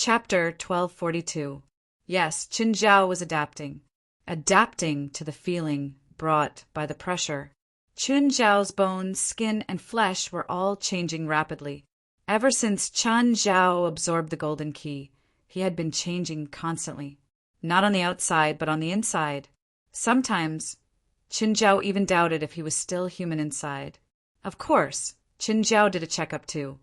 Chapter 1242. Yes, Qin Zhao was adapting to the feeling brought by the pressure. Qin Zhao's bones, skin, and flesh were all changing rapidly. Ever since Qin Zhao absorbed the golden key, he had been changing constantly. Not on the outside, but on the inside. Sometimes, Qin Zhao even doubted if he was still human inside. Of course, Qin Zhao did a checkup too.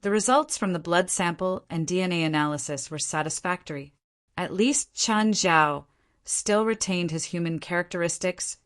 The results from the blood sample and DNA analysis were satisfactory. At least Qin Zhao still retained his human characteristics.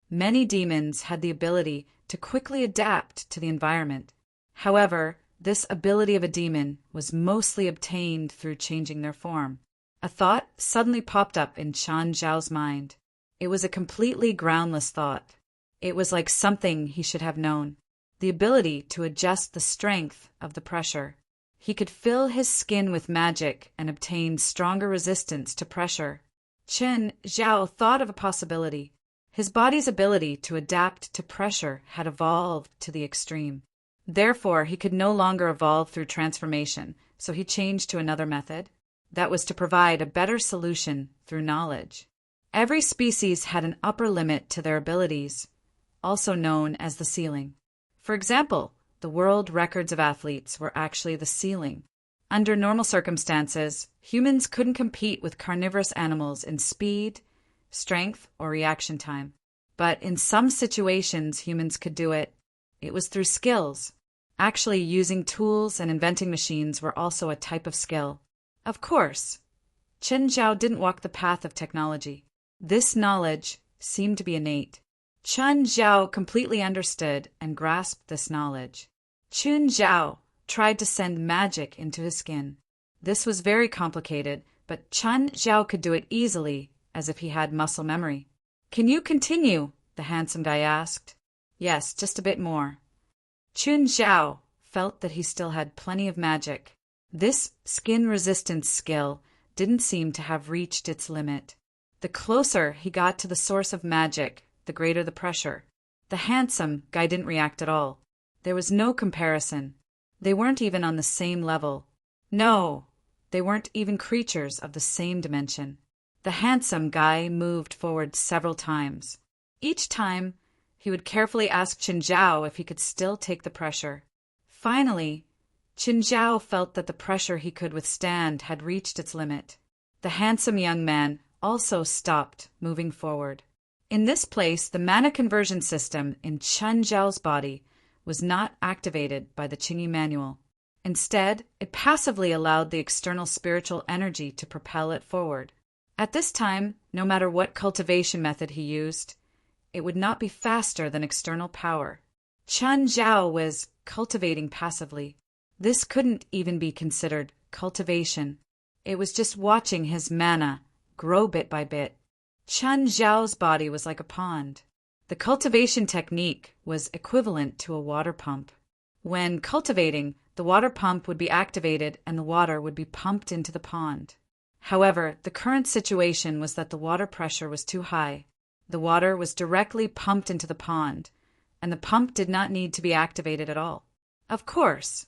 Many demons had the ability to quickly adapt to the environment. However, this ability of a demon was mostly obtained through changing their form. A thought suddenly popped up in Qin Zhao's mind. It was a completely groundless thought. It was like something he should have known. The ability to adjust the strength of the pressure. He could fill his skin with magic and obtain stronger resistance to pressure. Qin Zhao thought of a possibility. His body's ability to adapt to pressure had evolved to the extreme. Therefore, he could no longer evolve through transformation, so he changed to another method. That was to provide a better solution through knowledge. Every species had an upper limit to their abilities, also known as the ceiling. For example, the world records of athletes were actually the ceiling. Under normal circumstances, humans couldn't compete with carnivorous animals in speed, strength, or reaction time. But in some situations, humans could do it. It was through skills. Actually, using tools and inventing machines were also a type of skill. Of course, Qin Zhao didn't walk the path of technology. This knowledge seemed to be innate. Qin Zhao completely understood and grasped this knowledge. Qin Zhao tried to send magic into his skin. This was very complicated, but Qin Zhao could do it easily, as if he had muscle memory. "Can you continue?" the handsome guy asked. "Yes, just a bit more." Qin Zhao felt that he still had plenty of magic. This skin resistance skill didn't seem to have reached its limit. The closer he got to the source of magic, the greater the pressure. The handsome guy didn't react at all. There was no comparison. They weren't even on the same level. No, they weren't even creatures of the same dimension. The handsome guy moved forward several times. Each time, he would carefully ask Qin Zhao if he could still take the pressure. Finally, Qin Zhao felt that the pressure he could withstand had reached its limit. The handsome young man also stopped moving forward. In this place, the mana conversion system in Qin Zhao's body was not activated by the Qingyi manual. Instead, it passively allowed the external spiritual energy to propel it forward. At this time, no matter what cultivation method he used, it would not be faster than external power. Qin Zhao was cultivating passively. This couldn't even be considered cultivation. It was just watching his mana grow bit by bit. Qin Zhao's body was like a pond. The cultivation technique was equivalent to a water pump. When cultivating, the water pump would be activated and the water would be pumped into the pond. However, the current situation was that the water pressure was too high. The water was directly pumped into the pond, and the pump did not need to be activated at all. Of course,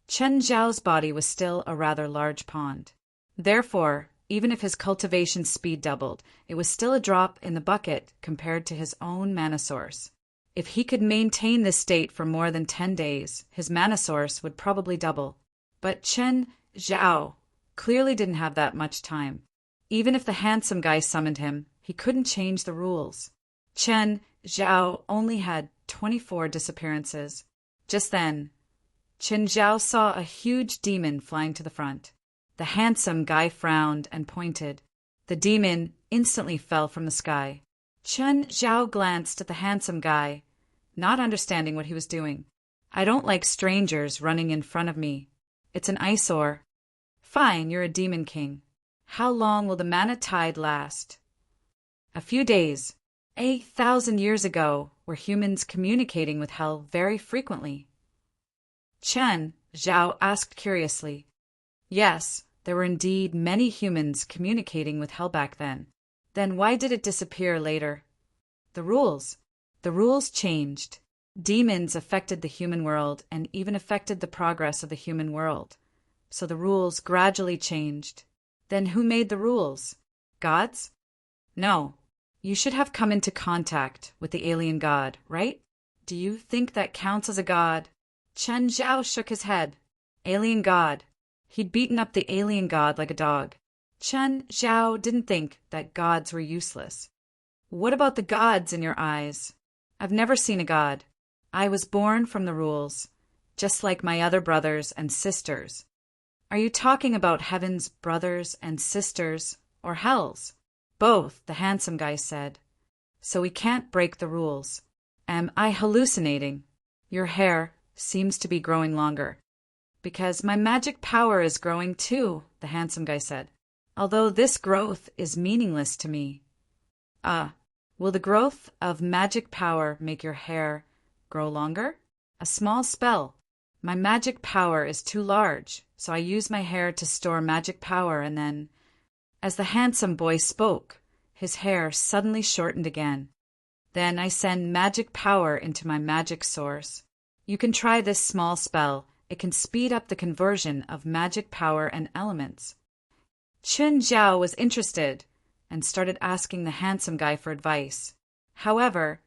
Qin Zhao's body was still a rather large pond. Therefore, even if his cultivation speed doubled, it was still a drop in the bucket compared to his own mana source. If he could maintain this state for more than 10 days, his mana source would probably double. But Qin Zhao clearly didn't have that much time. Even if the handsome guy summoned him, he couldn't change the rules. Qin Zhao only had 24 disappearances. Just then, Qin Zhao saw a huge demon flying to the front. The handsome guy frowned and pointed. The demon instantly fell from the sky. Qin Zhao glanced at the handsome guy, not understanding what he was doing. "I don't like strangers running in front of me. It's an eyesore." "Fine, you're a demon king. How long will the mana tide last?" "A few days. 8,000 years ago, were humans communicating with hell very frequently?" Qin Zhao asked curiously. Yes, there were indeed many humans communicating with hell back then. Then why did it disappear later? The rules. The rules changed. Demons affected the human world and even affected the progress of the human world. so the rules gradually changed. Then who made the rules? Gods? No. You should have come into contact with the alien god, right? Do you think that counts as a god? Chen Zhao shook his head. Alien god. He'd beaten up the alien god like a dog. Chen Zhao didn't think that gods were useless. What about the gods in your eyes? I've never seen a god. I was born from the rules, just like my other brothers and sisters. Are you talking about heaven's brothers and sisters, or hell's? Both, the handsome guy said. So we can't break the rules. Am I hallucinating? Your hair seems to be growing longer. Because my magic power is growing too, the handsome guy said. Although this growth is meaningless to me. Will the growth of magic power make your hair grow longer? A small spell. My magic power is too large, so I use my hair to store magic power and then... As the handsome boy spoke, his hair suddenly shortened again. Then I send magic power into my magic source. You can try this small spell. It can speed up the conversion of magic power and elements. Chen Zhao was interested and started asking the handsome guy for advice. However,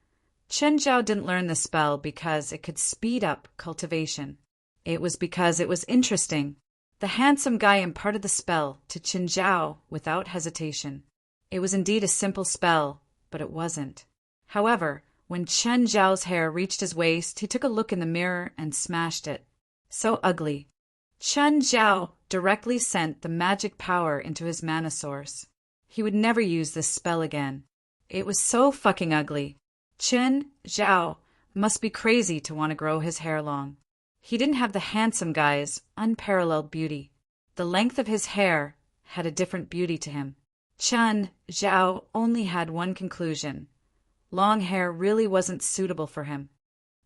Chen Zhao didn't learn the spell because it could speed up cultivation. It was because it was interesting. The handsome guy imparted the spell to Chen Zhao without hesitation. It was indeed a simple spell, but it wasn't. However, when Chen Zhao's hair reached his waist, he took a look in the mirror and smashed it. So ugly. Chen Zhao directly sent the magic power into his mana source. He would never use this spell again. It was so fucking ugly. Chen Zhao must be crazy to want to grow his hair long. He didn't have the handsome guy's unparalleled beauty. The length of his hair had a different beauty to him. Chen Zhao only had one conclusion. Long hair really wasn't suitable for him.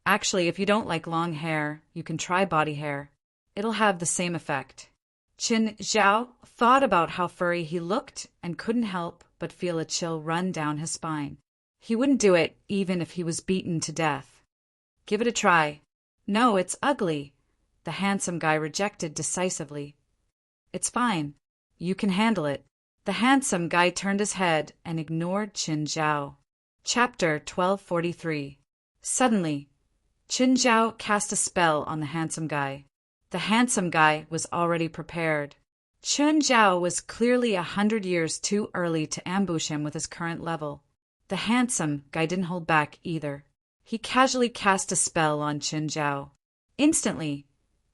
Actually, if you don't like long hair, you can try body hair. It'll have the same effect. Chen Zhao thought about how furry he looked and couldn't help but feel a chill run down his spine. He wouldn't do it even if he was beaten to death. Give it a try. No, it's ugly. The handsome guy rejected decisively. It's fine. You can handle it. The handsome guy turned his head and ignored Chen Zhao. Chapter 1243. Suddenly, Chen Zhao cast a spell on the handsome guy. The handsome guy was already prepared. Chen Zhao was clearly 100 years too early to ambush him with his current level. The handsome guy didn't hold back either. He casually cast a spell on Chen Zhao. Instantly,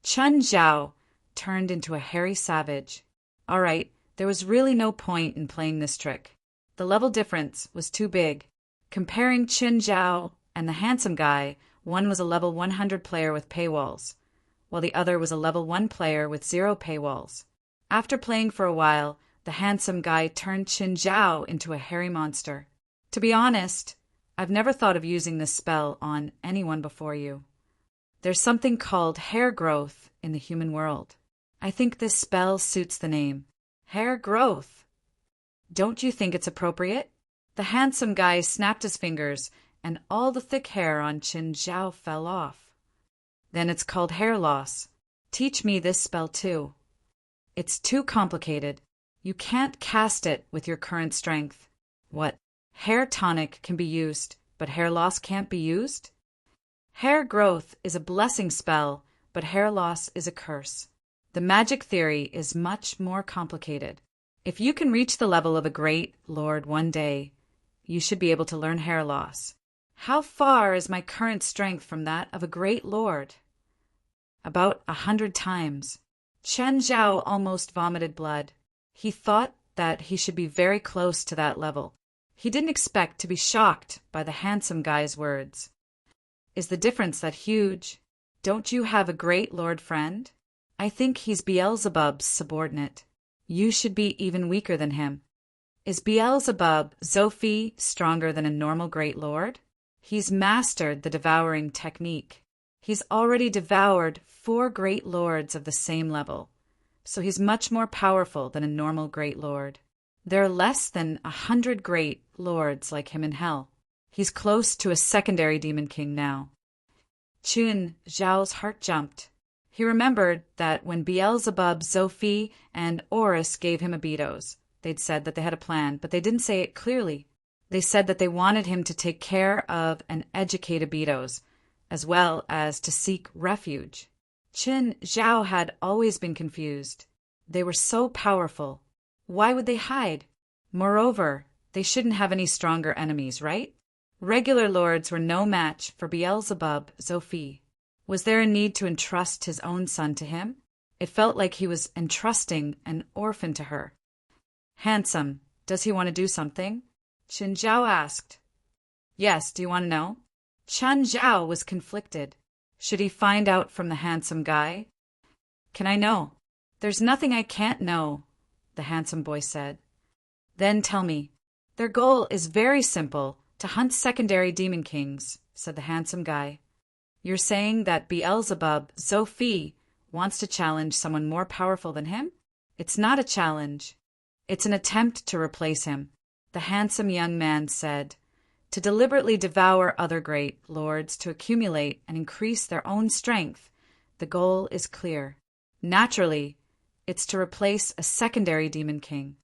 Chen Zhao turned into a hairy savage. All right, there was really no point in playing this trick. The level difference was too big. Comparing Chen Zhao and the handsome guy, one was a level 100 player with paywalls, while the other was a level 1 player with 0 paywalls. After playing for a while, the handsome guy turned Chen Zhao into a hairy monster. To be honest, I've never thought of using this spell on anyone before you. There's something called hair growth in the human world. I think this spell suits the name. Hair growth. Don't you think it's appropriate? The handsome guy snapped his fingers, and all the thick hair on Chen Zhao fell off. Then it's called hair loss. Teach me this spell too. It's too complicated. You can't cast it with your current strength. What? Hair tonic can be used, but hair loss can't be used? Hair growth is a blessing spell, but hair loss is a curse. The magic theory is much more complicated. If you can reach the level of a great lord one day, you should be able to learn hair loss. How far is my current strength from that of a great lord? About 100 times. Chen Zhao almost vomited blood. He thought that he should be very close to that level. He didn't expect to be shocked by the handsome guy's words. Is the difference that huge? Don't you have a great lord friend? I think he's Beelzebub's subordinate. You should be even weaker than him. Is Beelzebub Zophi stronger than a normal great lord? He's mastered the devouring technique. He's already devoured 4 great lords of the same level, so he's much more powerful than a normal great lord. There are less than 100 great lords like him in hell. He's close to a secondary demon king now. Chen Zhao's heart jumped. He remembered that when Beelzebub, Zophie, and Orus gave him Abydos, they'd said that they had a plan, but they didn't say it clearly. They said that they wanted him to take care of and educate Abydos, as well as to seek refuge. Qin Zhao had always been confused. They were so powerful. Why would they hide? Moreover, they shouldn't have any stronger enemies, right? Regular lords were no match for Beelzebub, Zophie. Was there a need to entrust his own son to him? It felt like he was entrusting an orphan to her. Handsome, does he want to do something? Qin Zhao asked. Yes, do you want to know? Chen Zhao was conflicted. Should he find out from the handsome guy? Can I know? There's nothing I can't know, the handsome boy said. Then tell me. Their goal is very simple, to hunt secondary demon kings, said the handsome guy. You're saying that Beelzebub, Zophie, wants to challenge someone more powerful than him? It's not a challenge. It's an attempt to replace him, the handsome young man said. To deliberately devour other great lords to accumulate and increase their own strength. The goal is clear. Naturally, it's to replace a secondary demon king.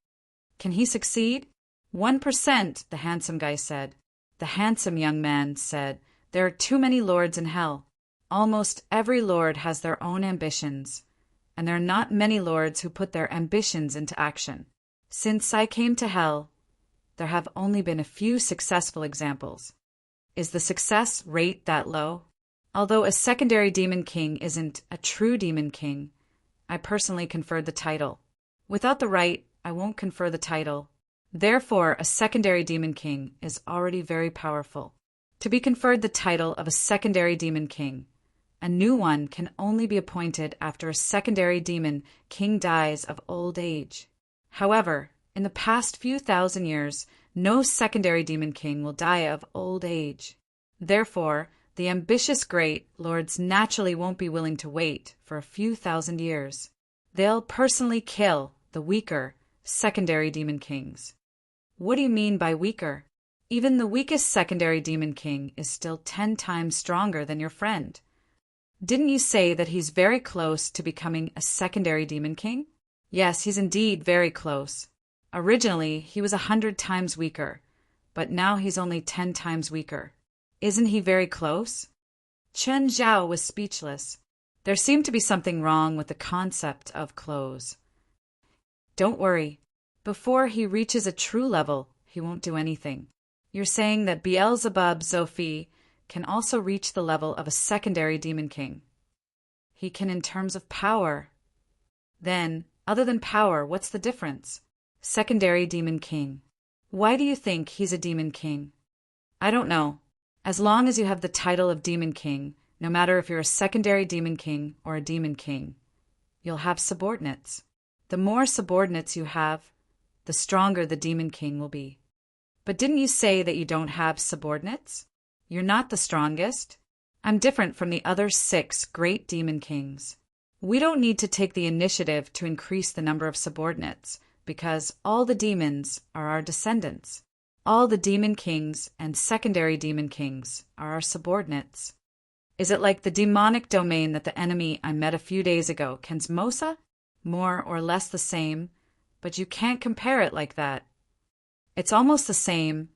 Can he succeed? 1%, the handsome guy said. The handsome young man said, there are too many lords in hell. Almost every lord has their own ambitions, and there are not many lords who put their ambitions into action. Since I came to hell, there have only been a few successful examples. Is the success rate that low? Although a secondary demon king isn't a true demon king, I personally conferred the title. Without the right, I won't confer the title. Therefore, a secondary demon king is already very powerful. To be conferred the title of a secondary demon king, a new one can only be appointed after a secondary demon king dies of old age. However, in the past few thousand years, no secondary demon king will die of old age. Therefore, the ambitious great lords naturally won't be willing to wait for a few thousand years. They'll personally kill the weaker secondary demon kings. What do you mean by weaker? Even the weakest secondary demon king is still 10 times stronger than your friend. Didn't you say that he's very close to becoming a secondary demon king? Yes, he's indeed very close. Originally, he was 100 times weaker, but now he's only 10 times weaker. Isn't he very close? Chen Zhao was speechless. There seemed to be something wrong with the concept of close. Don't worry. Before he reaches a true level, he won't do anything. You're saying that Beelzebub, Zophie, can also reach the level of a secondary demon king. He can in terms of power. Then, other than power, what's the difference? Secondary demon king. Why do you think he's a demon king? I don't know. As long as you have the title of demon king, no matter if you're a secondary demon king or a demon king, you'll have subordinates. The more subordinates you have, the stronger the demon king will be. But didn't you say that you don't have subordinates? You're not the strongest. I'm different from the other 6 great demon kings. We don't need to take the initiative to increase the number of subordinates, because all the demons are our descendants. All the demon kings and secondary demon kings are our subordinates. Is it like the demonic domain that the enemy I met a few days ago, Kensmosa? More or less the same, but you can't compare it like that. It's almost the same,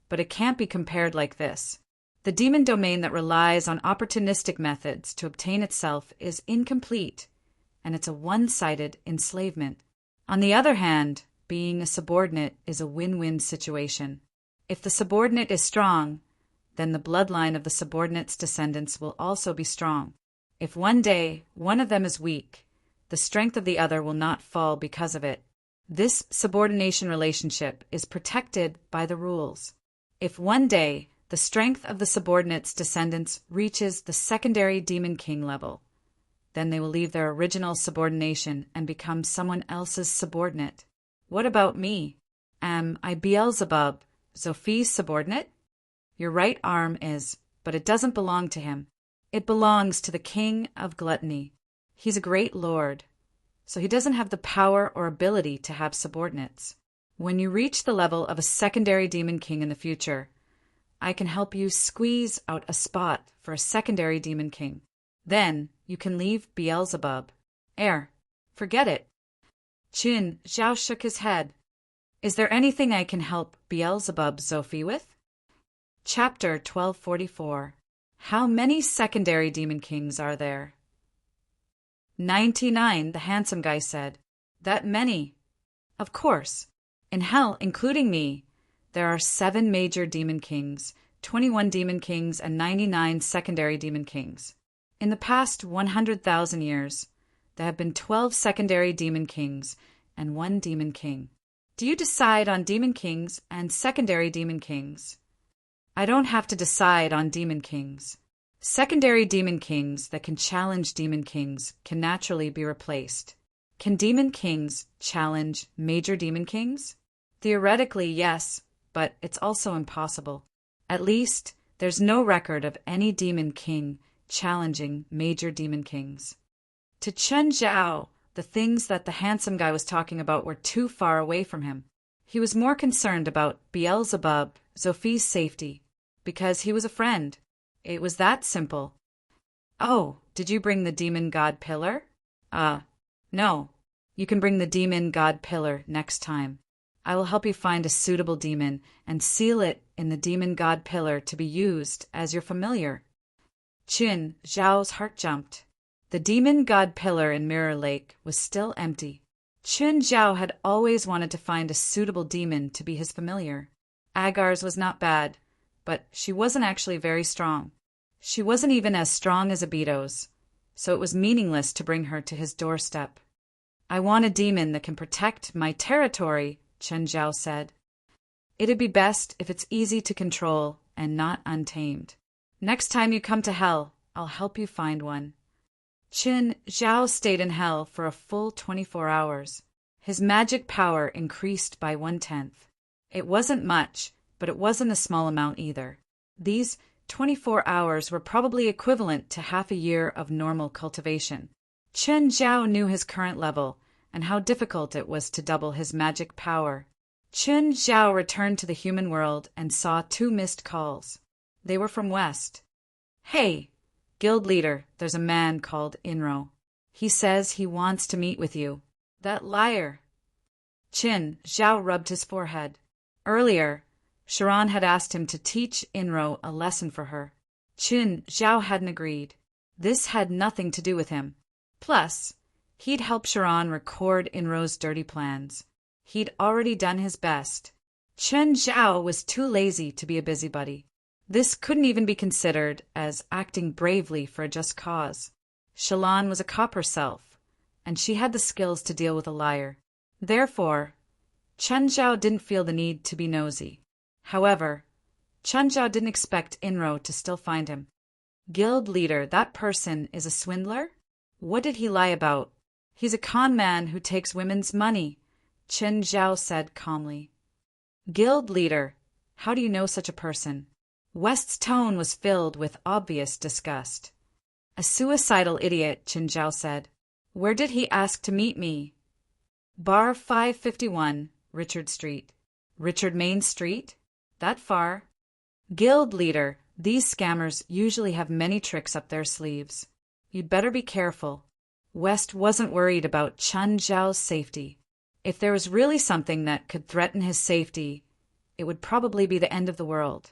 but it can't be compared like this. The demon domain that relies on opportunistic methods to obtain itself is incomplete, and it's a one-sided enslavement. On the other hand, being a subordinate is a win-win situation. If the subordinate is strong, then the bloodline of the subordinate's descendants will also be strong. If one day one of them is weak, the strength of the other will not fall because of it. This subordination relationship is protected by the rules. If one day the strength of the subordinate's descendants reaches the secondary demon king level, then they will leave their original subordination and become someone else's subordinate. What about me? Am I Beelzebub, Zophie's subordinate? Your right arm is, but it doesn't belong to him. It belongs to the king of gluttony. He's a great lord, so he doesn't have the power or ability to have subordinates. When you reach the level of a secondary demon king in the future, I can help you squeeze out a spot for a secondary demon king. Then You can leave Beelzebub. Forget it. Qin Zhao shook his head. Is there anything I can help Beelzebub Sophie with? Chapter 1244. How many secondary demon kings are there? 99, the handsome guy said. That many? Of course. In hell, including me, there are 7 major demon kings, 21 demon kings, and 99 secondary demon kings. In the past 100,000 years, there have been 12 secondary demon kings and 1 demon king. Do you decide on demon kings and secondary demon kings? I don't have to decide on demon kings. Secondary demon kings that can challenge demon kings can naturally be replaced. Can demon kings challenge major demon kings? Theoretically, yes, but it's also impossible. At least, there's no record of any demon king challenging major demon kings. To Chen Zhao, the things that the handsome guy was talking about were too far away from him. He was more concerned about Beelzebub, Sophie's safety, because he was a friend. It was that simple. Oh, did you bring the demon god pillar? No. You can bring the demon god pillar next time. I will help you find a suitable demon and seal it in the demon god pillar to be used as your familiar. Qin Zhao's heart jumped. The demon god pillar in Mirror Lake was still empty. Qin Zhao had always wanted to find a suitable demon to be his familiar. Agar's was not bad, but she wasn't actually very strong. She wasn't even as strong as Abito's, so it was meaningless to bring her to his doorstep. I want a demon that can protect my territory, Chen Zhao said. It'd be best if it's easy to control and not untamed. Next time you come to hell, I'll help you find one. Qin Zhao stayed in hell for a full 24 hours. His magic power increased by 1/10. It wasn't much, but it wasn't a small amount either. These 24 hours were probably equivalent to half a year of normal cultivation. Chen Zhao knew his current level and how difficult it was to double his magic power. Chen Zhao returned to the human world and saw 2 missed calls. They were from West. Hey, guild leader, there's a man called Inro. He says he wants to meet with you. That liar. Chen Zhao rubbed his forehead. Earlier, Sharon had asked him to teach Inro a lesson for her. Qin Zhao hadn't agreed. This had nothing to do with him. Plus, he'd help Sharon record Inro's dirty plans. He'd already done his best. Chen Zhao was too lazy to be a busybody. This couldn't even be considered as acting bravely for a just cause. Shalon was a cop herself, and she had the skills to deal with a liar. Therefore, Chen Zhao didn't feel the need to be nosy. However, Chen Zhao didn't expect Inro to still find him. Guild leader, that person is a swindler? What did he lie about? He's a con man who takes women's money, Chen Zhao said calmly. Guild leader, how do you know such a person? West's tone was filled with obvious disgust. A suicidal idiot, Chen Zhao said. Where did he ask to meet me? Bar 551, Richard Street. Richard Main Street? That far. Guild leader, these scammers usually have many tricks up their sleeves. You'd better be careful. West wasn't worried about Chen Zhao's safety. If there was really something that could threaten his safety, it would probably be the end of the world.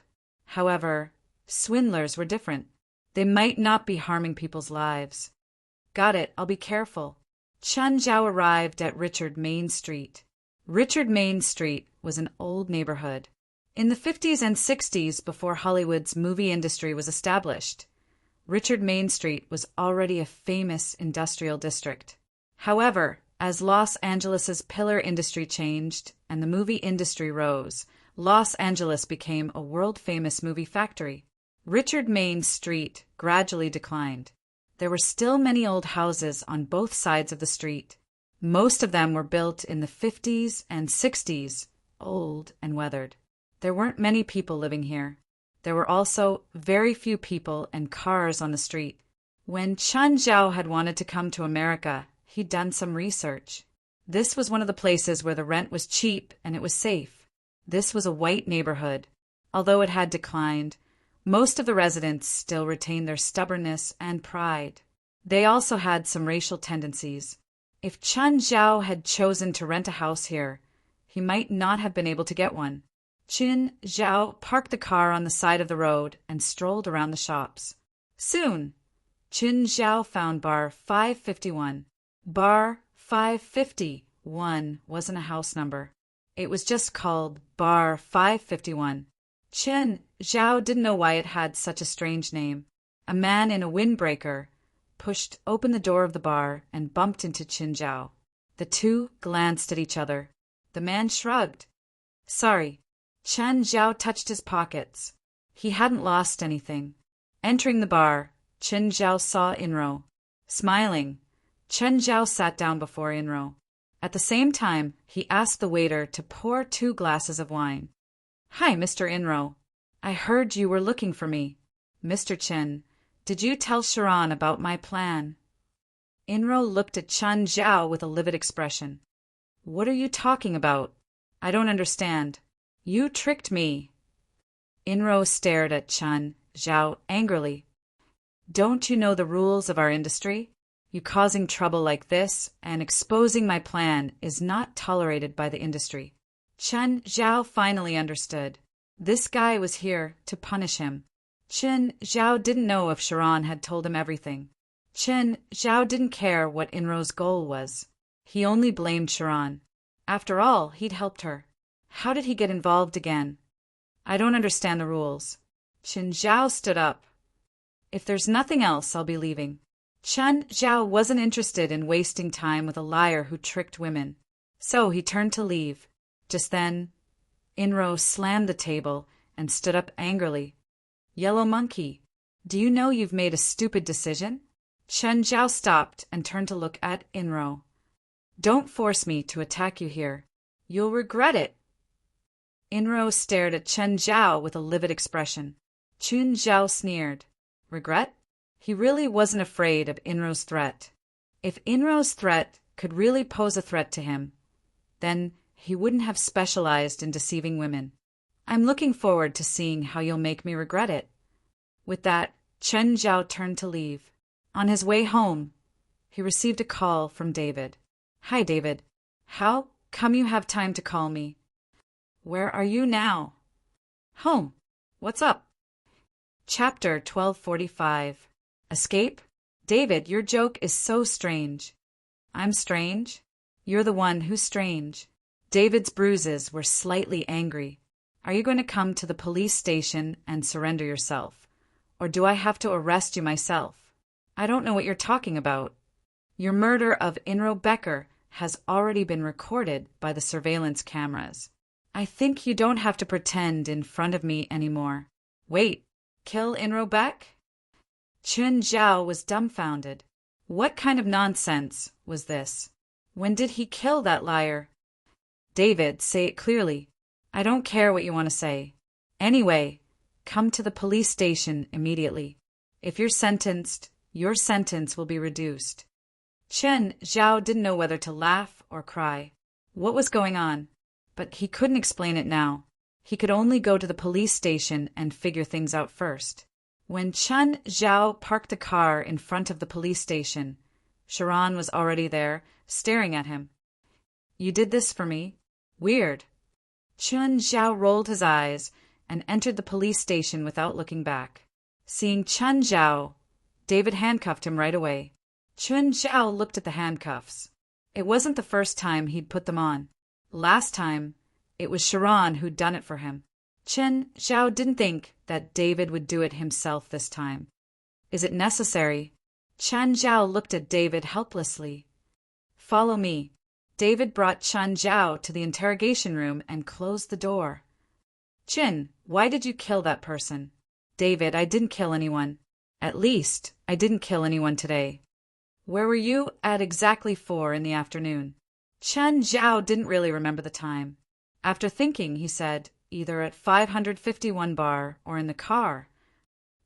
However, swindlers were different. They might not be harming people's lives. Got it, I'll be careful. Chen Zhao arrived at Richard Main Street. Richard Main Street was an old neighborhood. In the 50s and 60s, before Hollywood's movie industry was established, Richard Main Street was already a famous industrial district. However, as Los Angeles's pillar industry changed and the movie industry rose, Los Angeles became a world-famous movie factory. Richard Main Street gradually declined. There were still many old houses on both sides of the street. Most of them were built in the 50s and 60s, old and weathered. There weren't many people living here. There were also very few people and cars on the street. When Chen Zhao had wanted to come to America, he'd done some research. This was one of the places where the rent was cheap and it was safe. This was a white neighborhood. Although it had declined, most of the residents still retained their stubbornness and pride. They also had some racial tendencies. If Chen Zhao had chosen to rent a house here, he might not have been able to get one. Chen Zhao parked the car on the side of the road and strolled around the shops. Soon, Chen Zhao found Bar 551. Bar 551 wasn't a house number. It was just called Bar 551. Chen Zhao didn't know why it had such a strange name. A man in a windbreaker pushed open the door of the bar and bumped into Chen Zhao. The two glanced at each other. The man shrugged. Sorry. Chen Zhao touched his pockets. He hadn't lost anything. Entering the bar, Chen Zhao saw Inro. Smiling, Chen Zhao sat down before Inro. At the same time, he asked the waiter to pour 2 glasses of wine. Hi, Mr. Inro. I heard you were looking for me. Mr. Chen, did you tell Sharon about my plan? Inro looked at Chen Zhao with a livid expression. What are you talking about? I don't understand. You tricked me. Inro stared at Chen Zhao angrily. Don't you know the rules of our industry? You causing trouble like this and exposing my plan is not tolerated by the industry. Chen Zhao finally understood. This guy was here to punish him. Chen Zhao didn't know if Sharon had told him everything. Chen Zhao didn't care what Inro's goal was. He only blamed Sharon. After all, he'd helped her. How did he get involved again? I don't understand the rules. Chen Zhao stood up. If there's nothing else, I'll be leaving. Chen Zhao wasn't interested in wasting time with a liar who tricked women. So he turned to leave. Just then, Inro slammed the table and stood up angrily. Yellow Monkey, do you know you've made a stupid decision? Chen Zhao stopped and turned to look at Inro. Don't force me to attack you here. You'll regret it. Inro stared at Chen Zhao with a livid expression. Chen Zhao sneered. Regret? He really wasn't afraid of Inro's threat. If Inro's threat could really pose a threat to him, then he wouldn't have specialized in deceiving women. I'm looking forward to seeing how you'll make me regret it. With that, Chen Zhao turned to leave. On his way home, he received a call from David. Hi, David. How come you have time to call me? Where are you now? Home. What's up? Chapter 1245. Escape? David, your joke is so strange. I'm strange? You're the one who's strange. David's bruises were slightly angry. Are you going to come to the police station and surrender yourself? Or do I have to arrest you myself? I don't know what you're talking about. Your murder of Inro Becker has already been recorded by the surveillance cameras. I think you don't have to pretend in front of me anymore. Wait, kill Inro Beck? Chen Zhao was dumbfounded. What kind of nonsense was this? When did he kill that liar? David, say it clearly. I don't care what you want to say. Anyway, come to the police station immediately. If you're sentenced, your sentence will be reduced. Chen Zhao didn't know whether to laugh or cry. What was going on? But he couldn't explain it now. He could only go to the police station and figure things out first. When Chen Zhao parked the car in front of the police station, Sharon was already there, staring at him. You did this for me? Weird. Chen Zhao rolled his eyes and entered the police station without looking back. Seeing Chen Zhao, David handcuffed him right away. Chen Zhao looked at the handcuffs. It wasn't the first time he'd put them on. Last time, it was Sharon who'd done it for him. Chen Zhao didn't think that David would do it himself this time. Is it necessary? Chen Zhao looked at David helplessly. Follow me. David brought Chen Zhao to the interrogation room and closed the door. Chen, why did you kill that person? David, I didn't kill anyone. At least, I didn't kill anyone today. Where were you at exactly 4 in the afternoon? Chen Zhao didn't really remember the time. After thinking, he said, either at 551 bar or in the car.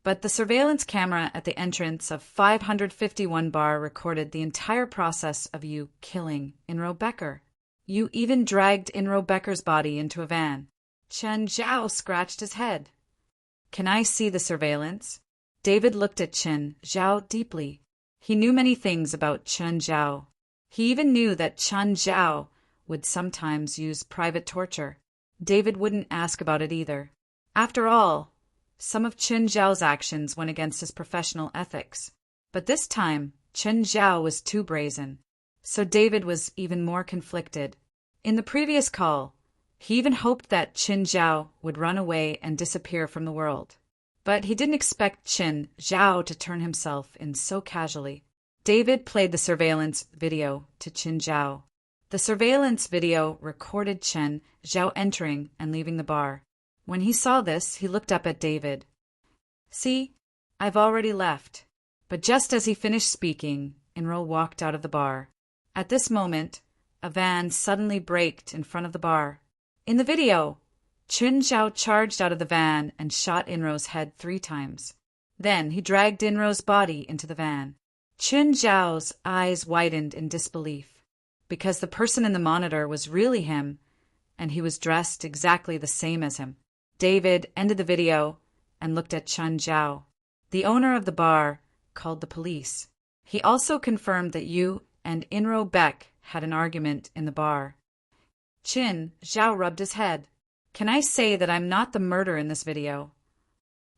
But the surveillance camera at the entrance of 551 bar recorded the entire process of you killing Inro Becker. You even dragged Inro Becker's body into a van. Chen Zhao scratched his head. Can I see the surveillance? David looked at Chen Zhao deeply. He knew many things about Chen Zhao. He even knew that Chen Zhao would sometimes use private torture. David wouldn't ask about it either. After all, some of Chen Zhao's actions went against his professional ethics. But this time, Chen Zhao was too brazen. So David was even more conflicted. In the previous call, he even hoped that Chen Zhao would run away and disappear from the world. But he didn't expect Chen Zhao to turn himself in so casually. David played the surveillance video to Chen Zhao. The surveillance video recorded Chen Zhao entering and leaving the bar. When he saw this, he looked up at David. "See, I've already left." But just as he finished speaking, Inro walked out of the bar. At this moment, a van suddenly braked in front of the bar. In the video, Chen Zhao charged out of the van and shot Inro's head 3 times. Then he dragged Inro's body into the van. Chen Zhao's eyes widened in disbelief, because the person in the monitor was really him, and he was dressed exactly the same as him. David ended the video and looked at Chen Zhao. The owner of the bar called the police. He also confirmed that you and Inro Beck had an argument in the bar. Chen Zhao rubbed his head. "Can I say that I'm not the murderer in this video?"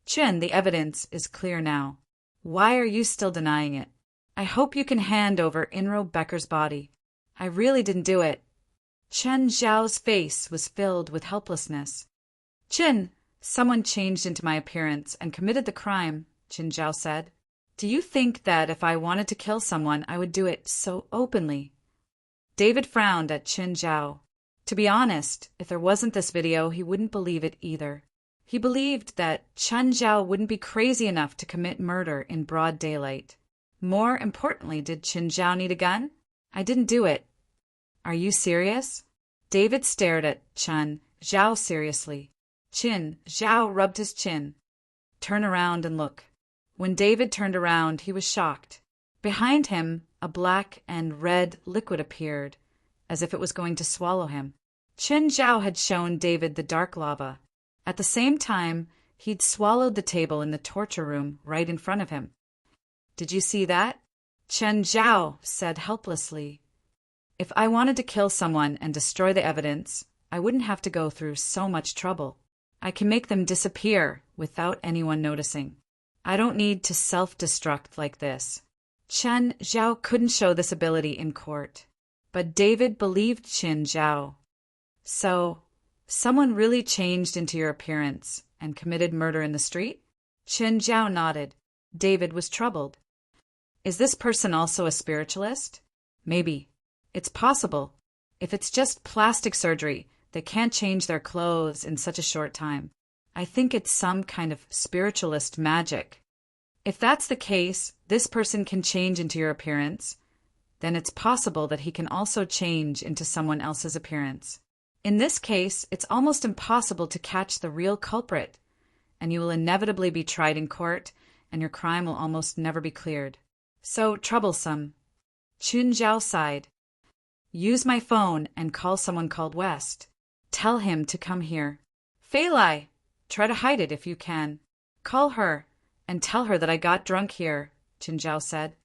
"Chen, the evidence is clear now. Why are you still denying it? I hope you can hand over Inro Becker's body." "I really didn't do it." Chen Zhao's face was filled with helplessness. "Chen, someone changed into my appearance and committed the crime," Chen Zhao said. "Do you think that if I wanted to kill someone, I would do it so openly?" David frowned at Chen Zhao. To be honest, if there wasn't this video, he wouldn't believe it either. He believed that Chen Zhao wouldn't be crazy enough to commit murder in broad daylight. More importantly, did Chen Zhao need a gun? "I didn't do it." "Are you serious?" David stared at Chen Zhao seriously. Chen Zhao rubbed his chin. "Turn around and look." When David turned around, he was shocked. Behind him, a black and red liquid appeared, as if it was going to swallow him. Chen Zhao had shown David the dark lava. At the same time, he'd swallowed the table in the torture room right in front of him. "Did you see that?" Chen Zhao said helplessly. "If I wanted to kill someone and destroy the evidence, I wouldn't have to go through so much trouble. I can make them disappear without anyone noticing. I don't need to self-destruct like this." Chen Zhao couldn't show this ability in court, but David believed Chen Zhao. "So, someone really changed into your appearance and committed murder in the street?" Chen Zhao nodded. David was troubled. "Is this person also a spiritualist?" "Maybe. It's possible. If it's just plastic surgery, they can't change their clothes in such a short time. I think it's some kind of spiritualist magic. If that's the case, this person can change into your appearance. Then it's possible that he can also change into someone else's appearance. In this case, it's almost impossible to catch the real culprit, and you will inevitably be tried in court, and your crime will almost never be cleared. So troublesome." Chen Zhao sighed. "Use my phone and call someone called West. Tell him to come here. Feilai, try to hide it if you can. Call her and tell her that I got drunk here," Chen Zhao said.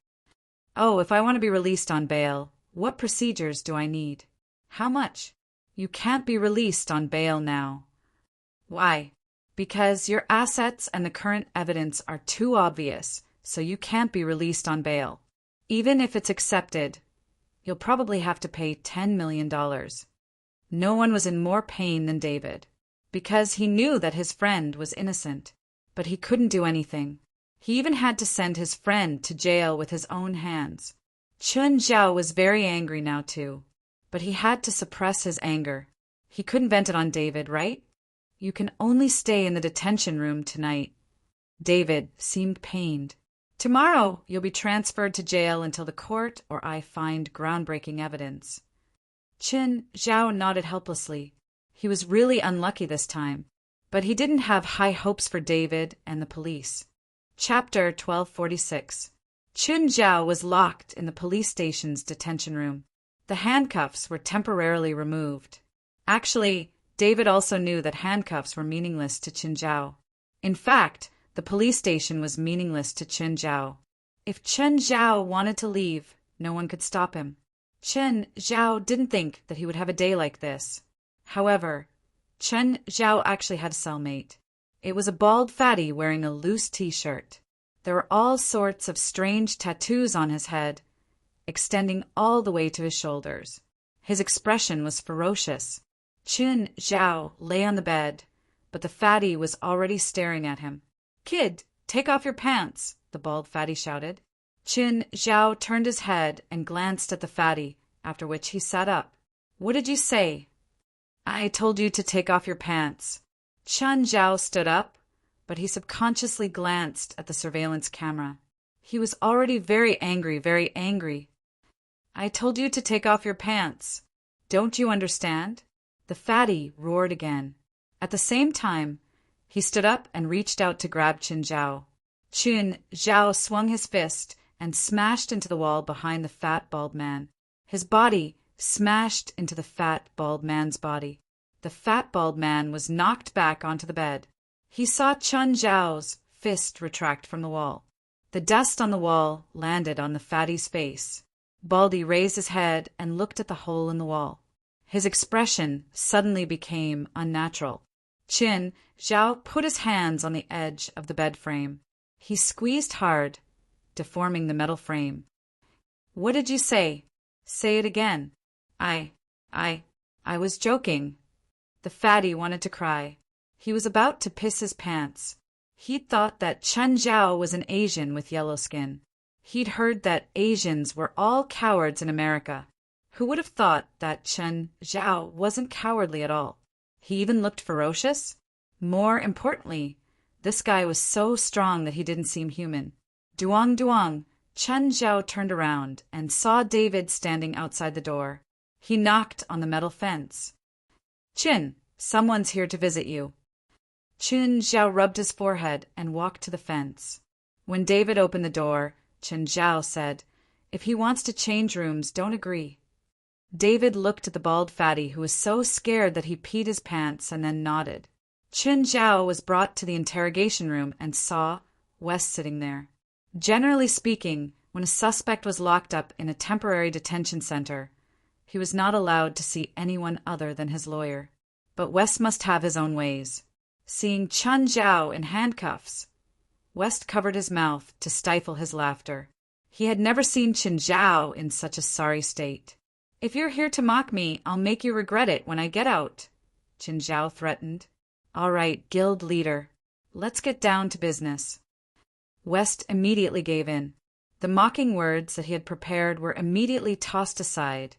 "Oh, if I want to be released on bail, what procedures do I need? How much?" "You can't be released on bail now." "Why?" "Because your assets and the current evidence are too obvious, so you can't be released on bail. Even if it's accepted, you'll probably have to pay $10 million. No one was in more pain than David, because he knew that his friend was innocent, but he couldn't do anything. He even had to send his friend to jail with his own hands. Chen Zhao was very angry now too, but he had to suppress his anger. He couldn't vent it on David, right? "You can only stay in the detention room tonight." David seemed pained. "Tomorrow you'll be transferred to jail until the court or I find groundbreaking evidence." Chen Zhao nodded helplessly. He was really unlucky this time, but he didn't have high hopes for David and the police. Chapter 1246. Chen Zhao was locked in the police station's detention room. The handcuffs were temporarily removed. Actually, David also knew that handcuffs were meaningless to Chen Zhao. In fact, the police station was meaningless to Chen Zhao. If Chen Zhao wanted to leave, no one could stop him. Chen Zhao didn't think that he would have a day like this. However, Chen Zhao actually had a cellmate. It was a bald fatty wearing a loose t-shirt. There were all sorts of strange tattoos on his head, extending all the way to his shoulders. His expression was ferocious. Chen Zhao lay on the bed, but the fatty was already staring at him. "Kid, take off your pants," the bald fatty shouted. Chen Zhao turned his head and glanced at the fatty, after which he sat up. "What did you say?" "I told you to take off your pants." Chen Zhao stood up, but he subconsciously glanced at the surveillance camera. He was already very angry, very angry. "I told you to take off your pants. Don't you understand?" The fatty roared again. At the same time, he stood up and reached out to grab Chen Zhao. Chen Zhao swung his fist and smashed into the wall behind the fat, bald man. His body smashed into the fat, bald man's body. The fat, bald man was knocked back onto the bed. He saw Chen Zhao's fist retract from the wall. The dust on the wall landed on the fatty's face. Baldy raised his head and looked at the hole in the wall. His expression suddenly became unnatural. Chen Zhao put his hands on the edge of the bed frame. He squeezed hard, deforming the metal frame. "What did you say?" "Say it again." I was joking." The fatty wanted to cry. He was about to piss his pants. He'd thought that Chen Zhao was an Asian with yellow skin. He'd heard that Asians were all cowards in America. Who would have thought that Chen Zhao wasn't cowardly at all? He even looked ferocious. More importantly, this guy was so strong that he didn't seem human. Duang duang, Chen Zhao turned around and saw David standing outside the door. He knocked on the metal fence. "Chin, someone's here to visit you." Chen Zhao rubbed his forehead and walked to the fence. When David opened the door, Chen Zhao said, "If he wants to change rooms, don't agree." David looked at the bald fatty who was so scared that he peed his pants and then nodded. Chen Zhao was brought to the interrogation room and saw Wes sitting there. Generally speaking, when a suspect was locked up in a temporary detention center, he was not allowed to see anyone other than his lawyer. But Wes must have his own ways. Seeing Chen Zhao in handcuffs, West covered his mouth to stifle his laughter. He had never seen Chen Zhao in such a sorry state. "If you're here to mock me, I'll make you regret it when I get out," Chen Zhao threatened. "All right, guild leader. Let's get down to business." West immediately gave in. The mocking words that he had prepared were immediately tossed aside,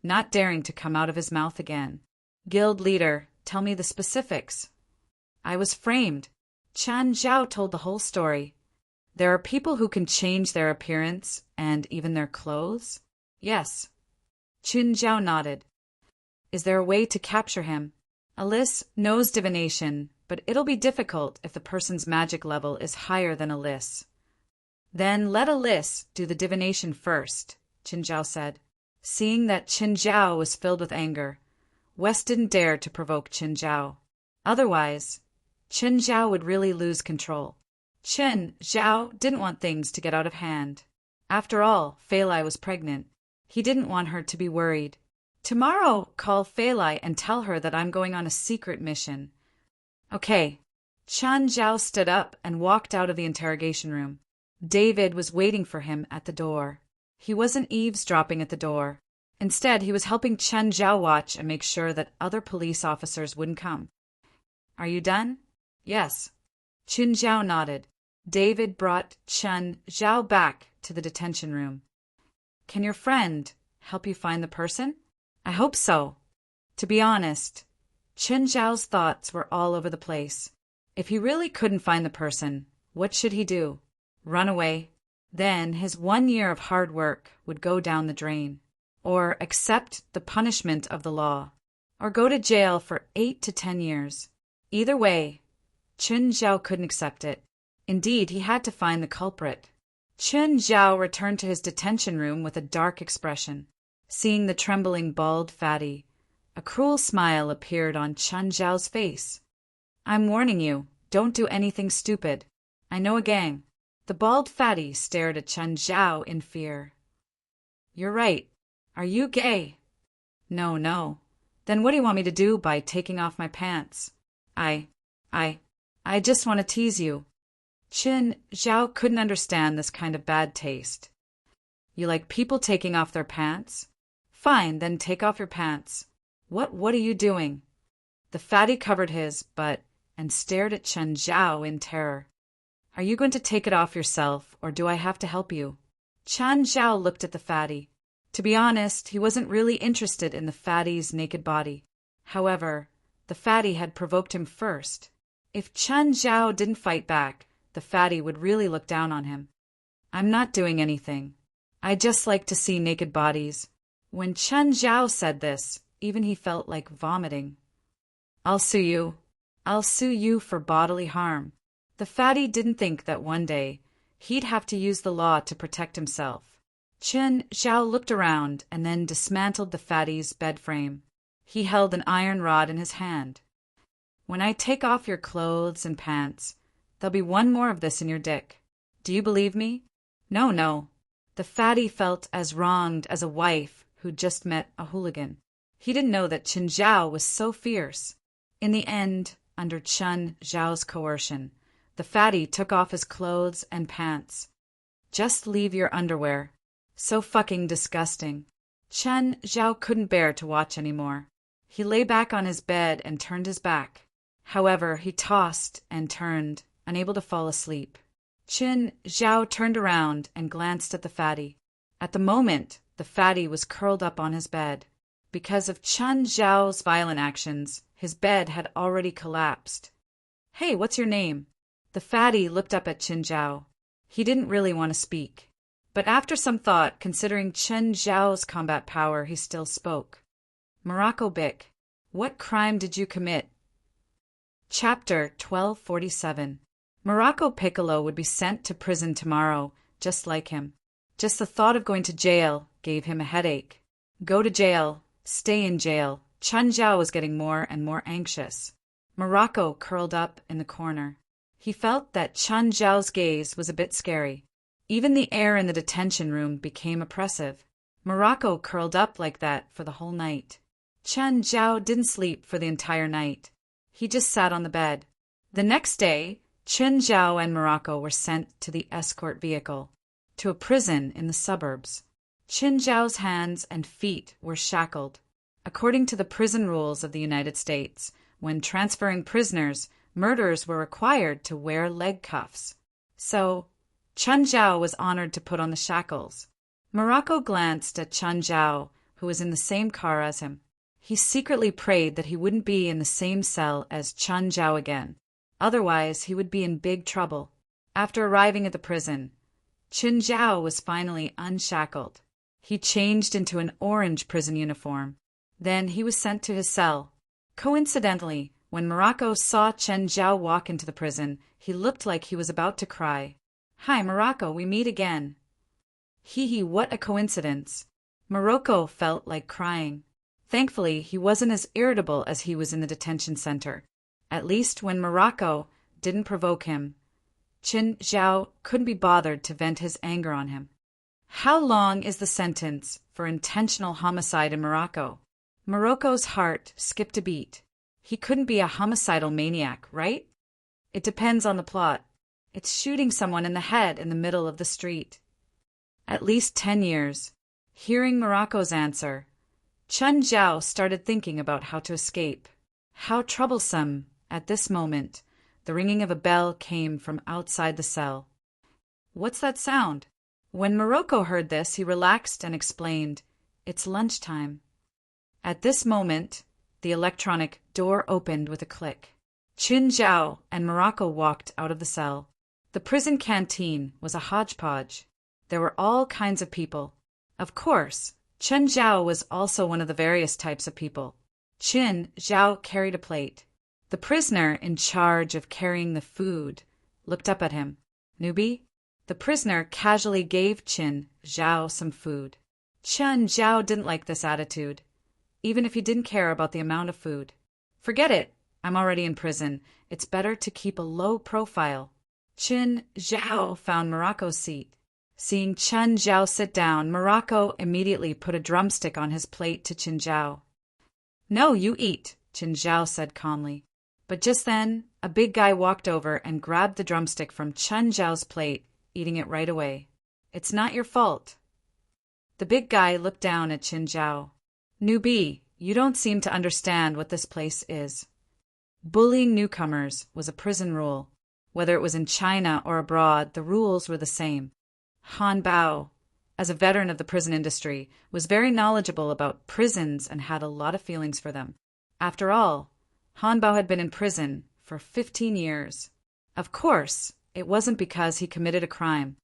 not daring to come out of his mouth again. "Guild leader, tell me the specifics." "I was framed." Chen Zhao told the whole story. "There are people who can change their appearance and even their clothes?" "Yes." Chen Zhao nodded. "Is there a way to capture him?" "Alice knows divination, but it'll be difficult if the person's magic level is higher than Alice." "Then let Alice do the divination first," Chen Zhao said. Seeing that Chen Zhao was filled with anger, West didn't dare to provoke Chen Zhao. Otherwise, Chen Zhao would really lose control. Chen Zhao didn't want things to get out of hand. After all, Fei Lai was pregnant. He didn't want her to be worried. "Tomorrow, call Fei Lai and tell her that I'm going on a secret mission." "Okay." Chen Zhao stood up and walked out of the interrogation room. David was waiting for him at the door. He wasn't eavesdropping at the door. Instead, he was helping Chen Zhao watch and make sure that other police officers wouldn't come. "Are you done?" "Yes." Chen Zhao nodded. David brought Chen Zhao back to the detention room. "Can your friend help you find the person?" "I hope so." To be honest, Chen Zhao's thoughts were all over the place. If he really couldn't find the person, what should he do? Run away? Then his 1 year of hard work would go down the drain. Or accept the punishment of the law. Or go to jail for 8 to 10 years. Either way, Chen Zhao couldn't accept it. Indeed, he had to find the culprit. Chen Zhao returned to his detention room with a dark expression. Seeing the trembling bald fatty, a cruel smile appeared on Chen Zhao's face. "I'm warning you, don't do anything stupid. I know a gang." The bald fatty stared at Chen Zhao in fear. You're right. Are you gay? No, no. Then what do you want me to do by taking off my pants? I just want to tease you. Chen Zhao couldn't understand this kind of bad taste. You like people taking off their pants? Fine, then take off your pants. What are you doing? The fatty covered his butt and stared at Chen Zhao in terror. Are you going to take it off yourself, or do I have to help you? Chen Zhao looked at the fatty. To be honest, he wasn't really interested in the fatty's naked body. However, the fatty had provoked him first. If Chen Zhao didn't fight back, the fatty would really look down on him. I'm not doing anything. I just like to see naked bodies. When Chen Zhao said this, even he felt like vomiting. I'll sue you. I'll sue you for bodily harm. The fatty didn't think that one day he'd have to use the law to protect himself. Chen Zhao looked around and then dismantled the fatty's bed frame. He held an iron rod in his hand. When I take off your clothes and pants, there'll be one more of this in your dick. Do you believe me? No, no. The fatty felt as wronged as a wife who'd just met a hooligan. He didn't know that Chen Zhao was so fierce. In the end, under Chen Zhao's coercion, the fatty took off his clothes and pants. Just leave your underwear. So fucking disgusting. Chen Zhao couldn't bear to watch anymore. He lay back on his bed and turned his back. However, he tossed and turned, unable to fall asleep. Chen Zhao turned around and glanced at the fatty. At the moment, the fatty was curled up on his bed. Because of Chen Zhao's violent actions, his bed had already collapsed. Hey, what's your name? The fatty looked up at Chen Zhao. He didn't really want to speak. But after some thought, considering Chen Zhao's combat power, he still spoke. Morocco Bic, what crime did you commit? Chapter 1247. Morocco Piccolo would be sent to prison tomorrow, just like him. Just the thought of going to jail gave him a headache. Go to jail, stay in jail. Chen Zhao was getting more and more anxious. Morocco curled up in the corner. He felt that Chen Zhao's gaze was a bit scary. Even the air in the detention room became oppressive. Morocco curled up like that for the whole night. Chen Zhao didn't sleep for the entire night. He just sat on the bed. The next day, Chen Zhao and Morocco were sent to the escort vehicle, to a prison in the suburbs. Chen Zhao's hands and feet were shackled. According to the prison rules of the United States, when transferring prisoners, murderers were required to wear leg cuffs. So, Chen Zhao was honored to put on the shackles. Morocco glanced at Chen Zhao, who was in the same car as him. He secretly prayed that he wouldn't be in the same cell as Chen Zhao again. Otherwise, he would be in big trouble. After arriving at the prison, Chen Zhao was finally unshackled. He changed into an orange prison uniform. Then he was sent to his cell. Coincidentally, when Morocco saw Chen Zhao walk into the prison, he looked like he was about to cry. Hi, Morocco, we meet again. Hee, what a coincidence. Morocco felt like crying. Thankfully, he wasn't as irritable as he was in the detention center. At least when Morocco didn't provoke him, Chen Zhao couldn't be bothered to vent his anger on him. How long is the sentence for intentional homicide in Morocco? Morocco's heart skipped a beat. He couldn't be a homicidal maniac, right? It depends on the plot. It's shooting someone in the head in the middle of the street. At least 10 years. Hearing Morocco's answer, Chen Zhao started thinking about how to escape. How troublesome. At this moment, the ringing of a bell came from outside the cell. What's that sound? When Morocco heard this, he relaxed and explained, It's lunchtime. At this moment, the electronic door opened with a click. Chen Zhao and Morocco walked out of the cell. The prison canteen was a hodgepodge. There were all kinds of people. Of course, Chen Zhao was also one of the various types of people. Chen Zhao carried a plate. The prisoner in charge of carrying the food looked up at him. Newbie? The prisoner casually gave Chen Zhao some food. Chen Zhao didn't like this attitude, even if he didn't care about the amount of food. Forget it. I'm already in prison. It's better to keep a low profile. Chen Zhao found Morocco's seat. Seeing Chen Zhao sit down, Morocco immediately put a drumstick on his plate to Chen Zhao. "No, you eat," Chen Zhao said calmly. But just then, a big guy walked over and grabbed the drumstick from Chen Zhao's plate, eating it right away. "It's not your fault." The big guy looked down at Chen Zhao. "Newbie, you don't seem to understand what this place is." Bullying newcomers was a prison rule. Whether it was in China or abroad, the rules were the same. Han Bao, as a veteran of the prison industry, was very knowledgeable about prisons and had a lot of feelings for them. After all, Han Bao had been in prison for 15 years. Of course, it wasn't because he committed a crime.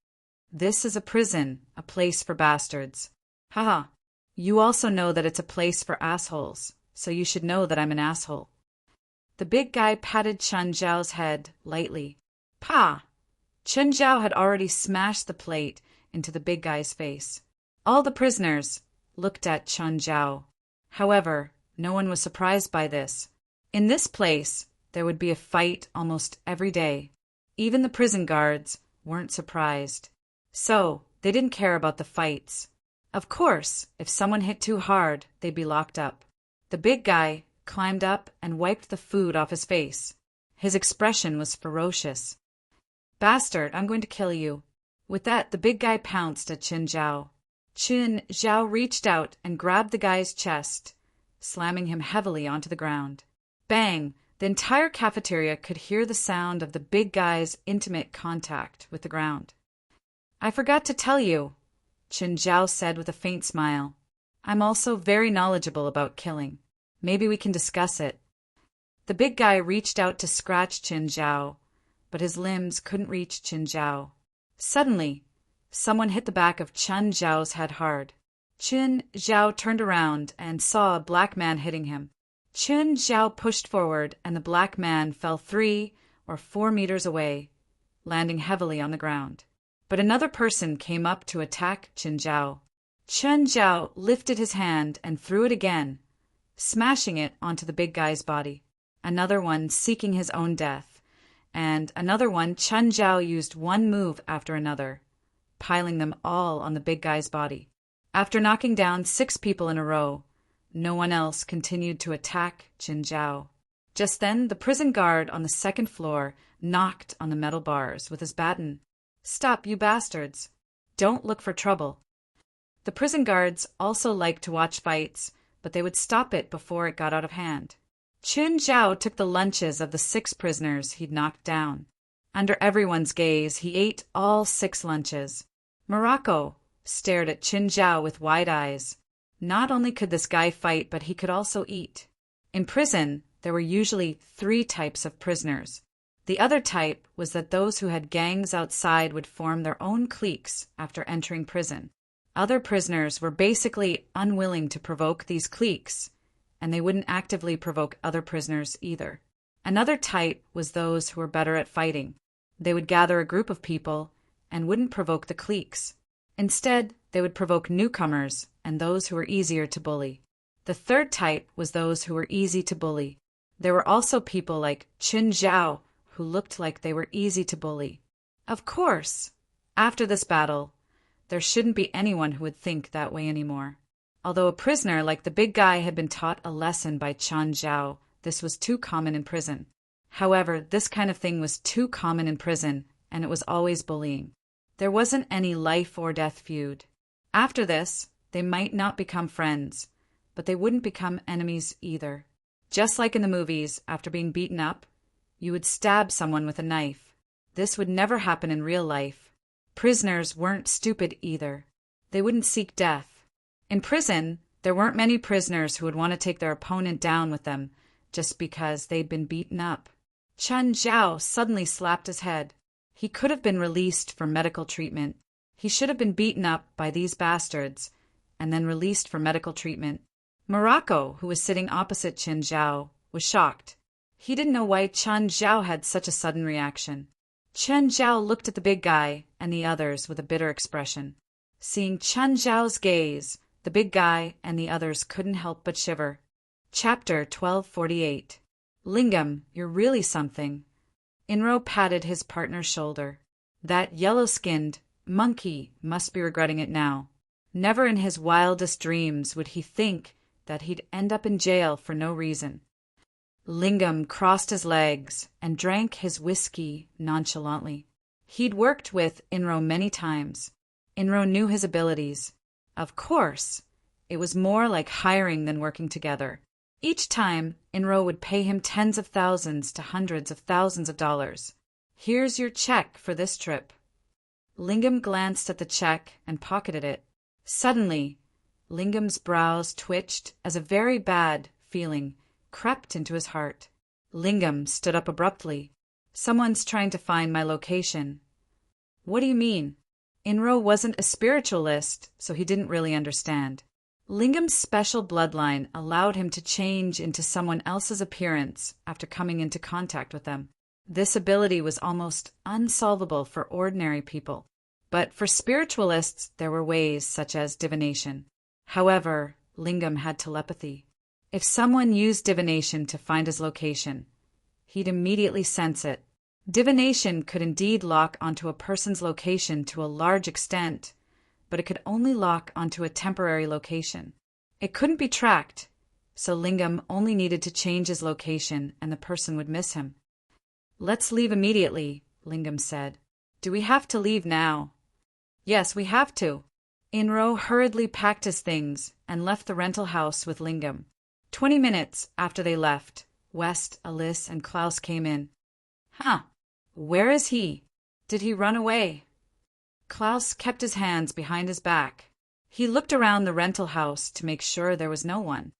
This is a prison, a place for bastards. Haha, you also know that it's a place for assholes, so you should know that I'm an asshole. The big guy patted Chen Zhao's head lightly. "Pa!" Chen Zhao had already smashed the plate into the big guy's face. All the prisoners looked at Chen Zhao. However, no one was surprised by this. In this place, there would be a fight almost every day. Even the prison guards weren't surprised. So, they didn't care about the fights. Of course, if someone hit too hard, they'd be locked up. The big guy climbed up and wiped the food off his face. His expression was ferocious. "Bastard, I'm going to kill you." With that, the big guy pounced at Chen Zhao. Chen Zhao reached out and grabbed the guy's chest, slamming him heavily onto the ground. Bang! The entire cafeteria could hear the sound of the big guy's intimate contact with the ground. "I forgot to tell you," Chen Zhao said with a faint smile. "I'm also very knowledgeable about killing. Maybe we can discuss it." The big guy reached out to scratch Chen Zhao, but his limbs couldn't reach Chen Zhao. Suddenly, someone hit the back of Chen Zhao's head hard. Chen Zhao turned around and saw a black man hitting him. Chen Zhao pushed forward, and the black man fell 3 or 4 meters away, landing heavily on the ground. But another person came up to attack Chen Zhao. Chen Zhao lifted his hand and threw it again, smashing it onto the big guy's body. Another one seeking his own death. And another one, Chen Zhao used one move after another, piling them all on the big guy's body. After knocking down 6 people in a row, no one else continued to attack Chen Zhao. Just then, the prison guard on the 2nd floor knocked on the metal bars with his baton. "Stop, you bastards. Don't look for trouble." The prison guards also liked to watch fights, but they would stop it before it got out of hand. Chen Zhao took the lunches of the 6 prisoners he'd knocked down. Under everyone's gaze, he ate all 6 lunches. Morocco stared at Chen Zhao with wide eyes. Not only could this guy fight, but he could also eat. In prison, there were usually 3 types of prisoners. The other type was that those who had gangs outside would form their own cliques after entering prison. Other prisoners were basically unwilling to provoke these cliques, and they wouldn't actively provoke other prisoners either. Another type was those who were better at fighting. They would gather a group of people and wouldn't provoke the cliques. Instead, they would provoke newcomers and those who were easier to bully. The third type was those who were easy to bully. There were also people like Chen Zhao who looked like they were easy to bully. Of course, after this battle, there shouldn't be anyone who would think that way anymore. Although a prisoner like the big guy had been taught a lesson by Chen Zhao, this was too common in prison. However, this kind of thing was too common in prison, and it was always bullying. There wasn't any life or death feud. After this, they might not become friends, but they wouldn't become enemies either. Just like in the movies, after being beaten up, you would stab someone with a knife. This would never happen in real life. Prisoners weren't stupid either. They wouldn't seek death. In prison, there weren't many prisoners who would want to take their opponent down with them just because they'd been beaten up. Chen Zhao suddenly slapped his head. He could have been released for medical treatment. He should have been beaten up by these bastards and then released for medical treatment. Morocco, who was sitting opposite Chen Zhao, was shocked. He didn't know why Chen Zhao had such a sudden reaction. Chen Zhao looked at the big guy and the others with a bitter expression. Seeing Chen Zhao's gaze, the big guy and the others couldn't help but shiver. Chapter 1248. Lingam, you're really something. Inro patted his partner's shoulder. That yellow-skinned monkey must be regretting it now. Never in his wildest dreams would he think that he'd end up in jail for no reason. Lingam crossed his legs and drank his whiskey nonchalantly. He'd worked with Inro many times. Inro knew his abilities. Of course, it was more like hiring than working together. Each time, Inro would pay him tens of thousands to hundreds of thousands of dollars. Here's your check for this trip. Lingam glanced at the check and pocketed it. Suddenly, Lingam's brows twitched as a very bad feeling crept into his heart. Lingam stood up abruptly. Someone's trying to find my location. What do you mean? Inro wasn't a spiritualist, so he didn't really understand. Lingam's special bloodline allowed him to change into someone else's appearance after coming into contact with them. This ability was almost unsolvable for ordinary people. But for spiritualists, there were ways such as divination. However, Lingam had telepathy. If someone used divination to find his location, he'd immediately sense it. Divination could indeed lock onto a person's location to a large extent, but it could only lock onto a temporary location. It couldn't be tracked, so Lingam only needed to change his location and the person would miss him. Let's leave immediately, Lingam said. Do we have to leave now? Yes, we have to. Inro hurriedly packed his things and left the rental house with Lingam. 20 minutes after they left, West, Alice, and Klaus came in. Where is he? Did he run away? Klaus kept his hands behind his back. He looked around the rental house to make sure there was no one.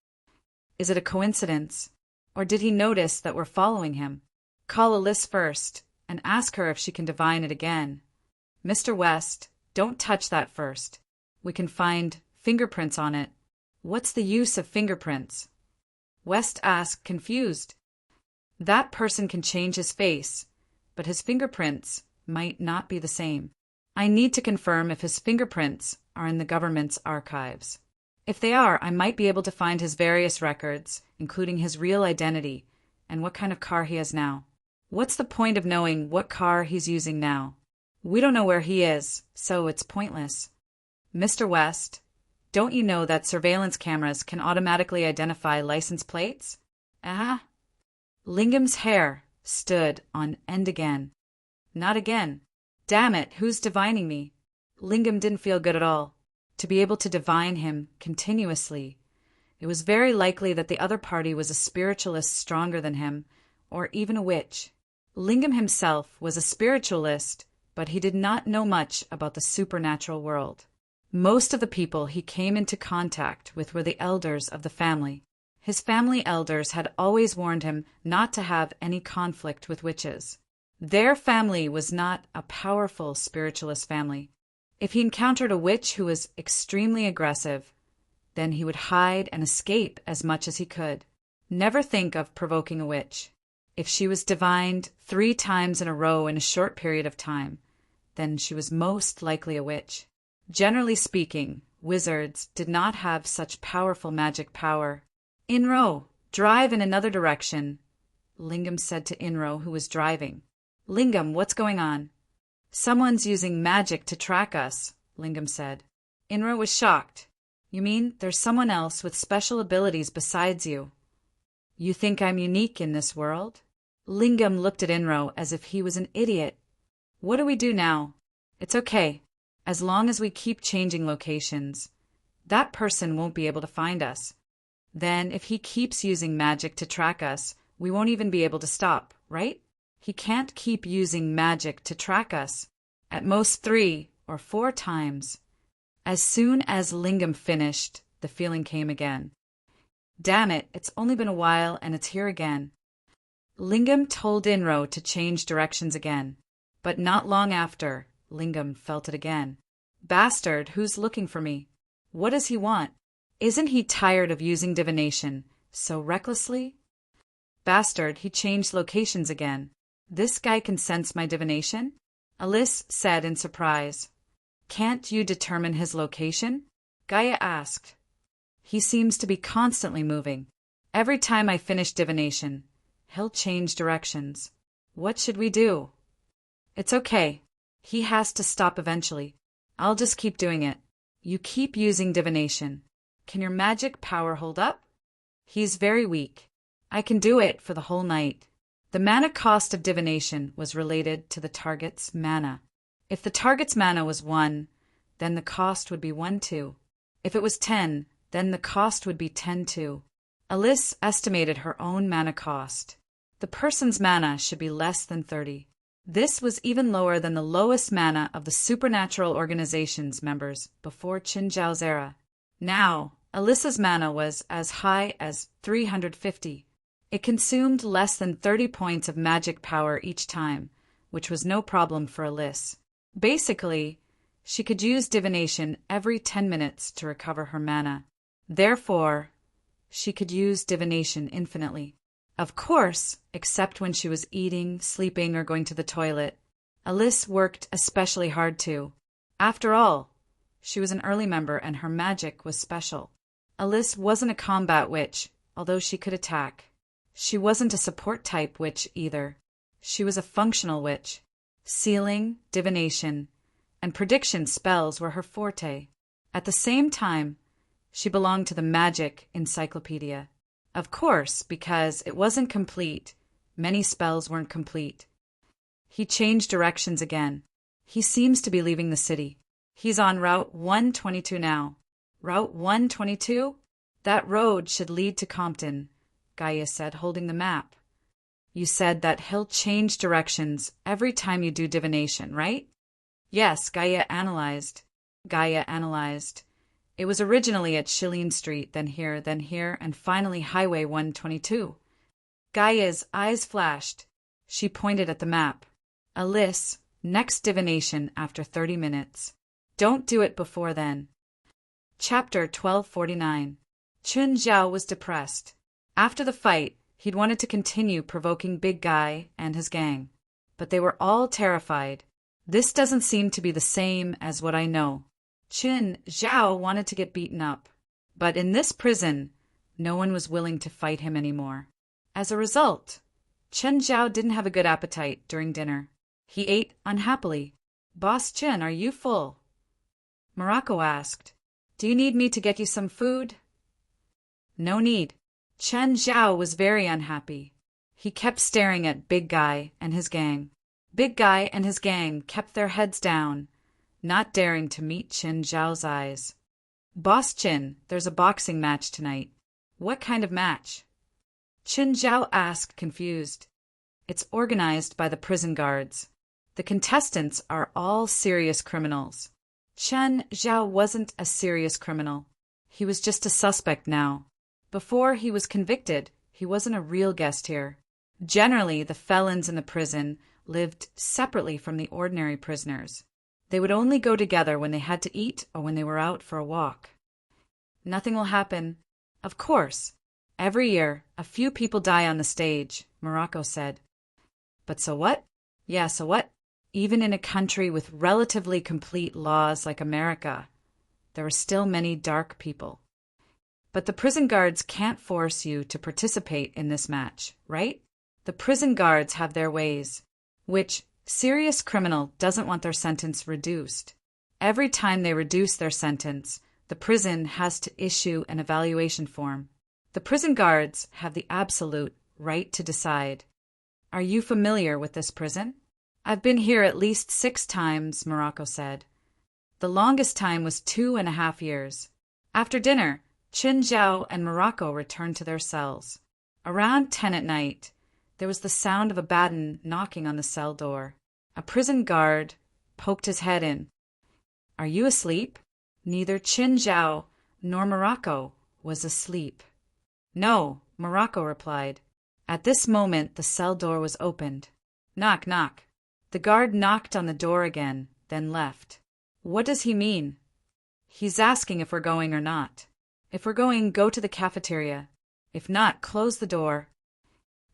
Is it a coincidence? Or did he notice that we're following him? Call Alice first and ask her if she can divine it again. Mr. West, don't touch that first. We can find fingerprints on it. What's the use of fingerprints? West asked, confused. That person can change his face, but his fingerprints might not be the same. I need to confirm if his fingerprints are in the government's archives. If they are, I might be able to find his various records, including his real identity and what kind of car he has now. What's the point of knowing what car he's using now? We don't know where he is, so it's pointless. Mr. West, don't you know that surveillance cameras can automatically identify license plates? Lingam's hair stood on end again. Not again. Damn it, who's divining me? Lingam didn't feel good at all. To be able to divine him continuously. It was very likely that the other party was a spiritualist stronger than him, or even a witch. Lingam himself was a spiritualist, but he did not know much about the supernatural world. Most of the people he came into contact with were the elders of the family. His family elders had always warned him not to have any conflict with witches. Their family was not a powerful spiritualist family. If he encountered a witch who was extremely aggressive, then he would hide and escape as much as he could. Never think of provoking a witch. If she was divined 3 times in a row in a short period of time, then she was most likely a witch. Generally speaking, wizards did not have such powerful magic power. Inro, drive in another direction, Lingam said to Inro, who was driving. Lingam, what's going on? Someone's using magic to track us, Lingam said. Inro was shocked. You mean there's someone else with special abilities besides you? You think I'm unique in this world? Lingam looked at Inro as if he was an idiot. What do we do now? It's okay. As long as we keep changing locations, that person won't be able to find us. Then if he keeps using magic to track us, we won't even be able to stop, right? He can't keep using magic to track us. At most 3 or 4 times. As soon as Lingam finished, the feeling came again. Damn it, it's only been a while and it's here again. Lingam told Inro to change directions again. But not long after, Lingam felt it again. Bastard, who's looking for me? What does he want? Isn't he tired of using divination so recklessly? Bastard, he changed locations again. This guy can sense my divination? Alice said in surprise. Can't you determine his location? Gaia asked. He seems to be constantly moving. Every time I finish divination, he'll change directions. What should we do? It's okay. He has to stop eventually. I'll just keep doing it. You keep using divination. Can your magic power hold up? He's very weak. I can do it for the whole night. The mana cost of divination was related to the target's mana. If the target's mana was 1, then the cost would be 1 too. If it was 10, then the cost would be 10 too. Alice estimated her own mana cost. The person's mana should be less than 30. This was even lower than the lowest mana of the supernatural organization's members before Qin Zhao's era. Now, Alyssa's mana was as high as 350. It consumed less than 30 points of magic power each time, which was no problem for Alice. Basically, she could use divination every 10 minutes to recover her mana. Therefore, she could use divination infinitely. Of course, except when she was eating, sleeping, or going to the toilet. Alice worked especially hard too. After all, she was an early member and her magic was special. Alice wasn't a combat witch, although she could attack. She wasn't a support type witch either. She was a functional witch. Sealing, divination, and prediction spells were her forte. At the same time, she belonged to the magic encyclopedia. Of course, because it wasn't complete, many spells weren't complete. He changed directions again. He seems to be leaving the city. He's on Route 122 now. Route 122? That road should lead to Compton, Gaia said, holding the map. You said that he'll change directions every time you do divination, right? Yes, Gaia analyzed. It was originally at Shilin Street, then here, and finally Highway 122. Gaia's eyes flashed. She pointed at the map. Alice, next divination after 30 minutes. Don't do it before then. Chapter 1249. Qin Zhao was depressed. After the fight, he'd wanted to continue provoking Big Guy and his gang. But they were all terrified. This doesn't seem to be the same as what I know. Qin Zhao wanted to get beaten up. But in this prison, no one was willing to fight him anymore. As a result, Qin Zhao didn't have a good appetite during dinner. He ate unhappily. Boss Qin, are you full? Morocco asked. Do you need me to get you some food? No need. Qin Zhao was very unhappy. He kept staring at Big Guy and his gang. Big Guy and his gang kept their heads down, not daring to meet Qin Zhao's eyes. Boss Qin, there's a boxing match tonight. What kind of match? Qin Zhao asked, confused. It's organized by the prison guards. The contestants are all serious criminals. Qin Zhao wasn't a serious criminal. He was just a suspect now. Before he was convicted, he wasn't a real guest here. Generally, the felons in the prison lived separately from the ordinary prisoners. They would only go together when they had to eat or when they were out for a walk. Nothing will happen. Of course. Every year, a few people die on the stage, Morocco said. But so what? Yeah, so what? Even in a country with relatively complete laws like America, there are still many dark people. But the prison guards can't force you to participate in this match, right? The prison guards have their ways. Which serious criminal doesn't want their sentence reduced? Every time they reduce their sentence, the prison has to issue an evaluation form. The prison guards have the absolute right to decide. Are you familiar with this prison? I've been here at least 6 times, Morocco said. The longest time was 2.5 years. After dinner, Qin Zhao and Morocco returned to their cells. Around 10 at night, there was the sound of a baton knocking on the cell door. A prison guard poked his head in. Are you asleep? Neither Qin Zhao nor Morocco was asleep. No, Morocco replied. At this moment, the cell door was opened. Knock, knock. The guard knocked on the door again, then left. What does he mean? He's asking if we're going or not. If we're going, go to the cafeteria. If not, close the door.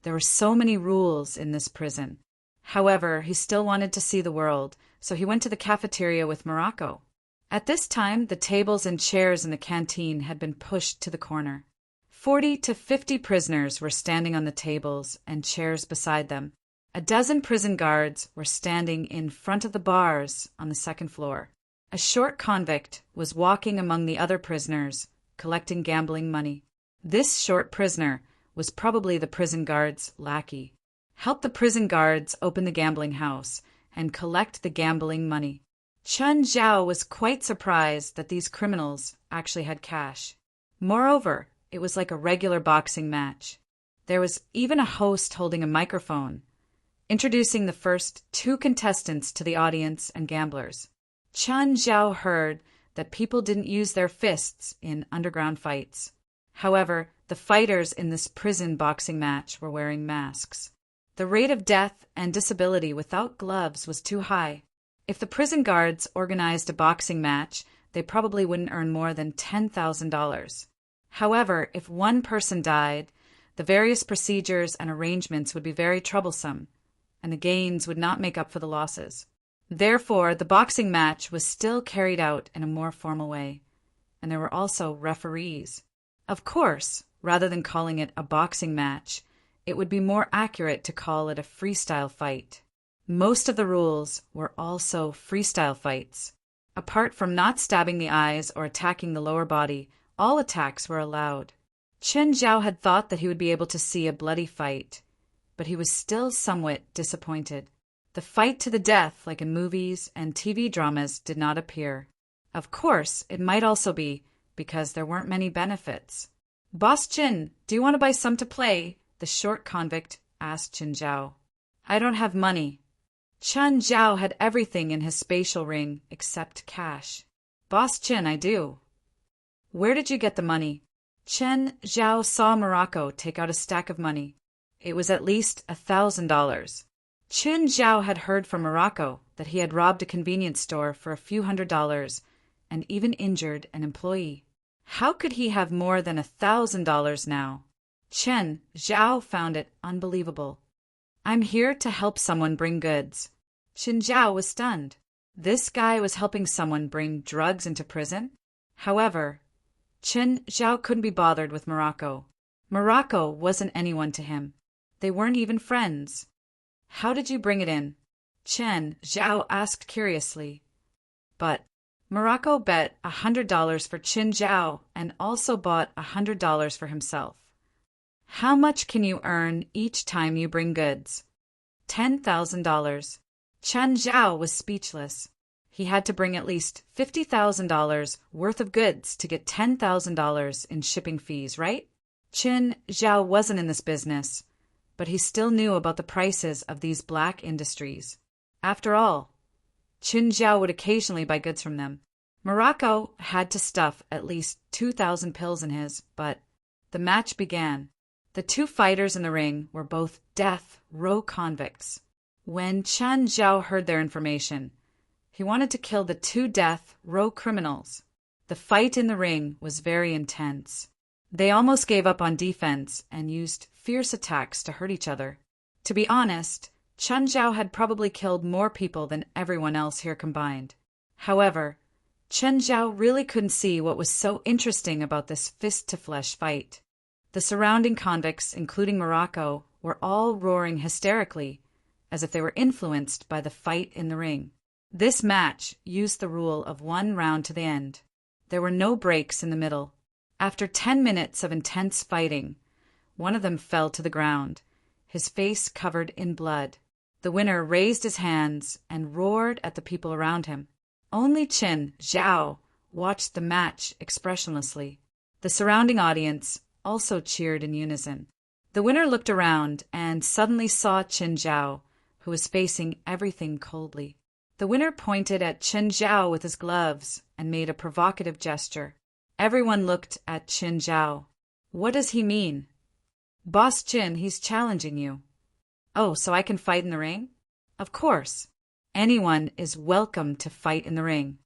There were so many rules in this prison. However, he still wanted to see the world, so he went to the cafeteria with Morocco. At this time, the tables and chairs in the canteen had been pushed to the corner. 40 to 50 prisoners were standing on the tables and chairs beside them. A dozen prison guards were standing in front of the bars on the second floor. A short convict was walking among the other prisoners, collecting gambling money. This short prisoner was probably the prison guard's lackey. Help the prison guards open the gambling house and collect the gambling money. Chen Zhao was quite surprised that these criminals actually had cash. Moreover, it was like a regular boxing match. There was even a host holding a microphone, introducing the first two contestants to the audience and gamblers. Chen Zhao heard that people didn't use their fists in underground fights. However, the fighters in this prison boxing match were wearing masks. The rate of death and disability without gloves was too high. If the prison guards organized a boxing match, they probably wouldn't earn more than $10,000. However, if one person died, the various procedures and arrangements would be very troublesome, and the gains would not make up for the losses. Therefore, the boxing match was still carried out in a more formal way, and there were also referees. Of course, rather than calling it a boxing match, it would be more accurate to call it a freestyle fight. Most of the rules were also freestyle fights. Apart from not stabbing the eyes or attacking the lower body, all attacks were allowed. Chen Zhao had thought that he would be able to see a bloody fight, but he was still somewhat disappointed. The fight to the death, like in movies and TV dramas, did not appear. Of course, it might also be because there weren't many benefits. "Boss Chin, do you want to buy some to play?" the short convict asked Chen Zhao. "I don't have money." Chen Zhao had everything in his spatial ring except cash. "Boss Chin, I do." "Where did you get the money?" Chen Zhao saw Morocco take out a stack of money. It was at least $1,000. Chen Zhao had heard from Morocco that he had robbed a convenience store for a few $100s and even injured an employee. How could he have more than $1,000 now? Chen Zhao found it unbelievable. "I'm here to help someone bring goods." Chen Zhao was stunned. This guy was helping someone bring drugs into prison? However, Chen Zhao couldn't be bothered with Morocco. Morocco wasn't anyone to him. They weren't even friends. "How did you bring it in?" Chen Zhao asked curiously. But Morocco bet $100 for Chen Zhao and also bought $100 for himself. "How much can you earn each time you bring goods?" $10,000. Chen Zhao was speechless. He had to bring at least $50,000 worth of goods to get $10,000 in shipping fees, right? Chen Zhao wasn't in this business, but he still knew about the prices of these black industries. After all, Chen Zhao would occasionally buy goods from them. Morocco had to stuff at least 2,000 pills in his, but the match began. The two fighters in the ring were both death row convicts. When Chen Zhao heard their information, he wanted to kill the two death row criminals. The fight in the ring was very intense. They almost gave up on defense and used fierce attacks to hurt each other. To be honest, Chen Zhao had probably killed more people than everyone else here combined. However, Chen Zhao really couldn't see what was so interesting about this fist-to-flesh fight. The surrounding convicts, including Morocco, were all roaring hysterically, as if they were influenced by the fight in the ring. This match used the rule of one round to the end. There were no breaks in the middle. After 10 minutes of intense fighting, one of them fell to the ground, his face covered in blood. The winner raised his hands and roared at the people around him. Only Chen Zhao watched the match expressionlessly. The surrounding audience also cheered in unison. The winner looked around and suddenly saw Chen Zhao, who was facing everything coldly. The winner pointed at Chen Zhao with his gloves and made a provocative gesture. Everyone looked at Chen Zhao. What does he mean? Boss Chin, he's challenging you. Oh, so I can fight in the ring? Of course. Anyone is welcome to fight in the ring.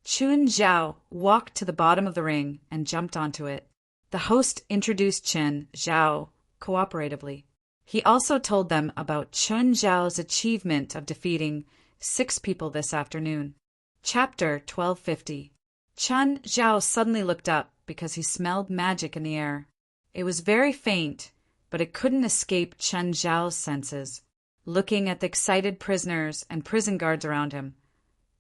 Chen Zhao walked to the bottom of the ring and jumped onto it. The host introduced Chen Zhao cooperatively. He also told them about Chen Zhao's achievement of defeating 6 people this afternoon. Chapter 1250. Chen Zhao suddenly looked up because he smelled magic in the air. It was very faint, but it couldn't escape Chen Zhao's senses. looking at the excited prisoners and prison guards around him.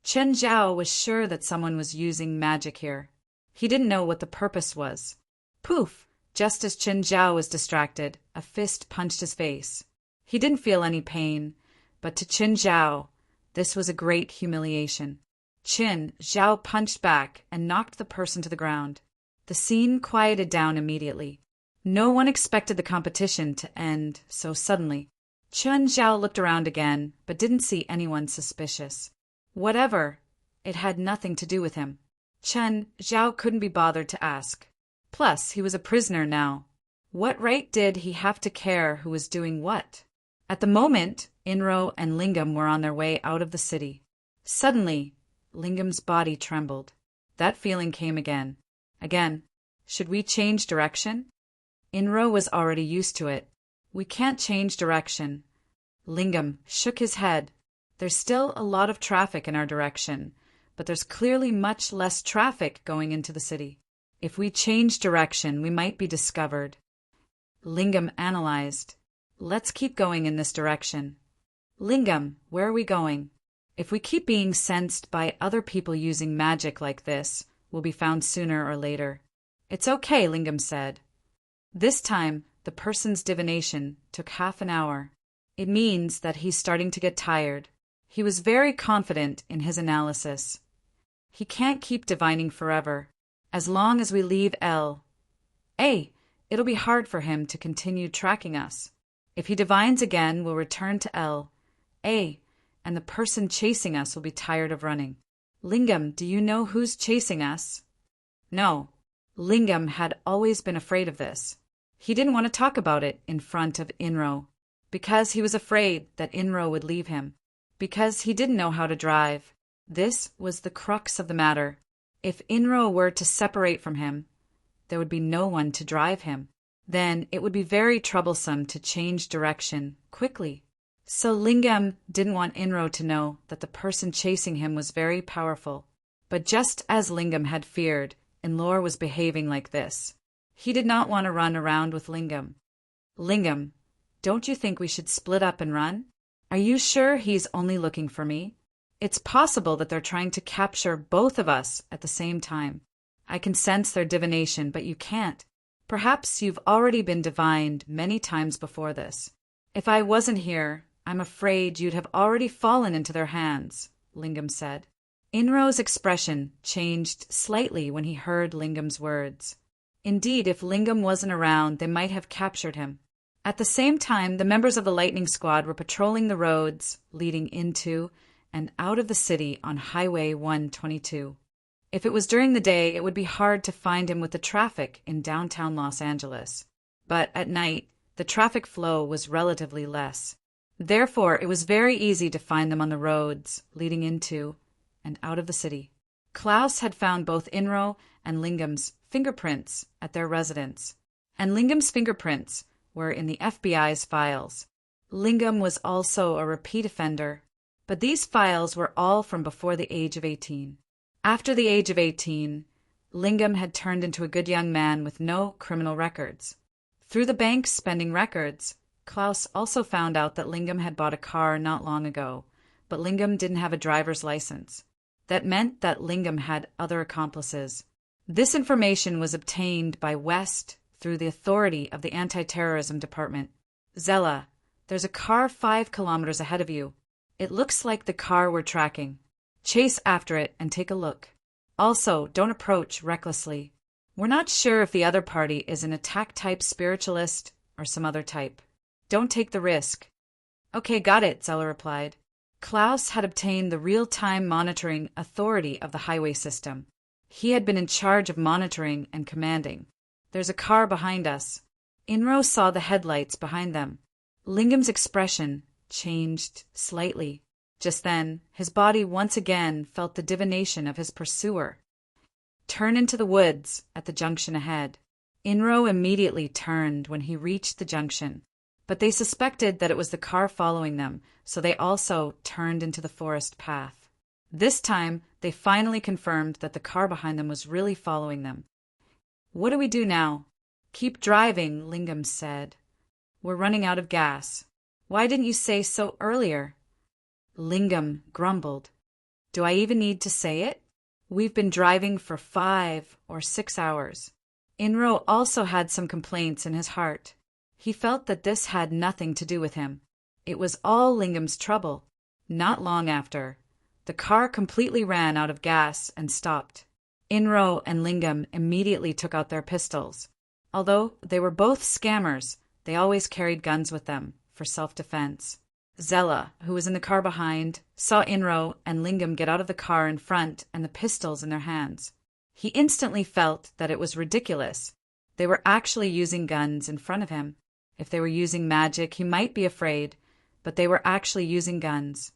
Chen Zhao was sure that someone was using magic here. He didn't know what the purpose was. Poof! Just as Chen Zhao was distracted, a fist punched his face. He didn't feel any pain, but to Chen Zhao, this was a great humiliation. Chen Zhao punched back and knocked the person to the ground. The scene quieted down immediately. No one expected the competition to end so suddenly. Chen Zhao looked around again, but didn't see anyone suspicious. Whatever, it had nothing to do with him. Chen Zhao couldn't be bothered to ask. Plus, he was a prisoner now. What right did he have to care who was doing what? At the moment, Inro and Lingam were on their way out of the city. Suddenly, Lingam's body trembled. That feeling came again. Again. Should we change direction? Inro was already used to it. We can't change direction. Lingam shook his head. There's still a lot of traffic in our direction, but there's clearly much less traffic going into the city. If we change direction, we might be discovered. Lingam analyzed. Let's keep going in this direction. Lingam, where are we going? If we keep being sensed by other people using magic like this, we'll be found sooner or later. It's okay, Lingam said. This time, the person's divination took half an hour. It means that he's starting to get tired. He was very confident in his analysis. He can't keep divining forever. As long as we leave L.A., it'll be hard for him to continue tracking us. If he divines again, we'll return to L.A., and the person chasing us will be tired of running. Lingam, do you know who's chasing us? No. Lingam had always been afraid of this. He didn't want to talk about it in front of Inro, because he was afraid that Inro would leave him, because he didn't know how to drive. This was the crux of the matter. If Inro were to separate from him, there would be no one to drive him. Then it would be very troublesome to change direction quickly. So Lingam didn't want Inro to know that the person chasing him was very powerful. But just as Lingam had feared, Inlor was behaving like this. He did not want to run around with Lingam. Lingam, don't you think we should split up and run? Are you sure he's only looking for me? It's possible that they're trying to capture both of us at the same time. I can sense their divination, but you can't. Perhaps you've already been divined many times before this. If I wasn't here, I'm afraid you'd have already fallen into their hands, Lingam said. Inro's expression changed slightly when he heard Lingam's words. Indeed, if Lingam wasn't around, they might have captured him. At the same time, the members of the Lightning Squad were patrolling the roads leading into and out of the city on Highway 122. If it was during the day, it would be hard to find him with the traffic in downtown Los Angeles. But at night, the traffic flow was relatively less. Therefore, it was very easy to find them on the roads leading into and out of the city. Klaus had found both Inro and Lingam's fingerprints at their residence, and Lingam's fingerprints were in the FBI's files. Lingam was also a repeat offender, but these files were all from before the age of 18. After the age of 18, Lingam had turned into a good young man with no criminal records. Through the bank's spending records, Klaus also found out that Lingam had bought a car not long ago, but Lingam didn't have a driver's license. That meant that Lingam had other accomplices. This information was obtained by West through the authority of the Anti-Terrorism Department. Zella, there's a car 5 kilometers ahead of you. It looks like the car we're tracking. Chase after it and take a look. Also, don't approach recklessly. We're not sure if the other party is an attack-type spiritualist or some other type. Don't take the risk. Okay, got it, Zella replied. Klaus had obtained the real-time monitoring authority of the highway system. He had been in charge of monitoring and commanding. There's a car behind us. Inro saw the headlights behind them. Lingam's expression changed slightly. Just then, his body once again felt the divination of his pursuer. Turn into the woods at the junction ahead. Inro immediately turned when he reached the junction, but they suspected that it was the car following them, so they also turned into the forest path. This time, they finally confirmed that the car behind them was really following them. What do we do now? Keep driving, Lingam said. We're running out of gas. Why didn't you say so earlier? Lingam grumbled. Do I even need to say it? We've been driving for 5 or 6 hours. Inro also had some complaints in his heart. He felt that this had nothing to do with him. It was all Lingam's trouble. Not long after, the car completely ran out of gas and stopped. Inro and Lingam immediately took out their pistols. Although they were both scammers, they always carried guns with them for self-defense. Zella, who was in the car behind, saw Inro and Lingam get out of the car in front and the pistols in their hands. He instantly felt that it was ridiculous. They were actually using guns in front of him. If they were using magic, he might be afraid, but they were actually using guns.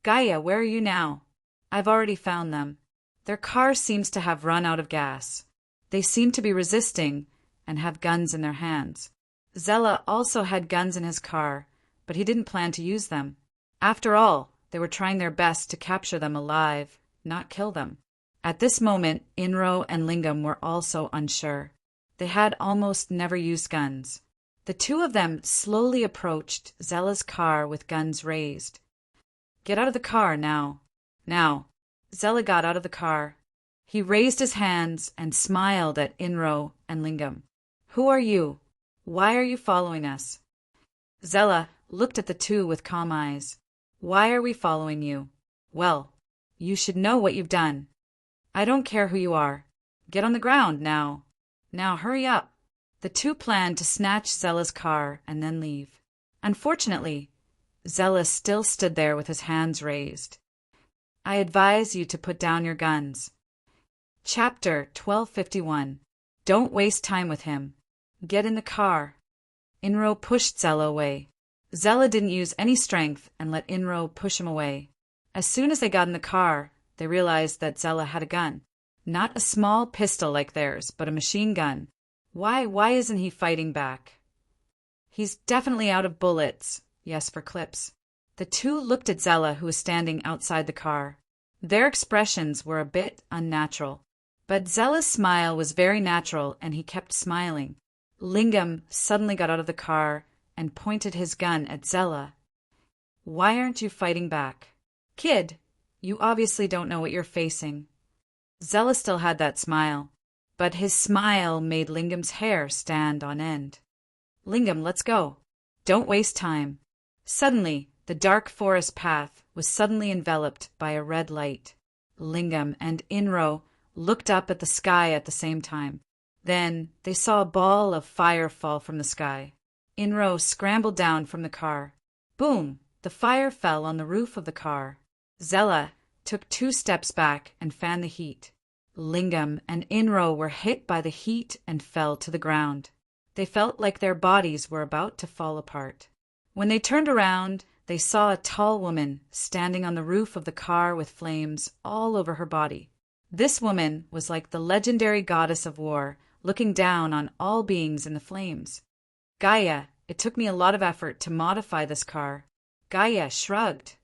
Gaia, where are you now? I've already found them. Their car seems to have run out of gas. They seem to be resisting and have guns in their hands. Zella also had guns in his car, but he didn't plan to use them. After all, they were trying their best to capture them alive, not kill them. At this moment, Inro and Lingam were also unsure. They had almost never used guns. The two of them slowly approached Zella's car with guns raised. Get out of the car now. Now. Zella got out of the car. He raised his hands and smiled at Inro and Lingam. Who are you? Why are you following us? Zella looked at the two with calm eyes. Why are we following you? Well, you should know what you've done. I don't care who you are. Get on the ground now. Now hurry up. The two planned to snatch Zella's car and then leave. Unfortunately, Zella still stood there with his hands raised. I advise you to put down your guns. Chapter 1251. Don't waste time with him. Get in the car. Inro pushed Zella away. Zella didn't use any strength and let Inro push him away. As soon as they got in the car, they realized that Zella had a gun. Not a small pistol like theirs, but a machine gun. Why isn't he fighting back? He's definitely out of bullets. Yes, for clips. The two looked at Zella, who was standing outside the car. Their expressions were a bit unnatural. But Zella's smile was very natural, and he kept smiling. Lingam suddenly got out of the car and pointed his gun at Zella. Why aren't you fighting back? Kid, you obviously don't know what you're facing. Zella still had that smile, but his smile made Lingam's hair stand on end. Lingam, let's go. Don't waste time. Suddenly, the dark forest path was suddenly enveloped by a red light. Lingam and Inro looked up at the sky at the same time. Then they saw a ball of fire fall from the sky. Inro scrambled down from the car. Boom! The fire fell on the roof of the car. Zella took 2 steps back and fanned the heat. Lingam and Inro were hit by the heat and fell to the ground. They felt like their bodies were about to fall apart. When they turned around, they saw a tall woman standing on the roof of the car with flames all over her body. This woman was like the legendary goddess of war, looking down on all beings in the flames. Gaia, it took me a lot of effort to modify this car. Gaia shrugged.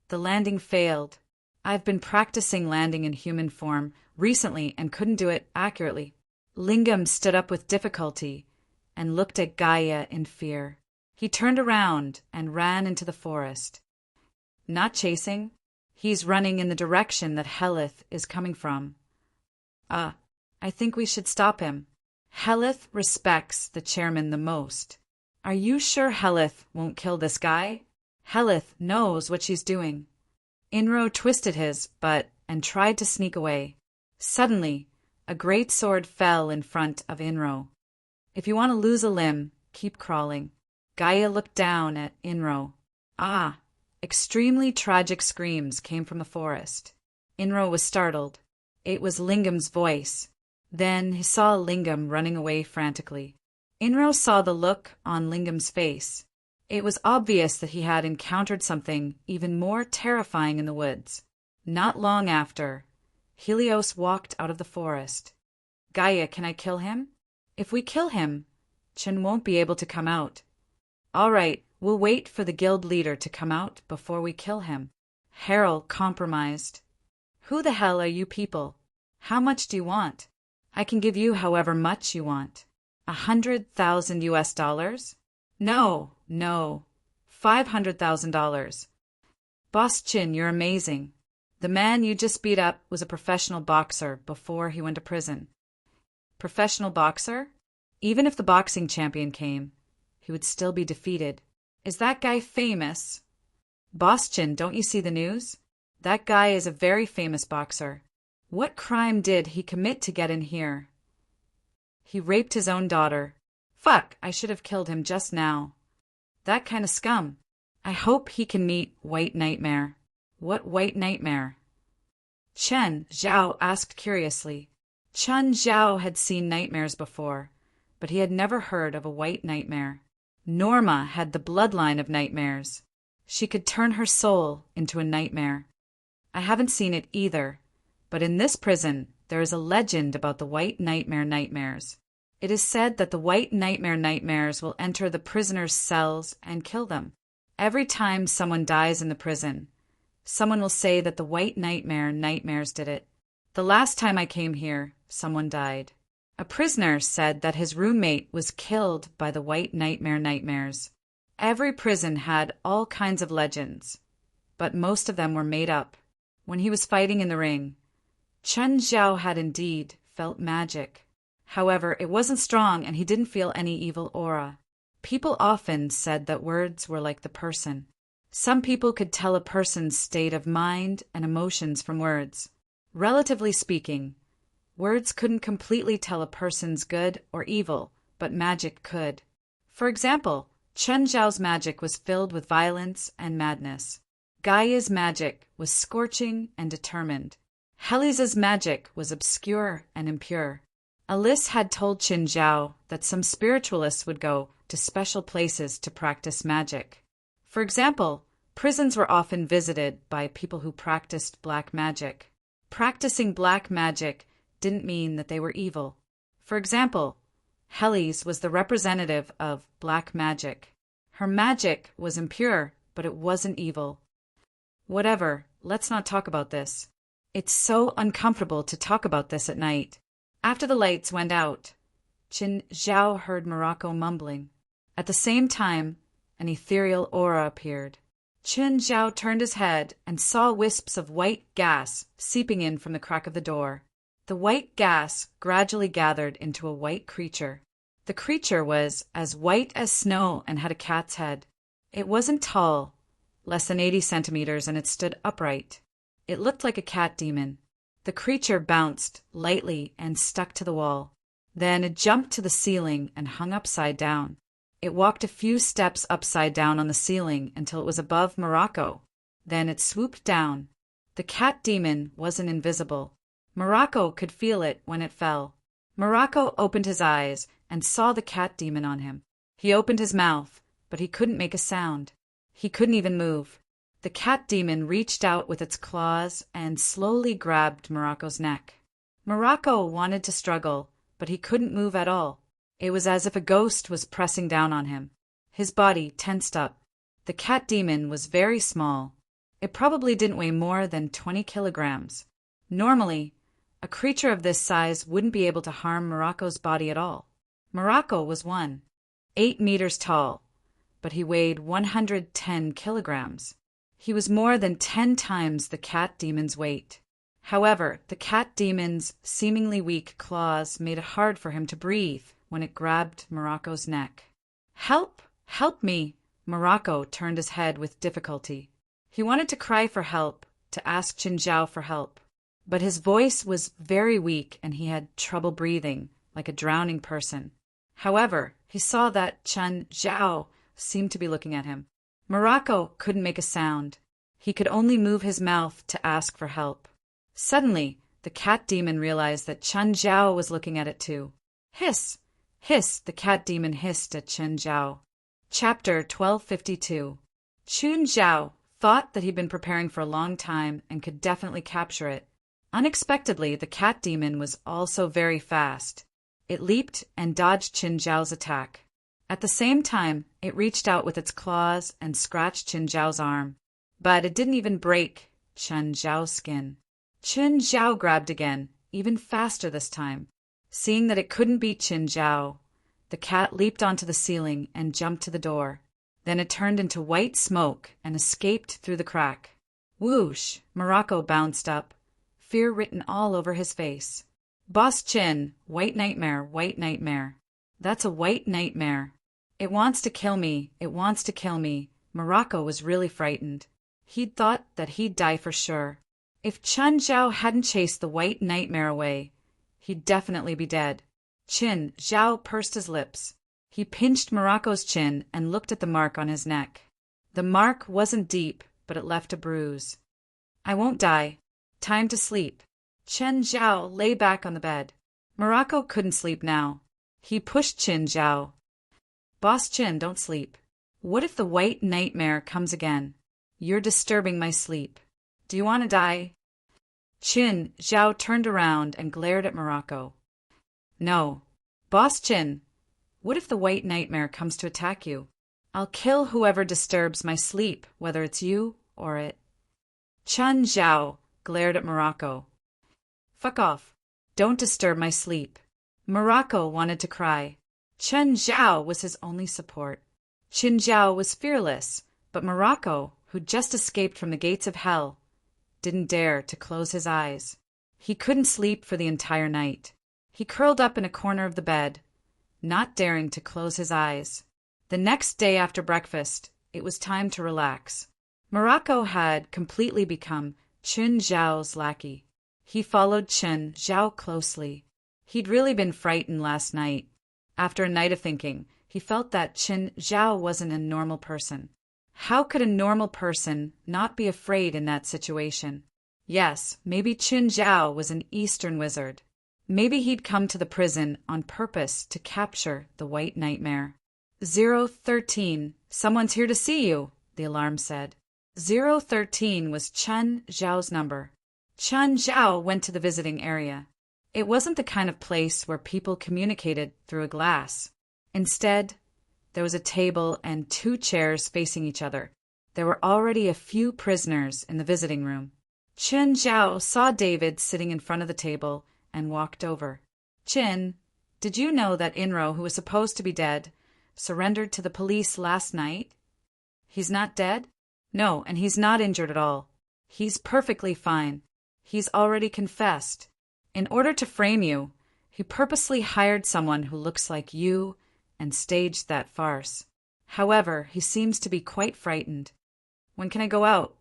The landing failed. I've been practicing landing in human form recently and couldn't do it accurately. Lingam stood up with difficulty and looked at Gaia in fear. He turned around and ran into the forest. Not chasing. He's running in the direction that Helith is coming from. I think we should stop him. Helith respects the chairman the most. Are you sure Helith won't kill this guy? Helith knows what she's doing. Inro twisted his butt and tried to sneak away. Suddenly, a great sword fell in front of Inro. If you want to lose a limb, keep crawling. Gaia looked down at Inro. Extremely tragic screams came from the forest. Inro was startled. It was Lingam's voice. Then he saw Lingam running away frantically. Inro saw the look on Lingam's face. It was obvious that he had encountered something even more terrifying in the woods. Not long after, Helios walked out of the forest. Gaia, can I kill him? If we kill him, Chen won't be able to come out. All right, we'll wait for the guild leader to come out before we kill him. Harold compromised. Who the hell are you people? How much do you want? I can give you however much you want. $100,000 US? No. $500,000. Boss Chin, you're amazing. The man you just beat up was a professional boxer before he went to prison. Professional boxer? Even if the boxing champion came, he would still be defeated. Is that guy famous? Boss Chin, don't you see the news? That guy is a very famous boxer. What crime did he commit to get in here? He raped his own daughter. Fuck, I should have killed him just now. That kind of scum. I hope he can meet White Nightmare. What White Nightmare? Chen Zhao asked curiously. Chen Zhao had seen nightmares before, but he had never heard of a white nightmare. Norma had the bloodline of nightmares. She could turn her soul into a nightmare. I haven't seen it either, but in this prison there is a legend about the white nightmare nightmares. It is said that the white nightmare nightmares will enter the prisoners' cells and kill them. Every time someone dies in the prison, someone will say that the white nightmare nightmares did it. The last time I came here, someone died. A prisoner said that his roommate was killed by the white nightmare nightmares. Every prison had all kinds of legends, but most of them were made up. When he was fighting in the ring, Chen Zhao had indeed felt magic. However, it wasn't strong and he didn't feel any evil aura. People often said that words were like the person. Some people could tell a person's state of mind and emotions from words. Relatively speaking, words couldn't completely tell a person's good or evil, but magic could. For example, Chen Zhao's magic was filled with violence and madness. Gaia's magic was scorching and determined. Helisa's magic was obscure and impure. Alice had told Qin Zhao that some spiritualists would go to special places to practice magic. For example, prisons were often visited by people who practiced black magic. Practicing black magic didn't mean that they were evil. For example, Helis was the representative of black magic. Her magic was impure, but it wasn't evil. Whatever, let's not talk about this. It's so uncomfortable to talk about this at night. After the lights went out, Qin Zhao heard Morocco mumbling. At the same time, an ethereal aura appeared. Qin Zhao turned his head and saw wisps of white gas seeping in from the crack of the door. The white gas gradually gathered into a white creature. The creature was as white as snow and had a cat's head. It wasn't tall, less than 80 centimeters, and it stood upright. It looked like a cat demon. The creature bounced lightly and stuck to the wall. Then it jumped to the ceiling and hung upside down. It walked a few steps upside down on the ceiling until it was above Morocco. Then it swooped down. The cat demon wasn't invisible. Morocco could feel it when it fell. Morocco opened his eyes and saw the cat demon on him. He opened his mouth, but he couldn't make a sound. He couldn't even move. The cat demon reached out with its claws and slowly grabbed Morocco's neck. Morocco wanted to struggle, but he couldn't move at all. It was as if a ghost was pressing down on him. His body tensed up. The cat demon was very small. It probably didn't weigh more than 20 kilograms. Normally, a creature of this size wouldn't be able to harm Morocco's body at all. Morocco was 8 meters tall, but he weighed 110 kilograms. He was more than 10 times the cat demon's weight. However, the cat demon's seemingly weak claws made it hard for him to breathe when it grabbed Morocco's neck. "Help! Help me!" Morocco turned his head with difficulty. He wanted to cry for help, to ask Qin Zhao for help. But his voice was very weak and he had trouble breathing, like a drowning person. However, he saw that Qin Zhao seemed to be looking at him. Morocco couldn't make a sound. He could only move his mouth to ask for help. Suddenly, the cat demon realized that Qin Zhao was looking at it too. "Hiss! Hiss!" the cat demon hissed at Qin Zhao. Chapter 1252. Qin Zhao thought that he'd been preparing for a long time and could definitely capture it. Unexpectedly, the cat demon was also very fast. It leaped and dodged Qin Zhao's attack. At the same time, it reached out with its claws and scratched Qin Zhao's arm. But it didn't even break Qin Zhao's skin. Qin Zhao grabbed again, even faster this time. Seeing that it couldn't beat Qin Zhao, the cat leaped onto the ceiling and jumped to the door. Then it turned into white smoke and escaped through the crack. Whoosh! Morocco bounced up, fear written all over his face. Boss Chin, white nightmare, white nightmare. That's a white nightmare. It wants to kill me, it wants to kill me. Morocco was really frightened. He'd thought that he'd die for sure. If Chen Zhao hadn't chased the white nightmare away, he'd definitely be dead. Chen Zhao pursed his lips. He pinched Morocco's chin and looked at the mark on his neck. The mark wasn't deep, but it left a bruise. I won't die. Time to sleep. Chen Zhao lay back on the bed. Morocco couldn't sleep now. He pushed Chen Zhao. Boss Chen, don't sleep. What if the white nightmare comes again? You're disturbing my sleep. Do you want to die? Chen Zhao turned around and glared at Morocco. No. Boss Chen, what if the white nightmare comes to attack you? I'll kill whoever disturbs my sleep, whether it's you or it. Chen Zhao glared at Morocco. Fuck off. Don't disturb my sleep. Morocco wanted to cry. Chen Zhao was his only support. Chen Zhao was fearless, but Morocco, who'd just escaped from the gates of hell, didn't dare to close his eyes. He couldn't sleep for the entire night. He curled up in a corner of the bed, not daring to close his eyes. The next day after breakfast, it was time to relax. Morocco had completely become Chen Zhao's lackey. He followed Chen Zhao closely. He'd really been frightened last night. After a night of thinking, he felt that Chen Zhao wasn't a normal person. How could a normal person not be afraid in that situation? Yes, maybe Chen Zhao was an Eastern wizard. Maybe he'd come to the prison on purpose to capture the white nightmare. 013, someone's here to see you, the alarm said. 013 was Chen Zhao's number. Chen Zhao went to the visiting area. It wasn't the kind of place where people communicated through a glass. Instead, there was a table and 2 chairs facing each other. There were already a few prisoners in the visiting room. Chen Zhao saw David sitting in front of the table and walked over. Chin, did you know that Inro, who was supposed to be dead, surrendered to the police last night? He's not dead? No, and he's not injured at all. He's perfectly fine. He's already confessed. In order to frame you, he purposely hired someone who looks like you and staged that farce. However, he seems to be quite frightened. When can I go out?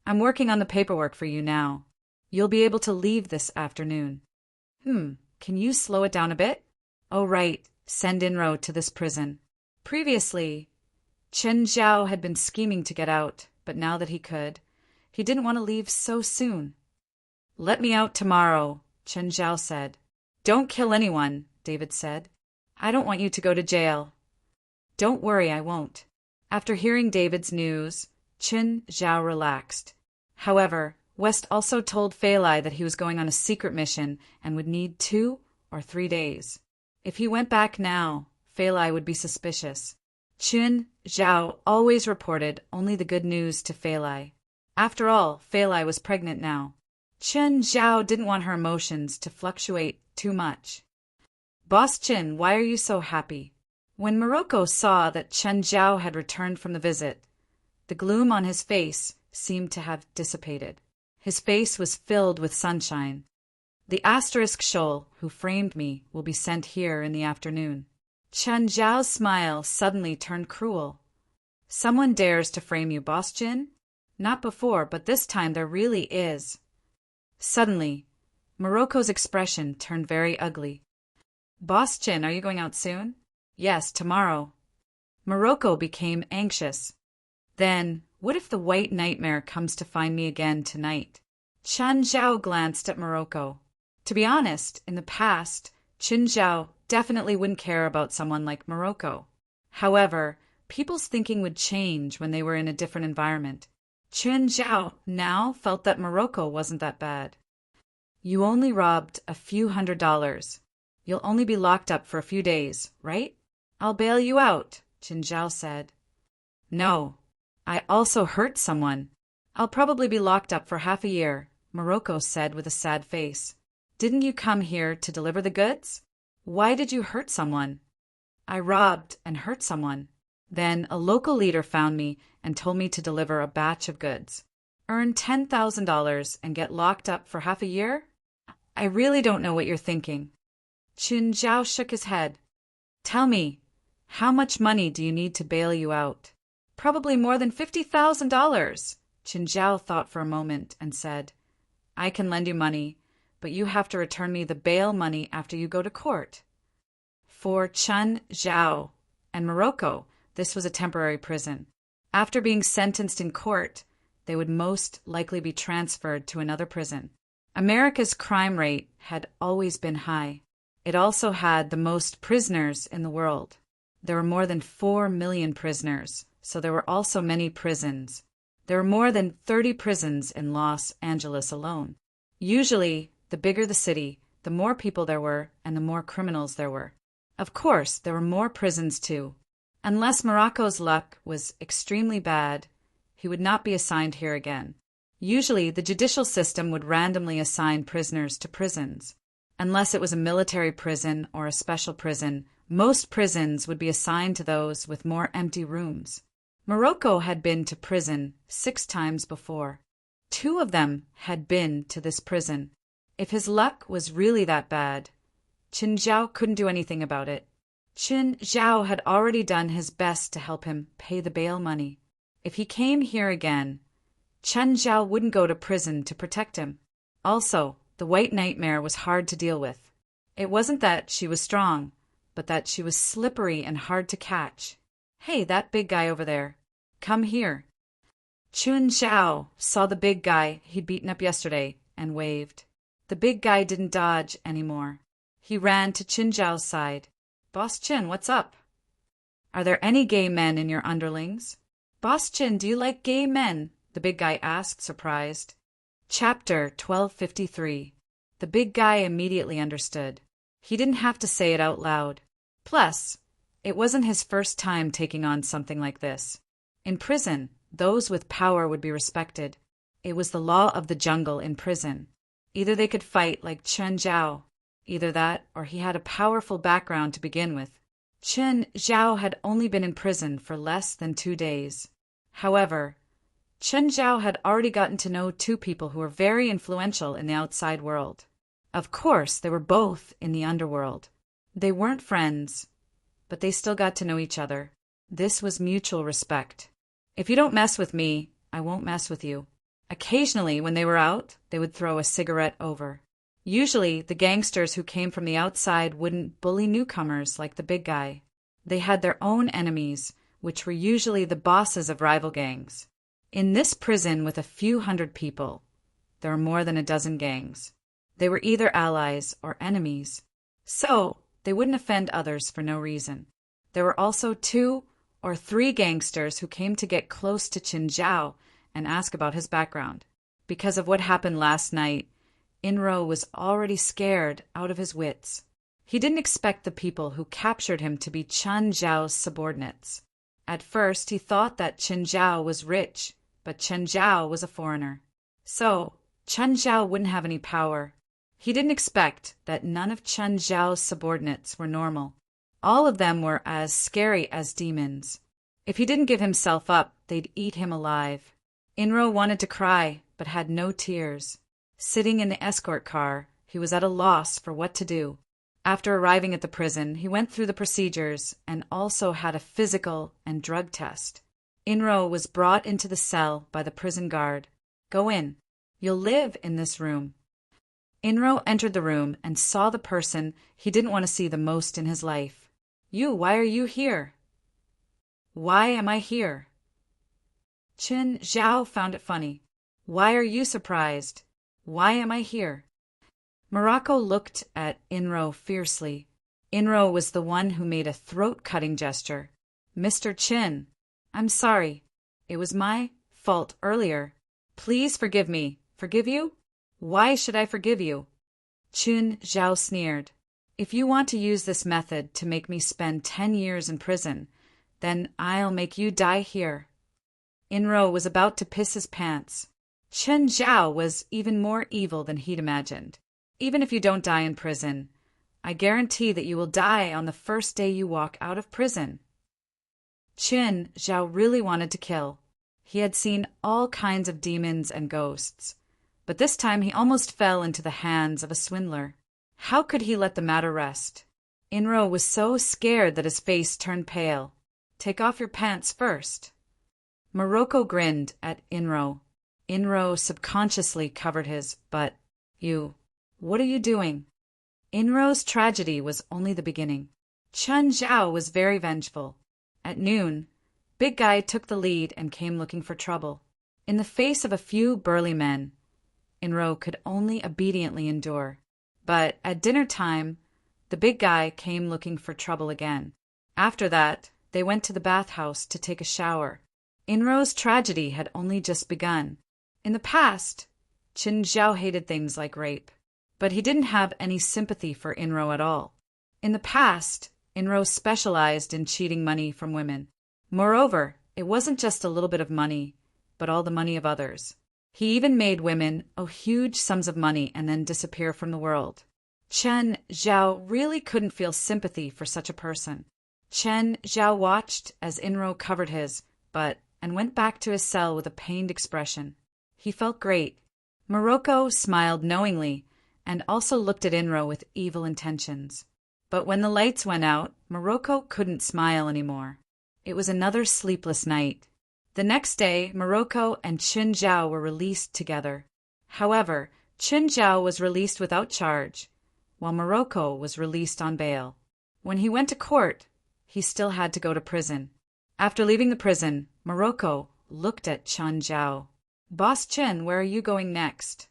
I'm working on the paperwork for you now. You'll be able to leave this afternoon. Can you slow it down a bit? Oh, right, send Inro to this prison. Previously, Chen Zhao had been scheming to get out, but now that he could, he didn't want to leave so soon. Let me out tomorrow, Chen Zhao said. Don't kill anyone, David said. I don't want you to go to jail. Don't worry, I won't. After hearing David's news, Chen Zhao relaxed. However, West also told Fei Lai that he was going on a secret mission and would need 2 or 3 days. If he went back now, Fei Lai would be suspicious. Chen Zhao always reported only the good news to Fei Lai. After all, Fei Lai was pregnant now. Chen Zhao didn't want her emotions to fluctuate too much. Boss Chen, why are you so happy? When Morocco saw that Chen Zhao had returned from the visit, the gloom on his face seemed to have dissipated. His face was filled with sunshine. The asterisk shoal who framed me will be sent here in the afternoon. Chen Zhao's smile suddenly turned cruel. Someone dares to frame you, Boss Chen? Not before, but this time there really is. Suddenly, Morocco's expression turned very ugly. Boss Chen, are you going out soon? Yes, tomorrow. Morocco became anxious. Then, what if the white nightmare comes to find me again tonight? Chen Zhao glanced at Morocco. To be honest, in the past, Chen Zhao definitely wouldn't care about someone like Morocco. However, people's thinking would change when they were in a different environment. Chen Zhao now felt that Morocco wasn't that bad. You only robbed a few $100s. You'll only be locked up for a few days, right? I'll bail you out, Chen Zhao said. No, I also hurt someone. I'll probably be locked up for half a year, Morocco said with a sad face. Didn't you come here to deliver the goods? Why did you hurt someone? I robbed and hurt someone. Then a local leader found me and told me to deliver a batch of goods. Earn $10,000 and get locked up for half a year? I really don't know what you're thinking. Qin Zhao shook his head. Tell me, how much money do you need to bail you out? Probably more than $50,000. Qin Zhao thought for a moment and said, I can lend you money, but you have to return me the bail money after you go to court. For Qin Zhao and Morocco, this was a temporary prison. After being sentenced in court, they would most likely be transferred to another prison. America's crime rate had always been high. It also had the most prisoners in the world. There were more than 4 million prisoners, so there were also many prisons. There were more than 30 prisons in Los Angeles alone. Usually, the bigger the city, the more people there were and the more criminals there were. Of course, there were more prisons too. Unless Morocco's luck was extremely bad, he would not be assigned here again. Usually, the judicial system would randomly assign prisoners to prisons. Unless it was a military prison or a special prison, most prisons would be assigned to those with more empty rooms. Morocco had been to prison 6 times before. 2 of them had been to this prison. If his luck was really that bad, Qin Zhao couldn't do anything about it. Qin Zhao had already done his best to help him pay the bail money. If he came here again, Qin Zhao wouldn't go to prison to protect him. Also, the White Nightmare was hard to deal with. It wasn't that she was strong, but that she was slippery and hard to catch. Hey, that big guy over there. Come here. Qin Zhao saw the big guy he'd beaten up yesterday and waved. The big guy didn't dodge anymore. He ran to Qin Zhao's side. Boss Qin, what's up? Are there any gay men in your underlings? Boss Qin, do you like gay men? The big guy asked, surprised. Chapter 1253. The big guy immediately understood. He didn't have to say it out loud. Plus, it wasn't his first time taking on something like this. In prison, those with power would be respected. It was the law of the jungle in prison. Either they could fight like Qin Zhao, either that or he had a powerful background to begin with. Qin Zhao had only been in prison for less than 2 days. However, Qin Zhao had already gotten to know 2 people who were very influential in the outside world. Of course, they were both in the underworld. They weren't friends, but they still got to know each other. This was mutual respect. If you don't mess with me, I won't mess with you. Occasionally, when they were out, they would throw a cigarette over. Usually, the gangsters who came from the outside wouldn't bully newcomers like the big guy. They had their own enemies, which were usually the bosses of rival gangs. In this prison with a few hundred people, there were more than a dozen gangs. They were either allies or enemies, so they wouldn't offend others for no reason. There were also 2 or 3 gangsters who came to get close to Qin Zhao and ask about his background. Because of what happened last night, Inro was already scared out of his wits. He didn't expect the people who captured him to be Qin Zhao's subordinates. At first, he thought that Qin Zhao was rich, but Qin Zhao was a foreigner. So, Qin Zhao wouldn't have any power. He didn't expect that none of Qin Zhao's subordinates were normal. All of them were as scary as demons. If he didn't give himself up, they'd eat him alive. Inro wanted to cry, but had no tears. Sitting in the escort car, he was at a loss for what to do. After arriving at the prison, he went through the procedures and also had a physical and drug test. Inro was brought into the cell by the prison guard. Go in. You'll live in this room. Inro entered the room and saw the person he didn't want to see the most in his life. Why are you here? Why am I here? Qin Zhao found it funny. Why are you surprised? Why am I here? Morocco looked at Inro fiercely. Inro was the one who made a throat-cutting gesture. Mr. Qin, I'm sorry. It was my fault earlier. Please forgive me. Forgive you? Why should I forgive you? Qin Zhao sneered. If you want to use this method to make me spend 10 years in prison, then I'll make you die here. Inro was about to piss his pants. Qin Zhao was even more evil than he'd imagined. Even if you don't die in prison, I guarantee that you will die on the first day you walk out of prison. Qin Zhao really wanted to kill. He had seen all kinds of demons and ghosts, but this time he almost fell into the hands of a swindler. How could he let the matter rest? Inro was so scared that his face turned pale. "Take off your pants first." Morocco grinned at Inro. Inro subconsciously covered his butt. What are you doing?" Inro's tragedy was only the beginning. Chen Zhao was very vengeful. At noon, Big Guy took the lead and came looking for trouble. In the face of a few burly men, Inro could only obediently endure. But at dinner time, the Big Guy came looking for trouble again. After that, they went to the bathhouse to take a shower. Inro's tragedy had only just begun. In the past, Chen Zhao hated things like rape, but he didn't have any sympathy for Inro at all. In the past, Inro specialized in cheating money from women. Moreover, it wasn't just a little bit of money, but all the money of others. He even made women owe huge sums of money and then disappear from the world. Chen Zhao really couldn't feel sympathy for such a person. Chen Zhao watched as Inro covered his butt and went back to his cell with a pained expression. He felt great. Morocco smiled knowingly and also looked at Inro with evil intentions. But when the lights went out, Morocco couldn't smile anymore. It was another sleepless night. The next day, Morocco and Chen Zhao were released together. However, Chen Zhao was released without charge, while Morocco was released on bail. When he went to court, he still had to go to prison. After leaving the prison, Morocco looked at Chen Zhao. "Boss Chen, where are you going next?"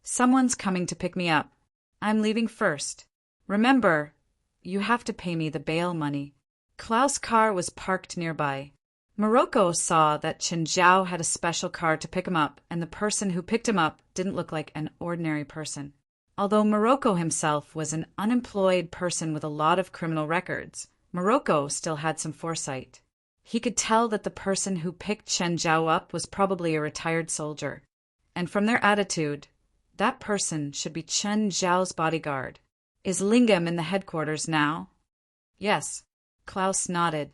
"Someone's coming to pick me up. I'm leaving first. Remember, you have to pay me the bail money." Klaus' car was parked nearby. Morocco saw that Chen Zhao had a special car to pick him up, and the person who picked him up didn't look like an ordinary person. Although Morocco himself was an unemployed person with a lot of criminal records, Morocco still had some foresight. He could tell that the person who picked Chen Zhao up was probably a retired soldier, and from their attitude, that person should be Chen Zhao's bodyguard. "Is Lingam in the headquarters now?" "Yes." Klaus nodded.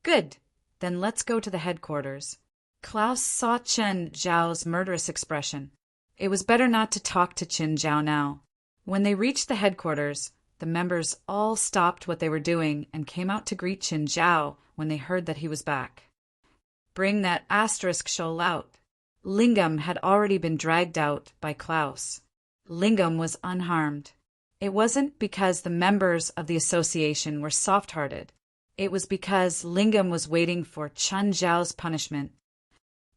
"Good. Then let's go to the headquarters." Klaus saw Chen Zhao's murderous expression. It was better not to talk to Chen Zhao now. When they reached the headquarters, the members all stopped what they were doing and came out to greet Chen Zhao when they heard that he was back. "Bring that asterisk shoal out." Lingam had already been dragged out by Klaus. Lingam was unharmed. It wasn't because the members of the association were soft-hearted. It was because Lingam was waiting for Chen Zhao's punishment.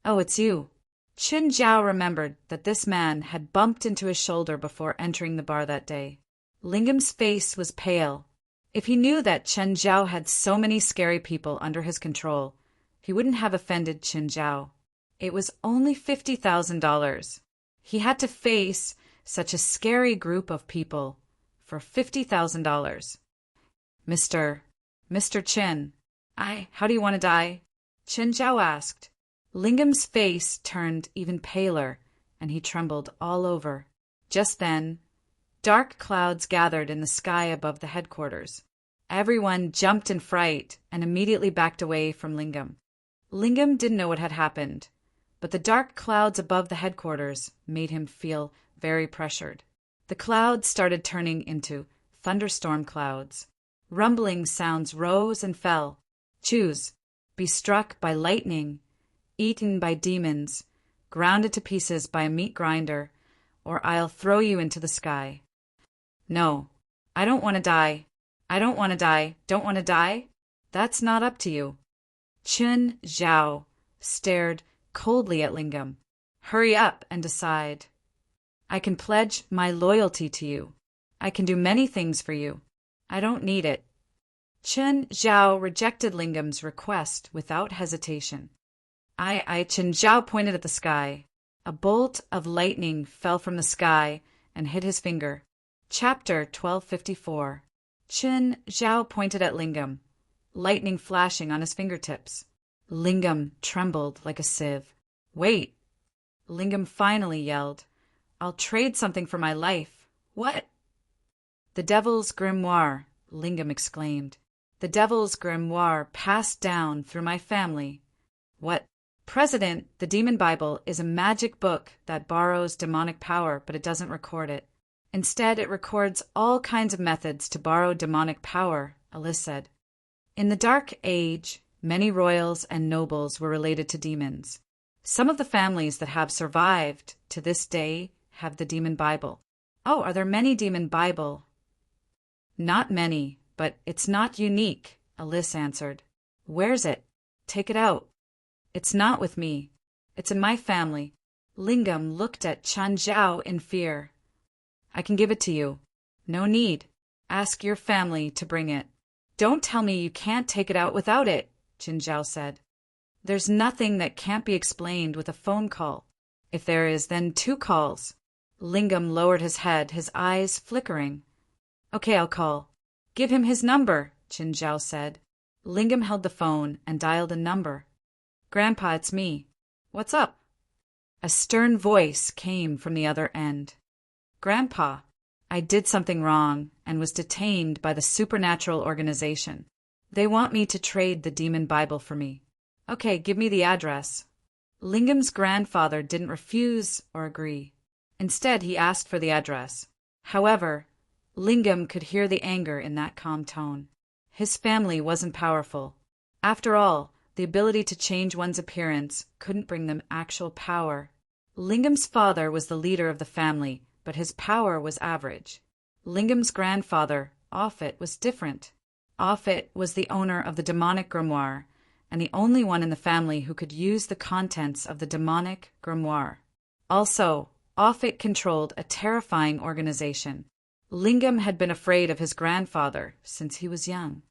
"Oh, it's you." Chen Zhao remembered that this man had bumped into his shoulder before entering the bar that day. Lingam's face was pale. If he knew that Chen Zhao had so many scary people under his control, he wouldn't have offended Chen Zhao. It was only $50,000. He had to face such a scary group of people for $50,000. Mr. Chen, how do you want to die?" Chen Zhao asked. Lingam's face turned even paler, and he trembled all over. Just then, dark clouds gathered in the sky above the headquarters. Everyone jumped in fright and immediately backed away from Lingam. Lingam didn't know what had happened, but the dark clouds above the headquarters made him feel very pressured. The clouds started turning into thunderstorm clouds. Rumbling sounds rose and fell. "Choose, be struck by lightning, eaten by demons, grounded to pieces by a meat grinder, or I'll throw you into the sky." "No, I don't want to die. I don't want to die. Don't want to die? That's not up to you." Chen Zhao stared coldly at Lingam. "Hurry up and decide. I can pledge my loyalty to you. I can do many things for you. I don't need it." Chen Zhao rejected Lingam's request without hesitation. Chen Zhao pointed at the sky. A bolt of lightning fell from the sky and hit his finger. Chapter 1254. Chen Zhao pointed at Lingam, lightning flashing on his fingertips. Lingam trembled like a sieve. "Wait!" Lingam finally yelled. "I'll trade something for my life." "What?" "The Devil's Grimoire," Lingam exclaimed. The devil's grimoire passed down through my family. What? President, the Demon Bible is a magic book that borrows demonic power, but it doesn't record it. Instead, it records all kinds of methods to borrow demonic power, Alice said. In the Dark Age, many royals and nobles were related to demons. Some of the families that have survived to this day have the Demon Bible. Oh, are there many Demon Bible? Not many, but it's not unique, Alice answered. Where's it? Take it out. It's not with me. It's in my family. Lingam looked at Chen Zhao in fear. I can give it to you. No need. Ask your family to bring it. Don't tell me you can't take it out without it, Chen Zhao said. There's nothing that can't be explained with a phone call. If there is, then 2 calls. Lingam lowered his head, his eyes flickering. Okay, I'll call. Give him his number, Chen Zhao said. Lingam held the phone and dialed a number. Grandpa, it's me. What's up? A stern voice came from the other end. Grandpa, I did something wrong and was detained by the supernatural organization. They want me to trade the Demon Bible for me. Okay, give me the address. Lingam's grandfather didn't refuse or agree. Instead, he asked for the address. However, Lingam could hear the anger in that calm tone. His family wasn't powerful. After all, the ability to change one's appearance couldn't bring them actual power. Lingam's father was the leader of the family, but his power was average. Lingam's grandfather, Offit, was different. Offit was the owner of the demonic grimoire, and the only one in the family who could use the contents of the demonic grimoire. Also, Offit controlled a terrifying organization. Lingam had been afraid of his grandfather since he was young.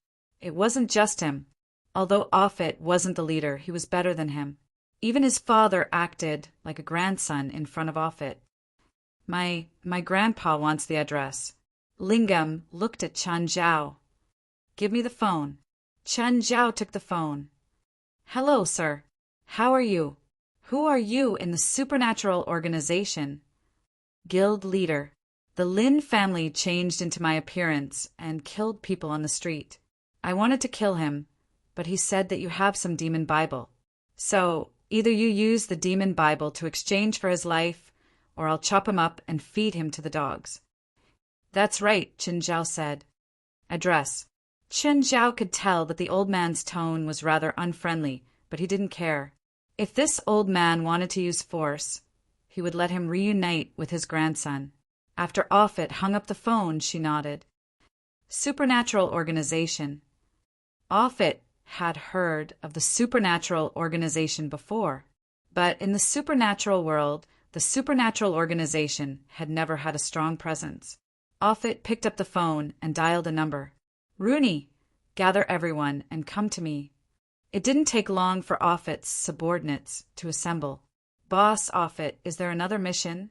It wasn't just him. Although Offit wasn't the leader, he was better than him. Even his father acted like a grandson in front of Offit. My grandpa wants the address. Lingam looked at Chen Zhao. Give me the phone. Chen Zhao took the phone. Hello, sir. How are you? Who are you in the supernatural organization? Guild leader. The Lin family changed into my appearance and killed people on the street. I wanted to kill him, but he said that you have some Demon Bible. So, either you use the Demon Bible to exchange for his life, or I'll chop him up and feed him to the dogs. That's right, Chen Zhao said. Address. Chen Zhao could tell that the old man's tone was rather unfriendly, but he didn't care. If this old man wanted to use force, he would let him reunite with his grandson. After Offit hung up the phone, she nodded. Supernatural organization. Offit had heard of the supernatural organization before, but in the supernatural world, the supernatural organization had never had a strong presence. Offit picked up the phone and dialed a number. Rooney, gather everyone and come to me. It didn't take long for Offit's subordinates to assemble. Boss Offit, is there another mission?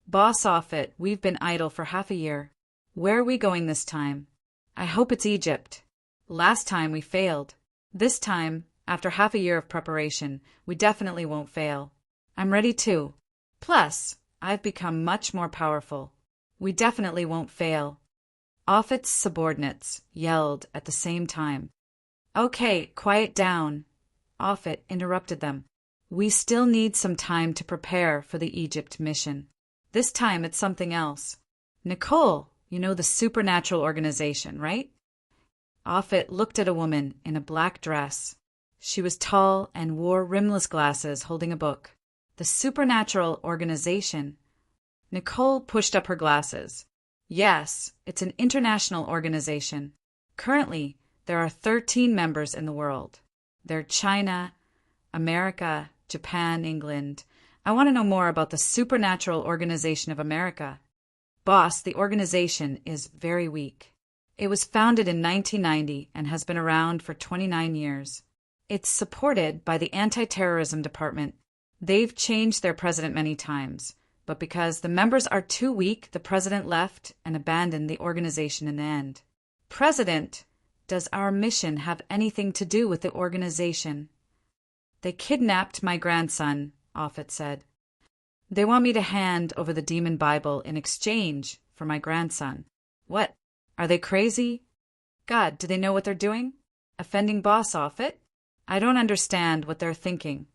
Boss Offit, we've been idle for half a year. Where are we going this time? I hope it's Egypt. Last time we failed. This time, after half a year of preparation, we definitely won't fail. I'm ready too. Plus, I've become much more powerful. We definitely won't fail. Offit's subordinates yelled at the same time. Okay, quiet down. Offit interrupted them. We still need some time to prepare for the Egypt mission. This time it's something else. Nicole, you know the supernatural organization, right? Offit looked at a woman in a black dress. She was tall and wore rimless glasses, holding a book. The supernatural organization. Nicole pushed up her glasses. Yes, it's an international organization. Currently, there are 13 members in the world. They're China, America, Japan, England. I want to know more about the Supernatural Organization of America. Boss, the organization is very weak. It was founded in 1990 and has been around for 29 years. It's supported by the Anti-Terrorism Department. They've changed their president many times, but because the members are too weak, the president left and abandoned the organization in the end. President, does our mission have anything to do with the organization? They kidnapped my grandson, Offit said. They want me to hand over the Demon Bible in exchange for my grandson. What? Are they crazy? God, do they know what they're doing? Offending Boss Offit? I don't understand what they're thinking.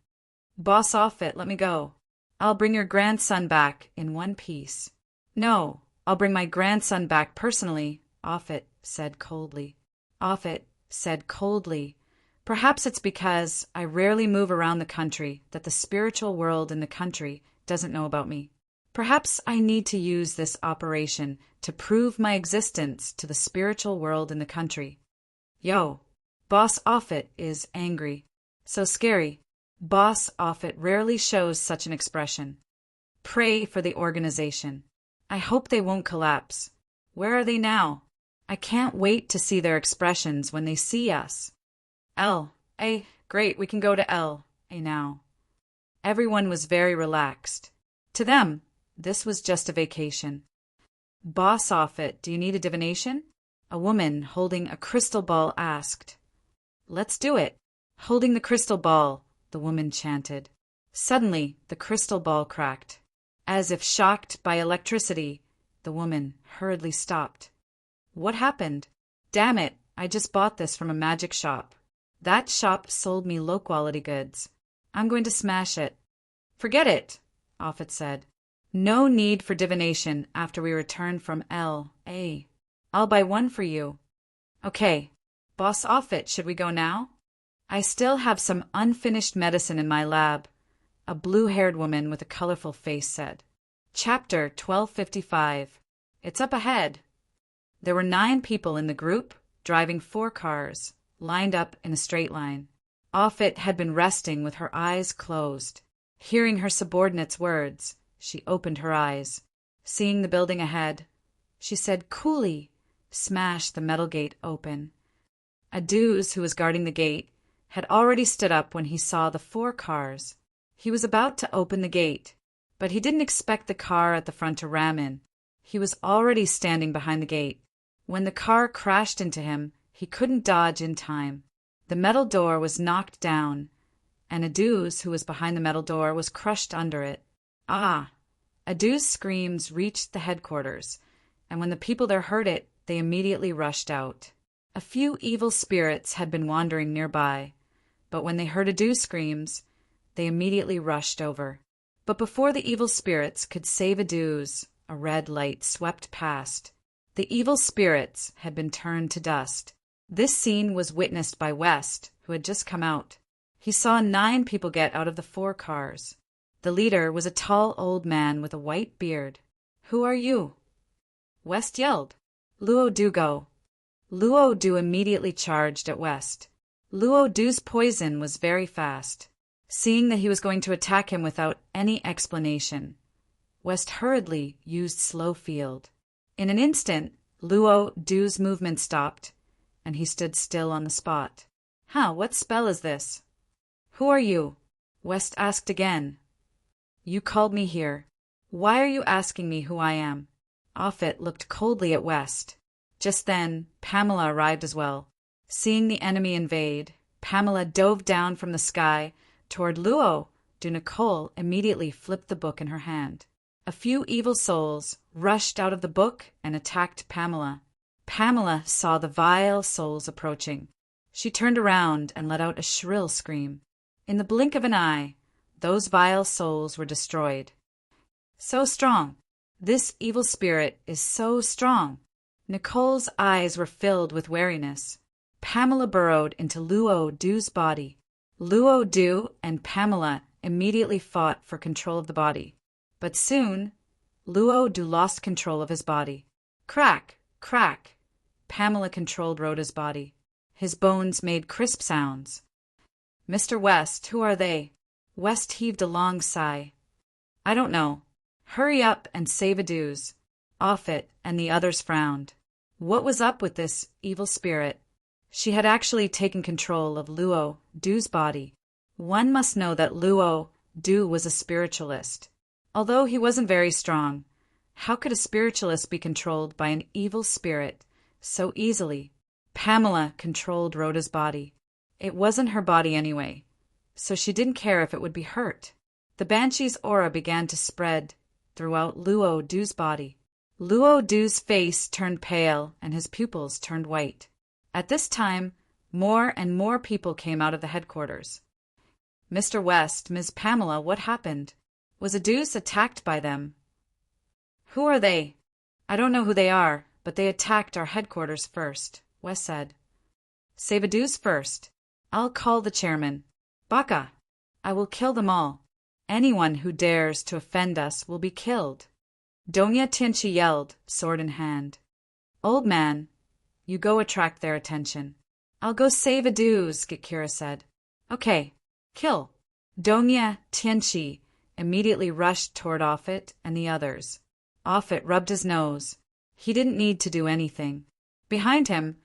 Boss Offit, let me go. I'll bring your grandson back in one piece. No, I'll bring my grandson back personally, Offit said coldly. Offit said coldly, perhaps it's because I rarely move around the country that the spiritual world in the country doesn't know about me. Perhaps I need to use this operation to prove my existence to the spiritual world in the country. Yo, Boss Offit is angry. So scary. Boss Offit rarely shows such an expression. Pray for the organization. I hope they won't collapse. Where are they now? I can't wait to see their expressions when they see us. Great, we can go to L.A. now. Everyone was very relaxed. To them, this was just a vacation. Boss Offit, do you need a divination? A woman holding a crystal ball asked. Let's do it. Holding the crystal ball, the woman chanted. Suddenly, the crystal ball cracked. As if shocked by electricity, the woman hurriedly stopped. What happened? Damn it, I just bought this from a magic shop. That shop sold me low-quality goods. I'm going to smash it. Forget it, Offit said. No need for divination after we return from L.A. I'll buy one for you. Okay, Boss Offit, should we go now? I still have some unfinished medicine in my lab, a blue-haired woman with a colorful face said. Chapter 1255. It's up ahead. There were 9 people in the group, driving 4 cars, lined up in a straight line. Offit had been resting with her eyes closed. Hearing her subordinate's words, she opened her eyes. Seeing the building ahead, she said coolly, smashed the metal gate open. Aduz, who was guarding the gate, had already stood up when he saw the 4 cars. He was about to open the gate, but he didn't expect the car at the front to ram in. He was already standing behind the gate. When the car crashed into him, he couldn't dodge in time. The metal door was knocked down, and Aduz, who was behind the metal door, was crushed under it. Aduz's screams reached the headquarters, and when the people there heard it, they immediately rushed out. A few evil spirits had been wandering nearby, but when they heard Aduz's screams, they immediately rushed over. But before the evil spirits could save Aduz, a red light swept past. The evil spirits had been turned to dust. This scene was witnessed by West, who had just come out. He saw 9 people get out of the 4 cars. The leader was a tall old man with a white beard. Who are you? West yelled. Luo Du go. Luo Du immediately charged at West. Luo Du's poison was very fast. Seeing that he was going to attack him without any explanation, West hurriedly used slow field. In an instant, Luo Du's movement stopped, and he stood still on the spot. What spell is this? Who are you? West asked again. You called me here. Why are you asking me who I am? Offit looked coldly at West. Just then, Pamela arrived as well. Seeing the enemy invade, Pamela dove down from the sky toward Luo. Nicole immediately flipped the book in her hand. A few evil souls rushed out of the book and attacked Pamela. Pamela saw the vile souls approaching. She turned around and let out a shrill scream. In the blink of an eye, those vile souls were destroyed. So strong. This evil spirit is so strong. Nicole's eyes were filled with wariness. Pamela burrowed into Luo Du's body. Luo Du and Pamela immediately fought for control of the body. But soon, Luo Du lost control of his body. Crack, crack. Pamela controlled Rhoda's body. His bones made crisp sounds. Mr. West, who are they? West heaved a long sigh. I don't know. Hurry up and save Aduz. Offit and the others frowned. What was up with this evil spirit? She had actually taken control of Luo Du's body. One must know that Luo Du was a spiritualist. Although he wasn't very strong, how could a spiritualist be controlled by an evil spirit so easily? Pamela controlled Rhoda's body. It wasn't her body anyway, so she didn't care if it would be hurt. The Banshee's aura began to spread throughout Luo Du's body. Luo Du's face turned pale and his pupils turned white. At this time, more and more people came out of the headquarters. Mr. West, Ms. Pamela, what happened? Was Adeuce attacked by them? Who are they? I don't know who they are, but they attacked our headquarters first, West said. Save Adeuce first. I'll call the chairman. Baka! I will kill them all. Anyone who dares to offend us will be killed. Doña Tienchi yelled, sword in hand. Old man, you go attract their attention. I'll go save Adeuce, Gakira said. Okay, kill. Doña Tienchi immediately rushed toward Offit and the others. Offit rubbed his nose. He didn't need to do anything. Behind him,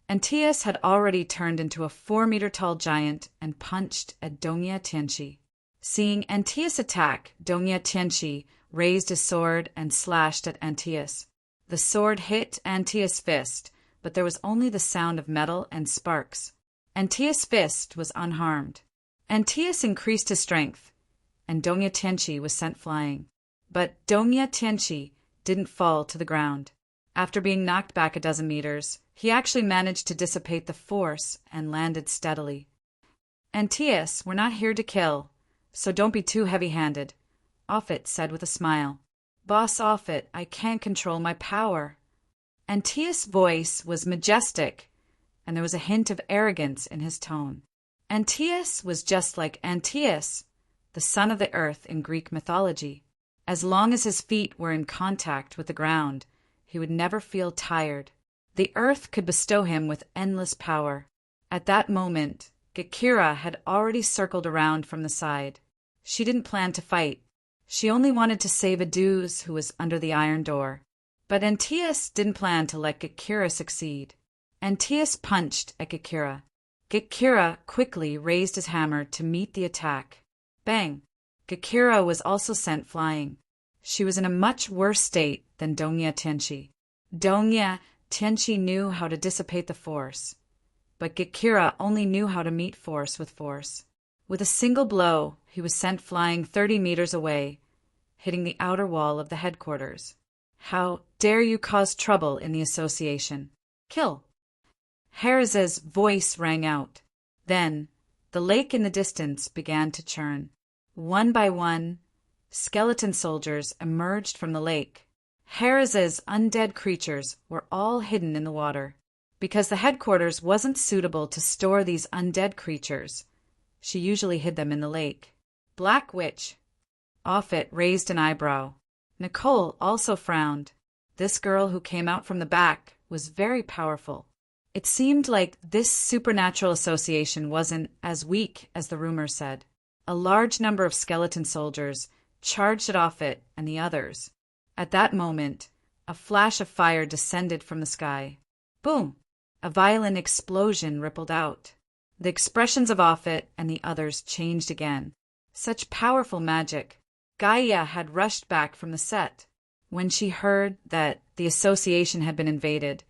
Antæus had already turned into a 4-meter-tall giant and punched at Doña Tienchi. Seeing Antæus attack, Doña Tienchi raised his sword and slashed at Antæus. The sword hit Antæus' fist, but there was only the sound of metal and sparks. Antæus' fist was unharmed. Antæus increased his strength, and Doña Tienchi was sent flying. But Doña Tienchi didn't fall to the ground. After being knocked back a dozen meters, he actually managed to dissipate the force and landed steadily. Antæus, we're not here to kill, so don't be too heavy-handed, Offit said with a smile. Boss Offit, I can't control my power. Antæus' voice was majestic, and there was a hint of arrogance in his tone. Antæus was just like Antæus, the son of the earth in Greek mythology. As long as his feet were in contact with the ground, he would never feel tired. The earth could bestow him with endless power. At that moment, Gakira had already circled around from the side. She didn't plan to fight. She only wanted to save Adeuce, who was under the iron door. But Antæus didn't plan to let Gakira succeed. Antæus punched at Gakira. Gakira quickly raised his hammer to meet the attack. Bang! Gakira was also sent flying. She was in a much worse state than Doña Tienchi. Doña Tienchi knew how to dissipate the force, but Gakira only knew how to meet force with force. With a single blow, he was sent flying 30 meters away, hitting the outer wall of the headquarters. How dare you cause trouble in the association? Kill! Herz's voice rang out. Then, the lake in the distance began to churn. One by one, skeleton soldiers emerged from the lake. Herz's undead creatures were all hidden in the water. Because the headquarters wasn't suitable to store these undead creatures, she usually hid them in the lake. Black Witch. Offit raised an eyebrow. Nicole also frowned. This girl who came out from the back was very powerful. It seemed like this supernatural association wasn't as weak as the rumors said. A large number of skeleton soldiers charged at Offit and the others. At that moment, a flash of fire descended from the sky. Boom! A violent explosion rippled out. The expressions of Offit and the others changed again. Such powerful magic. Gaia had rushed back from the set. When she heard that the association had been invaded,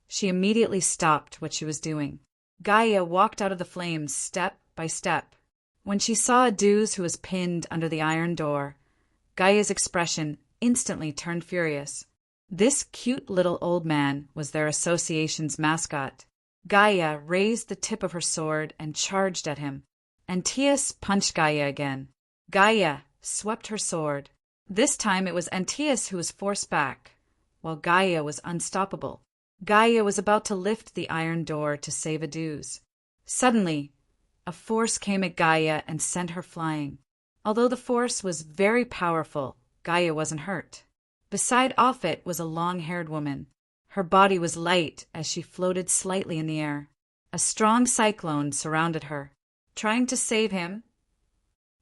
she immediately stopped what she was doing. Gaia walked out of the flames step by step. When she saw Adeuce, who was pinned under the iron door, Gaia's expression instantly turned furious. This cute little old man was their association's mascot. Gaia raised the tip of her sword and charged at him. Antæus punched Gaia again. Gaia swept her sword. This time it was Antæus who was forced back, while Gaia was unstoppable. Gaia was about to lift the iron door to save Adeuce. Suddenly, a force came at Gaia and sent her flying. Although the force was very powerful, Gaia wasn't hurt. Beside Offit was a long-haired woman. Her body was light as she floated slightly in the air. A strong cyclone surrounded her. Trying to save him,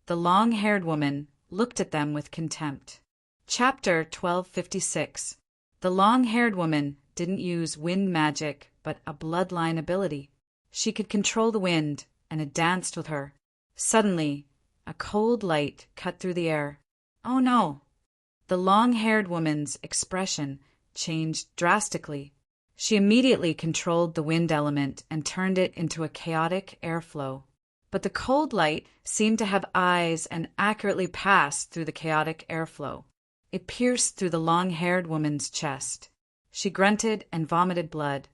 the long-haired woman looked at them with contempt. Chapter 1256. The long-haired woman didn't use wind magic, but a bloodline ability. She could control the wind, and it danced with her. Suddenly, a cold light cut through the air. Oh no! The long-haired woman's expression changed drastically. She immediately controlled the wind element and turned it into a chaotic airflow. But the cold light seemed to have eyes and accurately passed through the chaotic airflow. It pierced through the long-haired woman's chest. She grunted and vomited blood.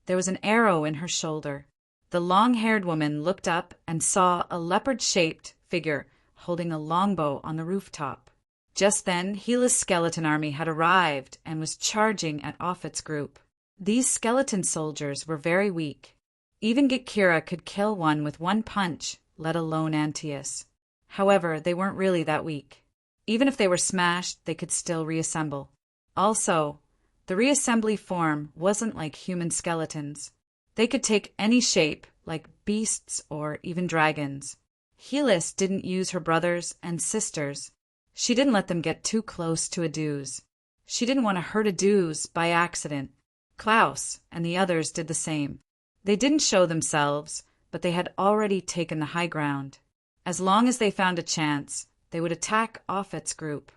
There was an arrow in her shoulder. The long-haired woman looked up and saw a leopard-shaped figure holding a longbow on the rooftop. Just then, Gila's skeleton army had arrived and was charging at Offit's group. These skeleton soldiers were very weak. Even Gikira could kill one with one punch, let alone Antaeus. However, they weren't really that weak. Even if they were smashed, they could still reassemble. Also, the reassembly form wasn't like human skeletons. They could take any shape, like beasts or even dragons. Helis didn't use her brothers and sisters. She didn't let them get too close to Aduz. She didn't want to hurt Aduz by accident. Klaus and the others did the same. They didn't show themselves, but they had already taken the high ground. As long as they found a chance, they would attack Offit's group.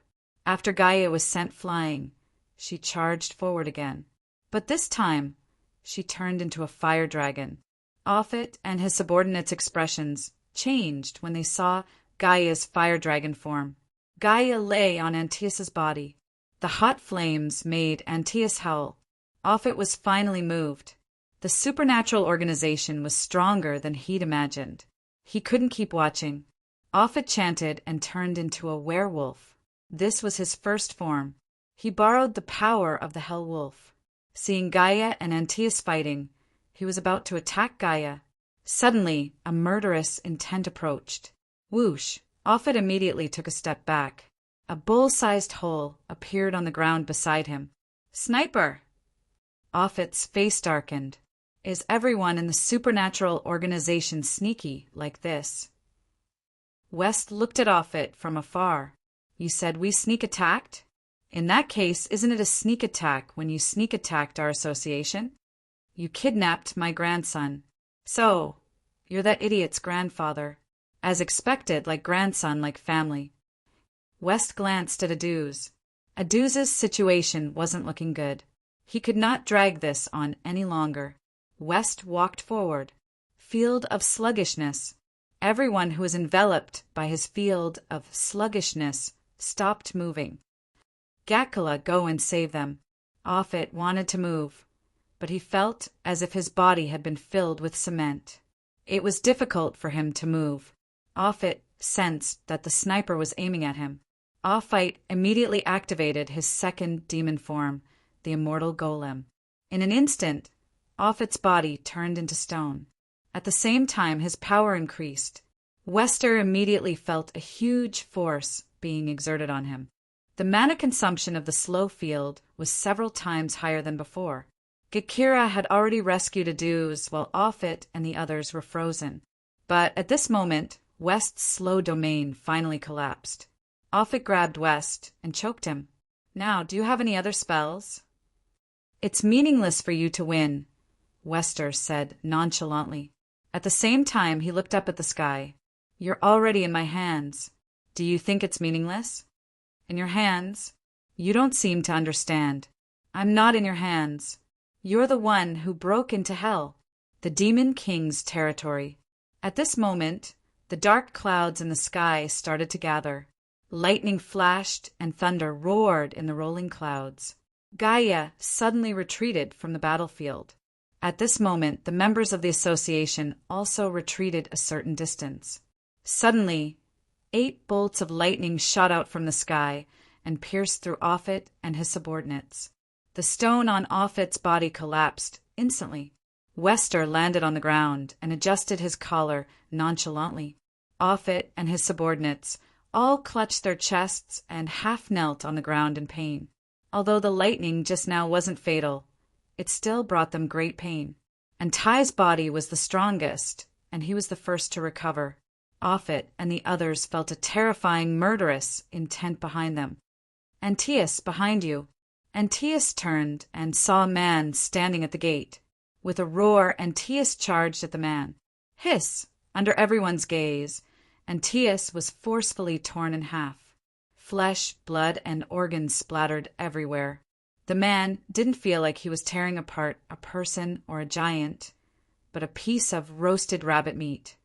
After Gaia was sent flying, she charged forward again. But this time, she turned into a fire dragon. Offit and his subordinates' expressions changed when they saw Gaia's fire dragon form. Gaia lay on Antaeus's body. The hot flames made Antaeus howl. Offit was finally moved. The supernatural organization was stronger than he'd imagined. He couldn't keep watching. Offit chanted and turned into a werewolf. This was his first form. He borrowed the power of the Hell Wolf. Seeing Gaia and Antaeus fighting, he was about to attack Gaia. Suddenly, a murderous intent approached. Whoosh! Offit immediately took a step back. A bull-sized hole appeared on the ground beside him. Sniper! Offit's face darkened. Is everyone in the supernatural organization sneaky like this? West looked at Offit from afar. You said we sneak attacked? In that case, isn't it a sneak attack when you sneak attacked our association? You kidnapped my grandson. So, you're that idiot's grandfather. As expected, like grandson, like family. West glanced at Aduz. Aduz's situation wasn't looking good. He could not drag this on any longer. West walked forward. Field of sluggishness. Everyone who was enveloped by his field of sluggishness stopped moving. Gakula, go and save them. Offit wanted to move, but he felt as if his body had been filled with cement. It was difficult for him to move. Offit sensed that the sniper was aiming at him. Offit immediately activated his second demon form, the immortal golem. In an instant, Offit's body turned into stone. At the same time, his power increased. Wester immediately felt a huge force being exerted on him. The mana consumption of the slow field was several times higher than before. Gikira had already rescued Aduz while Offit and the others were frozen. But at this moment, West's slow domain finally collapsed. Offit grabbed West and choked him. Now, do you have any other spells? It's meaningless for you to win, Wester said nonchalantly. At the same time, he looked up at the sky. You're already in my hands. Do you think it's meaningless? In your hands? You don't seem to understand. I'm not in your hands. You're the one who broke into hell, the Demon King's territory. At this moment, the dark clouds in the sky started to gather. Lightning flashed and thunder roared in the rolling clouds. Gaia suddenly retreated from the battlefield. At this moment, the members of the association also retreated a certain distance. Suddenly, 8 bolts of lightning shot out from the sky and pierced through Offit and his subordinates. The stone on Offit's body collapsed instantly. Wester landed on the ground and adjusted his collar nonchalantly. Offit and his subordinates all clutched their chests and half knelt on the ground in pain. Although the lightning just now wasn't fatal, it still brought them great pain. And Ty's body was the strongest, and he was the first to recover. Offit and the others felt a terrifying, murderous intent behind them. Antaeus, behind you. Antaeus turned and saw a man standing at the gate. With a roar, Antaeus charged at the man. Hiss! Under everyone's gaze, Antaeus was forcefully torn in half. Flesh, blood, and organs splattered everywhere. The man didn't feel like he was tearing apart a person or a giant, but a piece of roasted rabbit meat.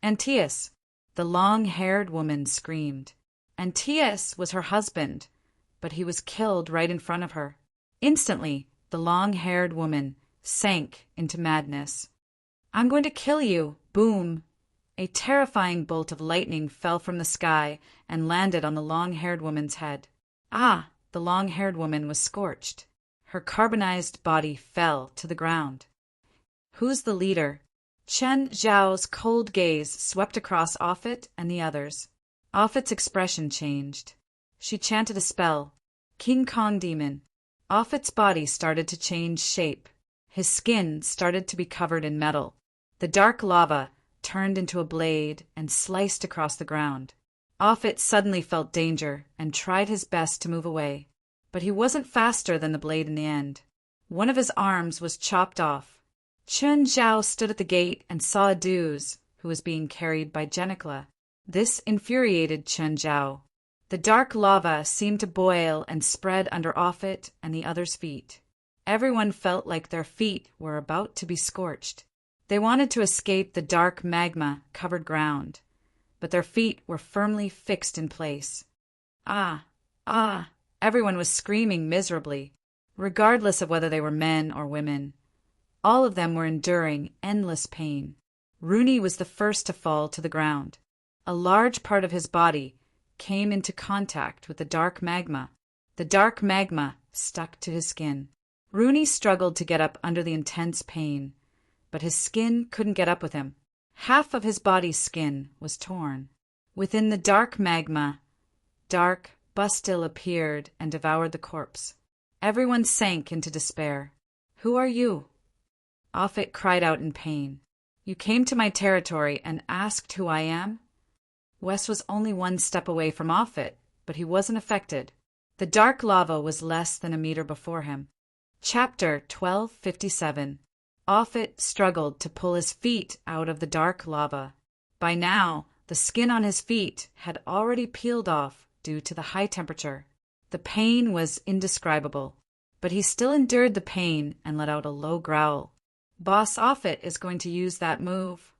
Antaeus! The long-haired woman screamed. Antaeus was her husband, but he was killed right in front of her. Instantly, the long-haired woman sank into madness. "I'm going to kill you!" Boom! A terrifying bolt of lightning fell from the sky and landed on the long-haired woman's head. Ah! The long-haired woman was scorched. Her carbonized body fell to the ground. Who's the leader? Chen Zhao's cold gaze swept across Offit and the others. Offit's expression changed. She chanted a spell. King Kong Demon. Offit's body started to change shape. His skin started to be covered in metal. The dark lava turned into a blade and sliced across the ground. Offit suddenly felt danger and tried his best to move away. But he wasn't faster than the blade in the end. One of his arms was chopped off. Chen Zhao stood at the gate and saw a Deuce, who was being carried by Genicla. This infuriated Chen Zhao. The dark lava seemed to boil and spread under Offit and the others' feet. Everyone felt like their feet were about to be scorched. They wanted to escape the dark magma-covered ground, but their feet were firmly fixed in place. Ah! Ah! Everyone was screaming miserably, regardless of whether they were men or women. All of them were enduring endless pain. Rooney was the first to fall to the ground. A large part of his body came into contact with the dark magma. The dark magma stuck to his skin. Rooney struggled to get up under the intense pain, but his skin couldn't get up with him. Half of his body's skin was torn. Within the dark magma, dark Bastille appeared and devoured the corpse. Everyone sank into despair. "Who are you?" Offit cried out in pain. "You came to my territory and asked who I am?" Wes was only one step away from Offit, but he wasn't affected. The dark lava was less than a meter before him. Chapter 1257. Offit struggled to pull his feet out of the dark lava. By now, the skin on his feet had already peeled off due to the high temperature. The pain was indescribable, but he still endured the pain and let out a low growl. "Boss Offit is going to use that move."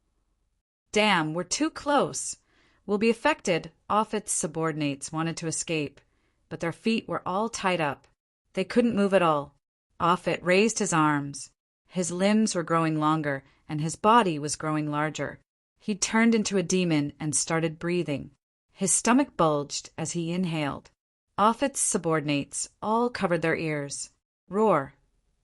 "Damn, we're too close. We'll be affected." Offit's subordinates wanted to escape, but their feet were all tied up. They couldn't move at all. Offit raised his arms. His limbs were growing longer, and his body was growing larger. He turned into a demon and started breathing. His stomach bulged as he inhaled. Offit's subordinates all covered their ears. Roar!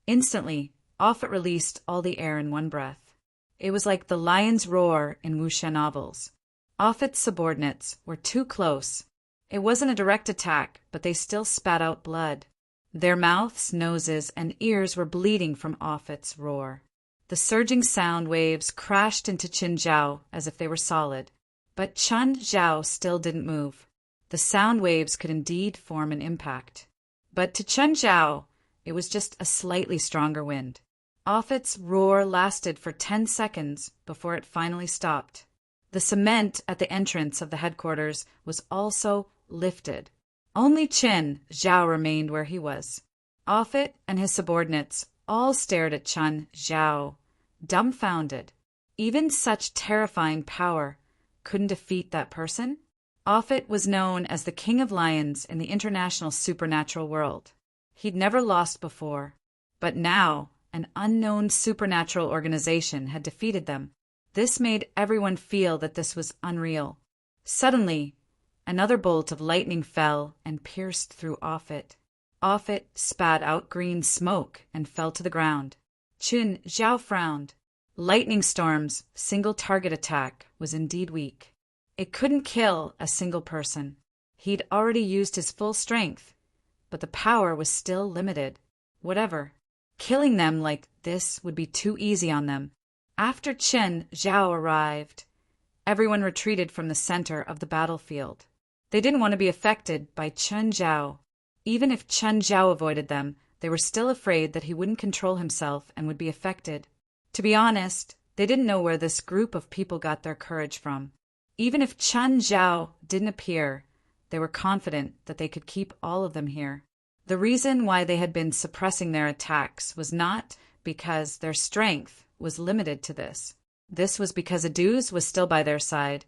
Instantly, Offit released all the air in one breath. It was like the lion's roar in wuxia novels. Offit's subordinates were too close. It wasn't a direct attack, but they still spat out blood. Their mouths, noses, and ears were bleeding from Offit's roar. The surging sound waves crashed into Chen Zhao as if they were solid. But Chen Zhao still didn't move. The sound waves could indeed form an impact. But to Chen Zhao, it was just a slightly stronger wind. Offit's roar lasted for 10 seconds before it finally stopped. The cement at the entrance of the headquarters was also lifted. Only Chen Zhao remained where he was. Offit and his subordinates all stared at Chen Zhao, dumbfounded. Even such terrifying power couldn't defeat that person? Offit was known as the King of Lions in the international supernatural world. He'd never lost before, but now an unknown supernatural organization had defeated them. This made everyone feel that this was unreal. Suddenly, another bolt of lightning fell and pierced through Offit. Offit spat out green smoke and fell to the ground. Chen Zhao frowned. Lightning Storm's single target attack was indeed weak. It couldn't kill a single person. He'd already used his full strength, but the power was still limited. Whatever. Killing them like this would be too easy on them. After Chen Zhao arrived, everyone retreated from the center of the battlefield. They didn't want to be affected by Chen Zhao. Even if Chen Zhao avoided them, they were still afraid that he wouldn't control himself and would be affected. To be honest, they didn't know where this group of people got their courage from. Even if Chen Zhao didn't appear, they were confident that they could keep all of them here. The reason why they had been suppressing their attacks was not because their strength was limited to this. This was because Aduz was still by their side,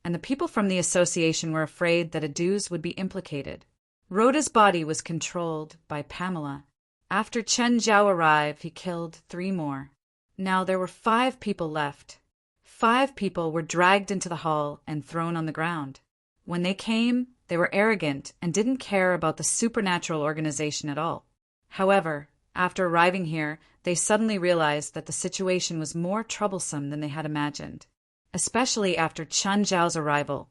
and the people from the association were afraid that Aduz would be implicated. Rhoda's body was controlled by Pamela. After Chen Zhao arrived, he killed 3 more. Now there were 5 people left. 5 people were dragged into the hall and thrown on the ground. When they came, they were arrogant and didn't care about the supernatural organization at all. However, after arriving here, they suddenly realized that the situation was more troublesome than they had imagined. Especially after Chen Zhao's arrival,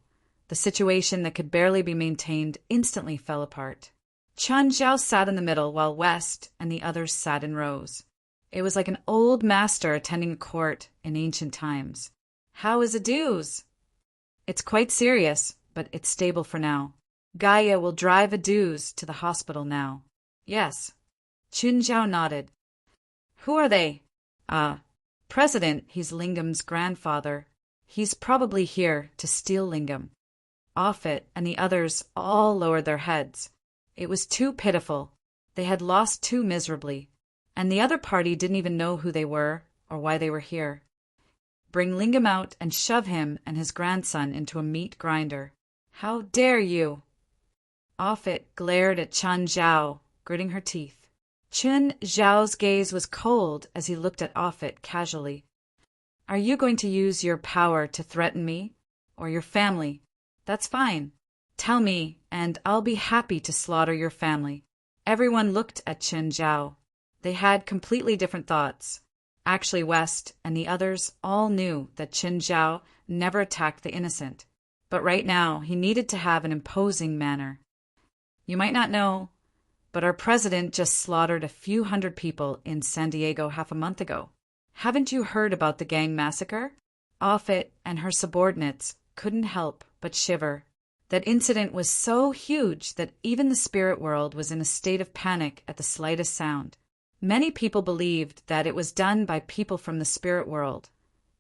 the situation that could barely be maintained instantly fell apart. Chen Zhao sat in the middle while West and the others sat in rows. It was like an old master attending a court in ancient times. How is Adu's? It's quite serious, but it's stable for now. Gaia will drive Adu's to the hospital now. Yes. Chen Zhao nodded. Who are they? President, he's Lingam's grandfather. He's probably here to steal Lingam. Offit and the others all lowered their heads. It was too pitiful. They had lost too miserably, and the other party didn't even know who they were or why they were here. Bring Lingam out and shove him and his grandson into a meat grinder. How dare you? Offit glared at Chen Zhao, gritting her teeth. Chen Zhao's gaze was cold as he looked at Offit casually. Are you going to use your power to threaten me? Or your family? That's fine. Tell me, and I'll be happy to slaughter your family. Everyone looked at Chen Zhao. They had completely different thoughts. Actually, West and the others all knew that Chen Zhao never attacked the innocent. But right now, he needed to have an imposing manner. You might not know, but our president just slaughtered a few hundred people in San Diego half a month ago. Haven't you heard about the gang massacre? Offit and her subordinates couldn't help but shiver. That incident was so huge that even the spirit world was in a state of panic at the slightest sound. Many people believed that it was done by people from the spirit world,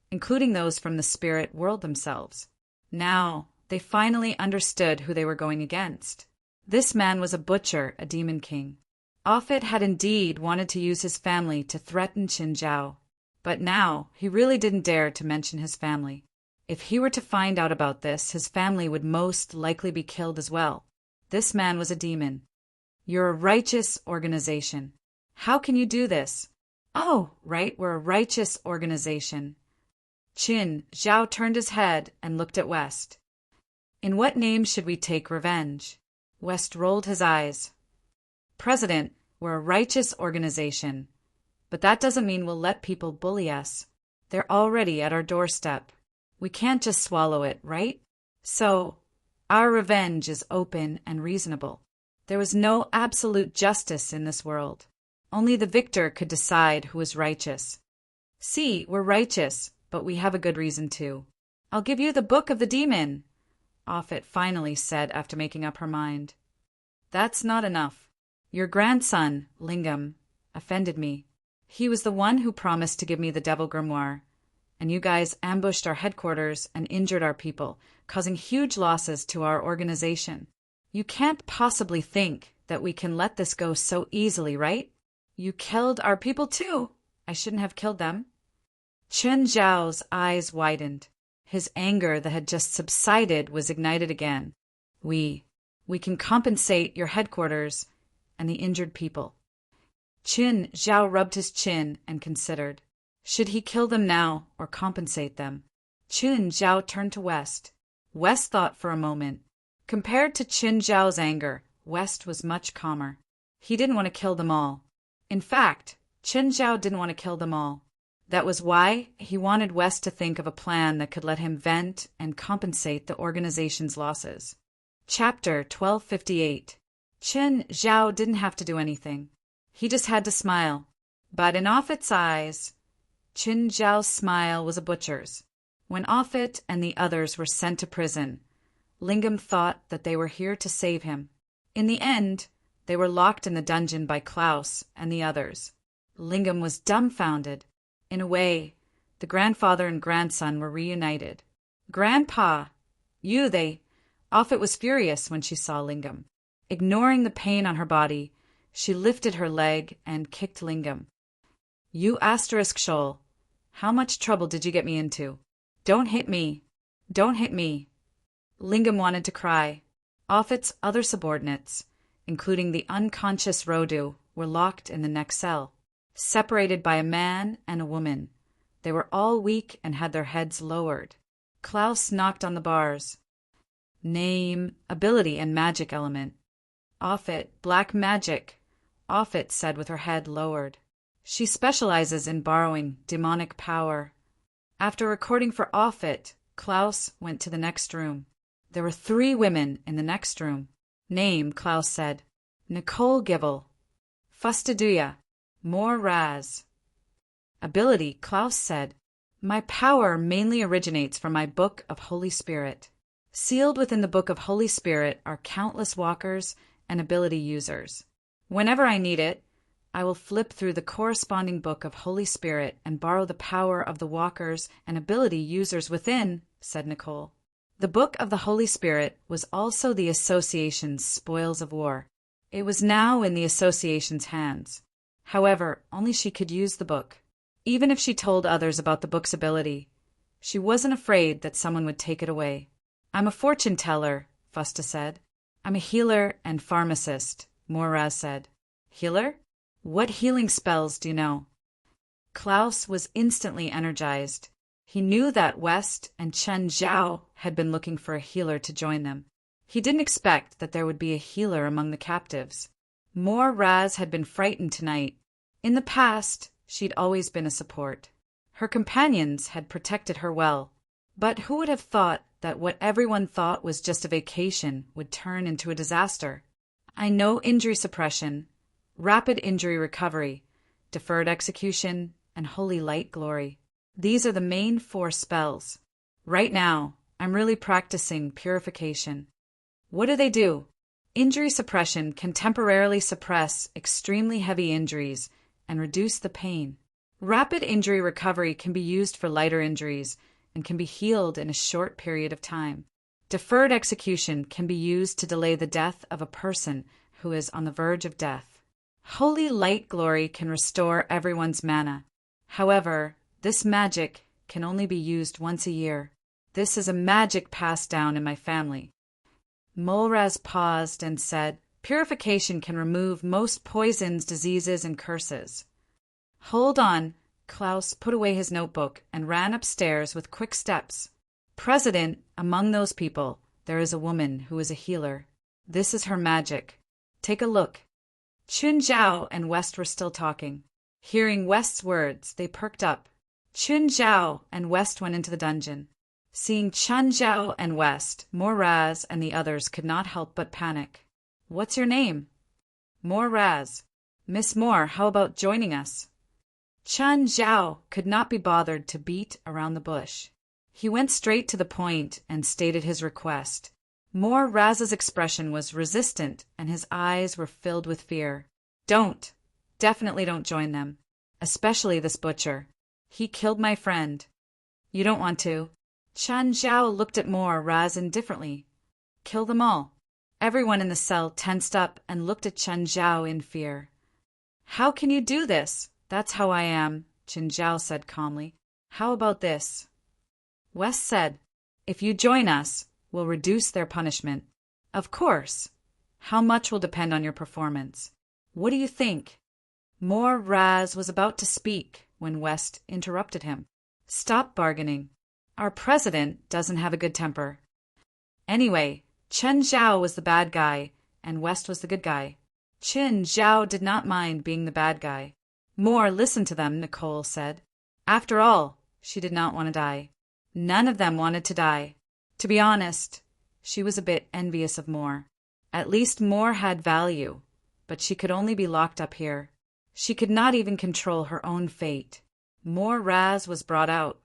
including those from the spirit world themselves. Now, they finally understood who they were going against. This man was a butcher, a demon king. Offit had indeed wanted to use his family to threaten Chen Zhao, but now he really didn't dare to mention his family. If he were to find out about this, his family would most likely be killed as well. This man was a demon. You're a righteous organization. How can you do this? Oh, right, we're a righteous organization. Chen Zhao turned his head and looked at West. In what name should we take revenge? West rolled his eyes. President, we're a righteous organization. But that doesn't mean we'll let people bully us. They're already at our doorstep. We can't just swallow it, right? So, our revenge is open and reasonable. There was no absolute justice in this world. Only the victor could decide who is righteous. See, we're righteous, but we have a good reason too. I'll give you the book of the demon, Offit finally said after making up her mind. That's not enough. Your grandson, Lingam, offended me. He was the one who promised to give me the devil grimoire. And you guys ambushed our headquarters and injured our people, causing huge losses to our organization. You can't possibly think that we can let this go so easily, right? You killed our people too. I shouldn't have killed them. Chen Zhao's eyes widened. His anger that had just subsided was ignited again. We can compensate your headquarters and the injured people. Chen Zhao rubbed his chin and considered. Should he kill them now or compensate them? Chen Zhao turned to West. West thought for a moment. Compared to Chen Zhao's anger, West was much calmer. He didn't want to kill them all. In fact, Chen Zhao didn't want to kill them all. That was why he wanted West to think of a plan that could let him vent and compensate the organization's losses. Chapter 1258. Chen Zhao didn't have to do anything. He just had to smile. But in Offit's eyes, Chen Zhao's smile was a butcher's. When Offit and the others were sent to prison, Lingam thought that they were here to save him. In the end, they were locked in the dungeon by Klaus and the others. Lingam was dumbfounded. In a way, the grandfather and grandson were reunited. Grandpa! Offit was furious when she saw Lingam. Ignoring the pain on her body, she lifted her leg and kicked Lingam. You asterisk shoal. How much trouble did you get me into? Don't hit me. Don't hit me. Lingam wanted to cry. Offit's other subordinates, including the unconscious Rodu, were locked in the next cell, separated by a man and a woman. They were all weak and had their heads lowered. Klaus knocked on the bars. Name, ability, and magic element. Offit, black magic, Offit said with her head lowered. She specializes in borrowing demonic power. After recording for Offit, Klaus went to the next room. There were 3 women in the next room. Name, Klaus said. Nicole Givel. Fustaduya. More Raz. Ability, Klaus said. My power mainly originates from my Book of Holy Spirit. Sealed within the Book of Holy Spirit are countless walkers and ability users. Whenever I need it, I will flip through the corresponding Book of Holy Spirit and borrow the power of the walkers and ability users within, said Nicole. The Book of the Holy Spirit was also the Association's spoils of war. It was now in the Association's hands. However, only she could use the book. Even if she told others about the book's ability, she wasn't afraid that someone would take it away. I'm a fortune teller, Fusta said. I'm a healer and pharmacist, Moraz said. Healer? What healing spells do you know? Klaus was instantly energized. He knew that West and Chen Zhao had been looking for a healer to join them. He didn't expect that there would be a healer among the captives. Moraz had been frightened tonight. In the past, she'd always been a support. Her companions had protected her well. But who would have thought that what everyone thought was just a vacation would turn into a disaster? I know injury suppression, rapid injury recovery, deferred execution, and holy light glory. These are the main 4 spells. Right now, I'm really practicing purification. What do? Injury suppression can temporarily suppress extremely heavy injuries and reduce the pain. Rapid injury recovery can be used for lighter injuries and can be healed in a short period of time. Deferred execution can be used to delay the death of a person who is on the verge of death. Holy light glory can restore everyone's mana. However, this magic can only be used once a year. This is a magic passed down in my family. Moraz paused and said, Purification can remove most poisons, diseases, and curses. Hold on. Klaus put away his notebook and ran upstairs with quick steps. President, among those people, there is a woman who is a healer. This is her magic. Take a look. Chun Zhao and West were still talking. Hearing West's words, they perked up. Chun Zhao and West went into the dungeon. Seeing Chun Zhao and West, Moraz and the others could not help but panic. What's your name? Moraz. Miss Moore, how about joining us? Chun Zhao could not be bothered to beat around the bush. He went straight to the point and stated his request. Moraz's expression was resistant and his eyes were filled with fear. Don't. Definitely don't join them. Especially this butcher. He killed my friend. You don't want to. Chun Zhao looked at Moraz indifferently. Kill them all. Everyone in the cell tensed up and looked at Chun Zhao in fear. How can you do this? That's how I am, Chun Zhao said calmly. How about this? West said, if you join us, we'll reduce their punishment. Of course. How much will depend on your performance. What do you think? Moraz was about to speak when West interrupted him. Stop bargaining. Our president doesn't have a good temper. Anyway, Chen Zhao was the bad guy, and West was the good guy. Chen Zhao did not mind being the bad guy. Moore listened to them, Nicole said. After all, she did not want to die. None of them wanted to die. To be honest, she was a bit envious of Moore. At least Moore had value, but she could only be locked up here. She could not even control her own fate. Moraz was brought out.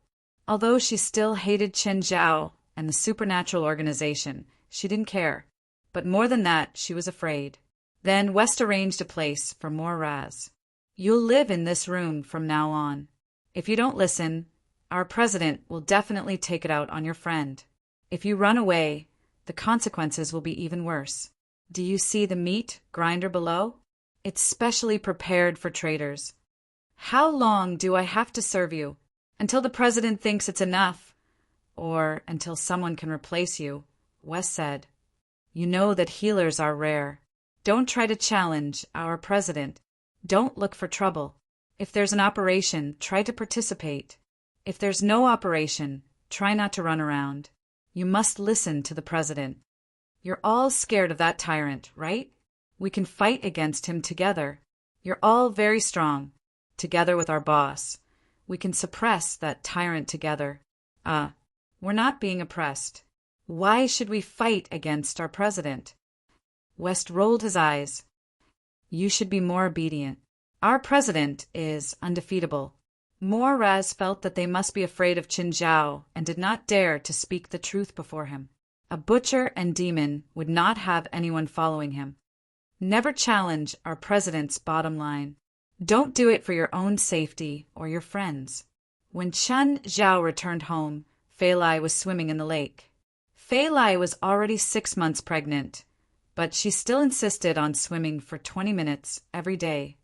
Although she still hated Chen Zhao and the supernatural organization, she didn't care. But more than that, she was afraid. Then West arranged a place for Moraz. You'll live in this room from now on. If you don't listen, our president will definitely take it out on your friend. If you run away, the consequences will be even worse. Do you see the meat grinder below? It's specially prepared for traitors. How long do I have to serve you? Until the president thinks it's enough. Or until someone can replace you, West said. You know that healers are rare. Don't try to challenge our president. Don't look for trouble. If there's an operation, try to participate. If there's no operation, try not to run around. You must listen to the president. You're all scared of that tyrant, right? We can fight against him together. You're all very strong. Together with our boss. We can suppress that tyrant together. We're not being oppressed. Why should we fight against our president? West rolled his eyes. You should be more obedient. Our president is undefeatable. Raz felt that they must be afraid of Qin Zhao and did not dare to speak the truth before him. A butcher and demon would not have anyone following him. Never challenge our president's bottom line. Don't do it for your own safety or your friends. When Qin Zhao returned home, Fei Lai was swimming in the lake. Fei Lai was already 6 months pregnant, but she still insisted on swimming for 20 minutes every day.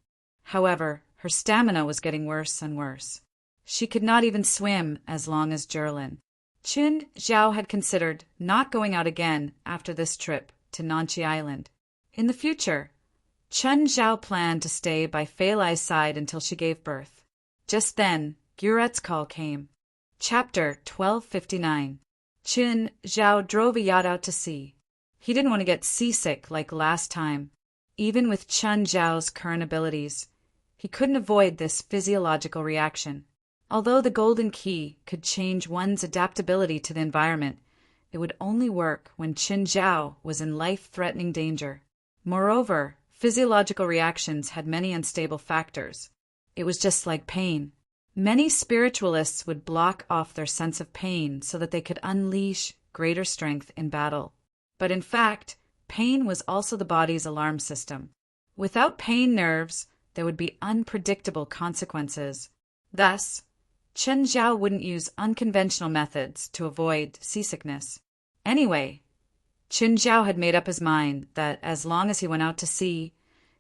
However, her stamina was getting worse and worse. She could not even swim as long as Jerlin. Qin Zhao had considered not going out again after this trip to Nanchi Island. In the future, Qin Zhao planned to stay by Fei Lai's side until she gave birth. Just then, Guret's call came. Chapter 1259. Qin Zhao drove a yacht out to sea. He didn't want to get seasick like last time. Even with Qin Zhao's current abilities, he couldn't avoid this physiological reaction. Although the golden key could change one's adaptability to the environment, it would only work when Qin Zhao was in life-threatening danger. Moreover, physiological reactions had many unstable factors. It was just like pain. Many spiritualists would block off their sense of pain so that they could unleash greater strength in battle. But in fact, pain was also the body's alarm system. Without pain nerves, there would be unpredictable consequences. Thus, Qin Zhao wouldn't use unconventional methods to avoid seasickness. Anyway, Qin Zhao had made up his mind that as long as he went out to sea,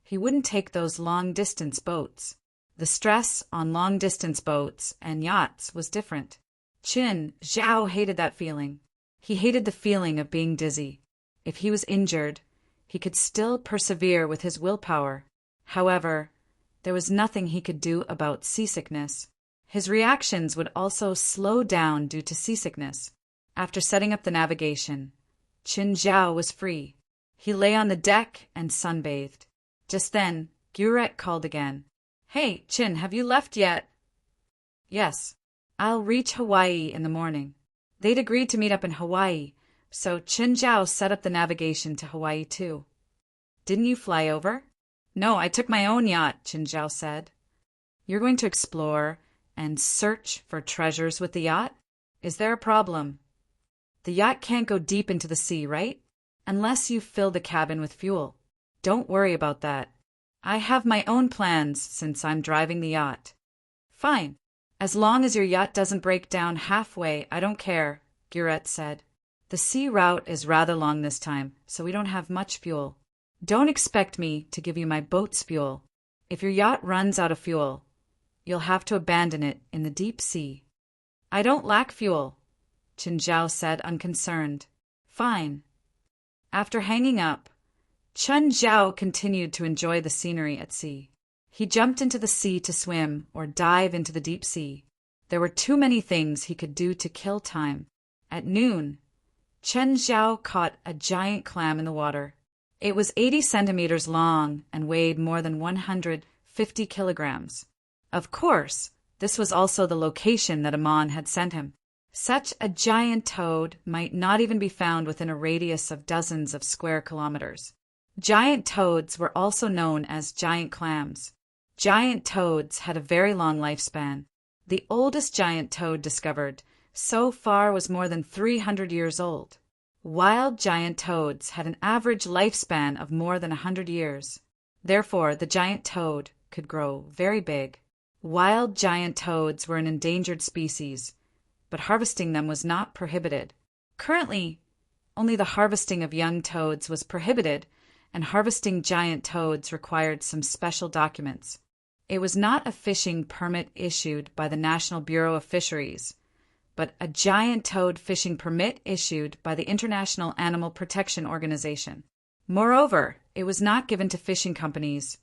he wouldn't take those long-distance boats. The stress on long-distance boats and yachts was different. Qin Zhao hated that feeling. He hated the feeling of being dizzy. If he was injured, he could still persevere with his willpower. However, there was nothing he could do about seasickness. His reactions would also slow down due to seasickness. After setting up the navigation, Qin Zhao was free. He lay on the deck and sunbathed. Just then, Guret called again. Hey, Qin, have you left yet? Yes. I'll reach Hawaii in the morning. They'd agreed to meet up in Hawaii, so Qin Zhao set up the navigation to Hawaii too. Didn't you fly over? No, I took my own yacht, Qin Zhao said. You're going to explore and search for treasures with the yacht? Is there a problem? The yacht can't go deep into the sea, right? Unless you fill the cabin with fuel. Don't worry about that. I have my own plans since I'm driving the yacht. Fine. As long as your yacht doesn't break down halfway, I don't care, Guret said. The sea route is rather long this time, so we don't have much fuel. Don't expect me to give you my boat's fuel. If your yacht runs out of fuel, you'll have to abandon it in the deep sea. I don't lack fuel, Qin Zhao said, unconcerned. Fine. After hanging up, Qin Zhao continued to enjoy the scenery at sea. He jumped into the sea to swim or dive into the deep sea. There were too many things he could do to kill time. At noon, Qin Zhao caught a giant clam in the water. It was 80 centimeters long and weighed more than 150 kilograms. Of course, this was also the location that Amon had sent him. Such a giant toad might not even be found within a radius of dozens of square kilometers. Giant toads were also known as giant clams. Giant toads had a very long lifespan. The oldest giant toad discovered so far was more than 300 years old. Wild giant toads had an average lifespan of more than 100 years. Therefore, the giant toad could grow very big. Wild giant toads were an endangered species, but harvesting them was not prohibited. Currently, only the harvesting of young toads was prohibited, and harvesting giant toads required some special documents. It was not a fishing permit issued by the National Bureau of Fisheries, but a giant toad fishing permit issued by the International Animal Protection Organization. Moreover, it was not given to fishing companies,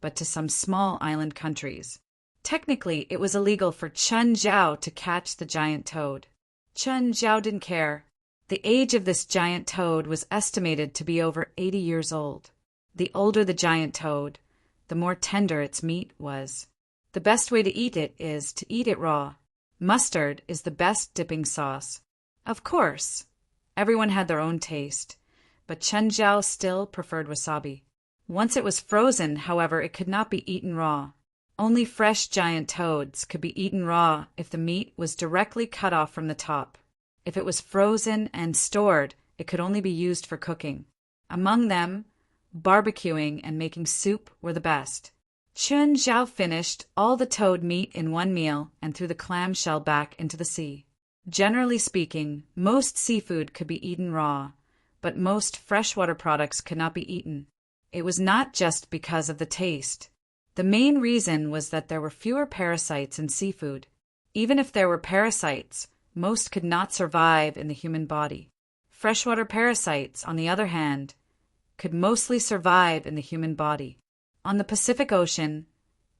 but to some small island countries. Technically, it was illegal for Chun Zhao to catch the giant toad. Chun Zhao didn't care. The age of this giant toad was estimated to be over 80 years old. The older the giant toad, the more tender its meat was. The best way to eat it is to eat it raw. Mustard is the best dipping sauce. Of course, everyone had their own taste, but Chun Zhao still preferred wasabi. Once it was frozen, however, it could not be eaten raw. Only fresh giant toads could be eaten raw if the meat was directly cut off from the top. If it was frozen and stored, it could only be used for cooking. Among them, barbecuing and making soup were the best. Chun Zhao finished all the toad meat in one meal and threw the clamshell back into the sea. Generally speaking, most seafood could be eaten raw, but most freshwater products could not be eaten. It was not just because of the taste. The main reason was that there were fewer parasites in seafood. Even if there were parasites, most could not survive in the human body. Freshwater parasites, on the other hand, could mostly survive in the human body. On the Pacific Ocean,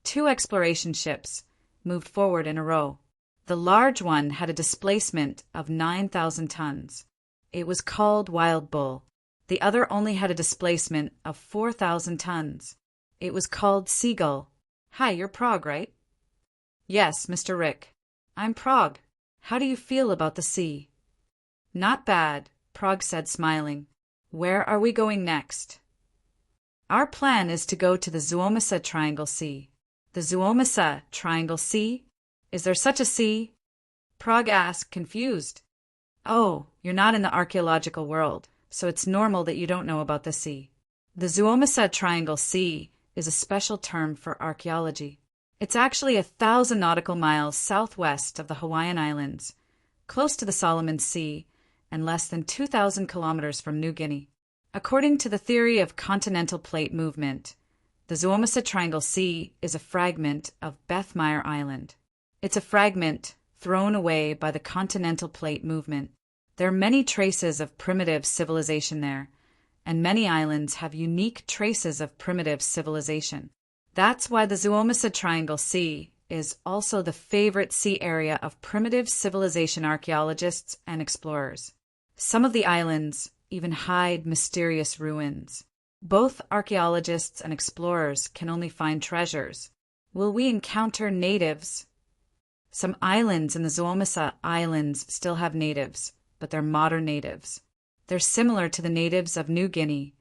2 exploration ships moved forward in a row. The large one had a displacement of 9,000 tons. It was called Wild Bull. The other only had a displacement of 4,000 tons. It was called Seagull. Hi, you're Prague, right? Yes, Mr. Rick. I'm Prague. How do you feel about the sea? Not bad, Prague said, smiling. Where are we going next? Our plan is to go to the Suomessa Triangle Sea. The Suomessa Triangle Sea? Is there such a sea? Prague asked, confused. Oh, you're not in the archaeological world, so it's normal that you don't know about the sea. The Suomessa Triangle Sea is a special term for archaeology. It's actually 1,000 nautical miles southwest of the Hawaiian Islands, close to the Solomon Sea, and less than 2,000 kilometers from New Guinea. According to the theory of continental plate movement, the Suomessa Triangle Sea is a fragment of Bethmeyer Island. It's a fragment thrown away by the continental plate movement. There are many traces of primitive civilization there, and many islands have unique traces of primitive civilization. That's why the Suomessa Triangle Sea is also the favorite sea area of primitive civilization archaeologists and explorers. Some of the islands even hide mysterious ruins. Both archaeologists and explorers can only find treasures. Will we encounter natives? Some islands in the Suomessa Islands still have natives, but they're modern natives. They're similar to the natives of New Guinea,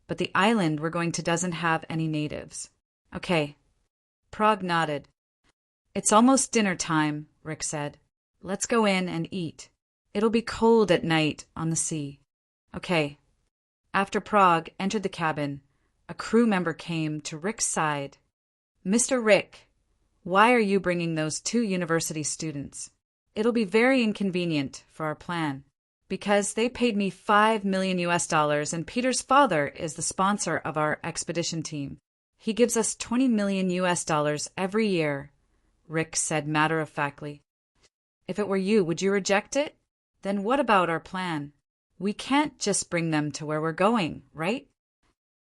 but the island we're going to doesn't have any natives. Okay. Prague nodded. It's almost dinner time, Rick said. Let's go in and eat. It'll be cold at night on the sea. Okay. After Prague entered the cabin, a crew member came to Rick's side. Mr. Rick, why are you bringing those 2 university students? It'll be very inconvenient for our plan. Because they paid me $5 million and Peter's father is the sponsor of our expedition team. He gives us $20 million every year, Rick said matter-of-factly. If it were you, would you reject it? Then what about our plan? We can't just bring them to where we're going, right?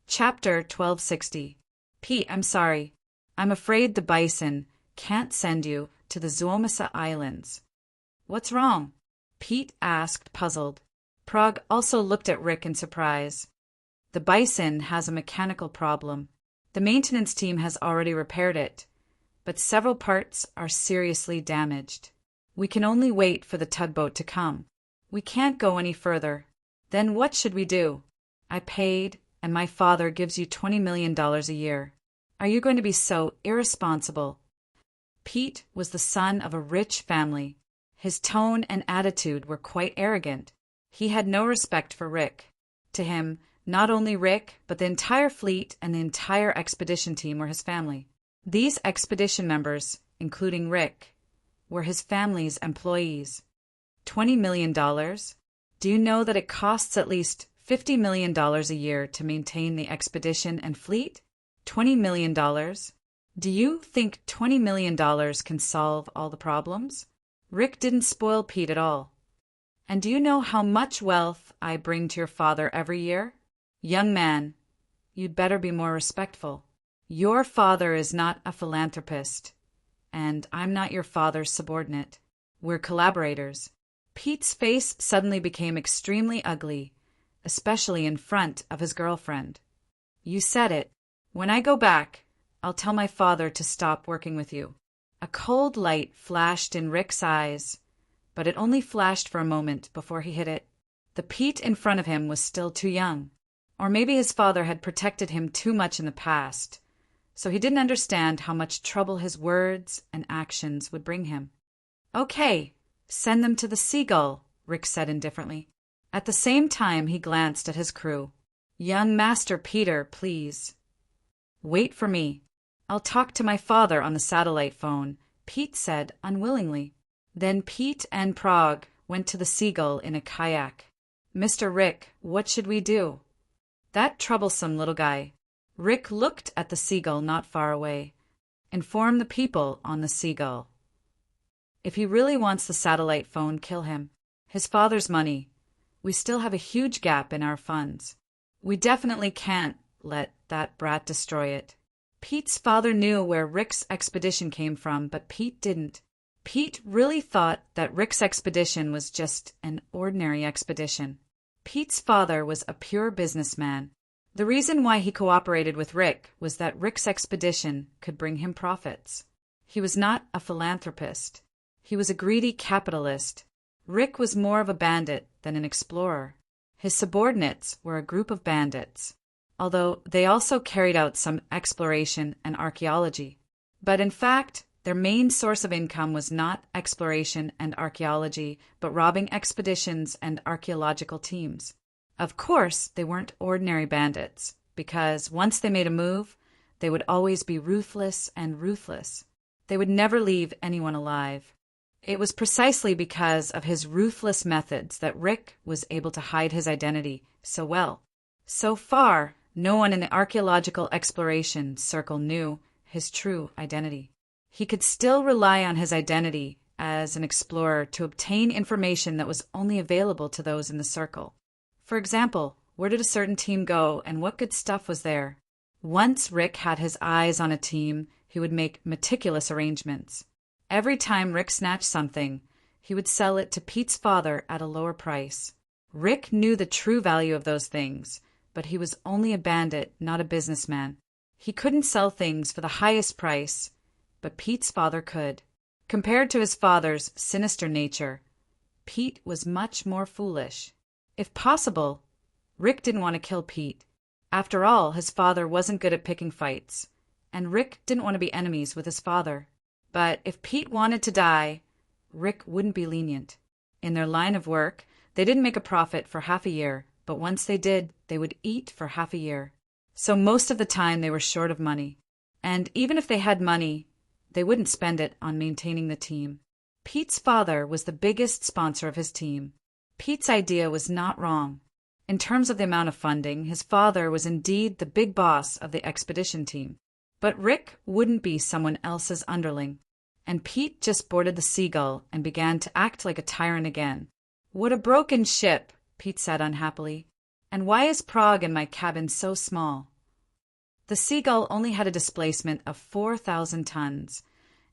Chapter 1260. Pete, I'm sorry. I'm afraid the bison can't send you to the Suomessa Islands. What's wrong? Pete asked, puzzled. Prague also looked at Rick in surprise. The bison has a mechanical problem. The maintenance team has already repaired it, but several parts are seriously damaged. We can only wait for the tugboat to come. We can't go any further. Then what should we do? I paid, and my father gives you $20 million a year. Are you going to be so irresponsible? Pete was the son of a rich family. His tone and attitude were quite arrogant. He had no respect for Rick. To him, not only Rick, but the entire fleet and the entire expedition team were his family. These expedition members, including Rick, were his family's employees. $20 million? Do you know that it costs at least $50 million a year to maintain the expedition and fleet? $20 million? Do you think $20 million can solve all the problems? Rick didn't spoil Pete at all. And do you know how much wealth I bring to your father every year? Young man, you'd better be more respectful. Your father is not a philanthropist, and I'm not your father's subordinate. We're collaborators. Pete's face suddenly became extremely ugly, especially in front of his girlfriend. You said it. When I go back, I'll tell my father to stop working with you. A cold light flashed in Rick's eyes, but it only flashed for a moment before he hit it. The Pete in front of him was still too young. Or maybe his father had protected him too much in the past, so he didn't understand how much trouble his words and actions would bring him. Okay, send them to the Seagull, Rick said indifferently. At the same time, he glanced at his crew. Young Master Peter, please. Wait for me. I'll talk to my father on the satellite phone, Pete said unwillingly. Then Pete and Prague went to the Seagull in a kayak. Mr. Rick, what should we do? That troublesome little guy. Rick looked at the Seagull not far away. Inform the people on the Seagull. If he really wants the satellite phone, kill him. His father's money. We still have a huge gap in our funds. We definitely can't let that brat destroy it. Pete's father knew where Rick's expedition came from, but Pete didn't. Pete really thought that Rick's expedition was just an ordinary expedition. Pete's father was a pure businessman. The reason why he cooperated with Rick was that Rick's expedition could bring him profits. He was not a philanthropist. He was a greedy capitalist. Rick was more of a bandit than an explorer. His subordinates were a group of bandits, although they also carried out some exploration and archaeology. But in fact, their main source of income was not exploration and archaeology, but robbing expeditions and archaeological teams. Of course, they weren't ordinary bandits, because once they made a move, they would always be ruthless and ruthless. They would never leave anyone alive. It was precisely because of his ruthless methods that Rick was able to hide his identity so well. So far, no one in the archaeological exploration circle knew his true identity. He could still rely on his identity as an explorer to obtain information that was only available to those in the circle. For example, where did a certain team go and what good stuff was there? Once Rick had his eyes on a team, he would make meticulous arrangements. Every time Rick snatched something, he would sell it to Pete's father at a lower price. Rick knew the true value of those things, but he was only a bandit, not a businessman. He couldn't sell things for the highest price, but Pete's father could. Compared to his father's sinister nature, Pete was much more foolish. If possible, Rick didn't want to kill Pete. After all, his father wasn't good at picking fights, and Rick didn't want to be enemies with his father. But if Pete wanted to die, Rick wouldn't be lenient. In their line of work, they didn't make a profit for half a year, but once they did, they would eat for half a year. So most of the time they were short of money. And even if they had money, they wouldn't spend it on maintaining the team. Pete's father was the biggest sponsor of his team. Pete's idea was not wrong. In terms of the amount of funding, his father was indeed the big boss of the expedition team. But Rick wouldn't be someone else's underling. And Pete just boarded the Seagull and began to act like a tyrant again. What a broken ship, Pete said unhappily. And why is Prague in my cabin so small? The Seagull only had a displacement of 4,000 tons,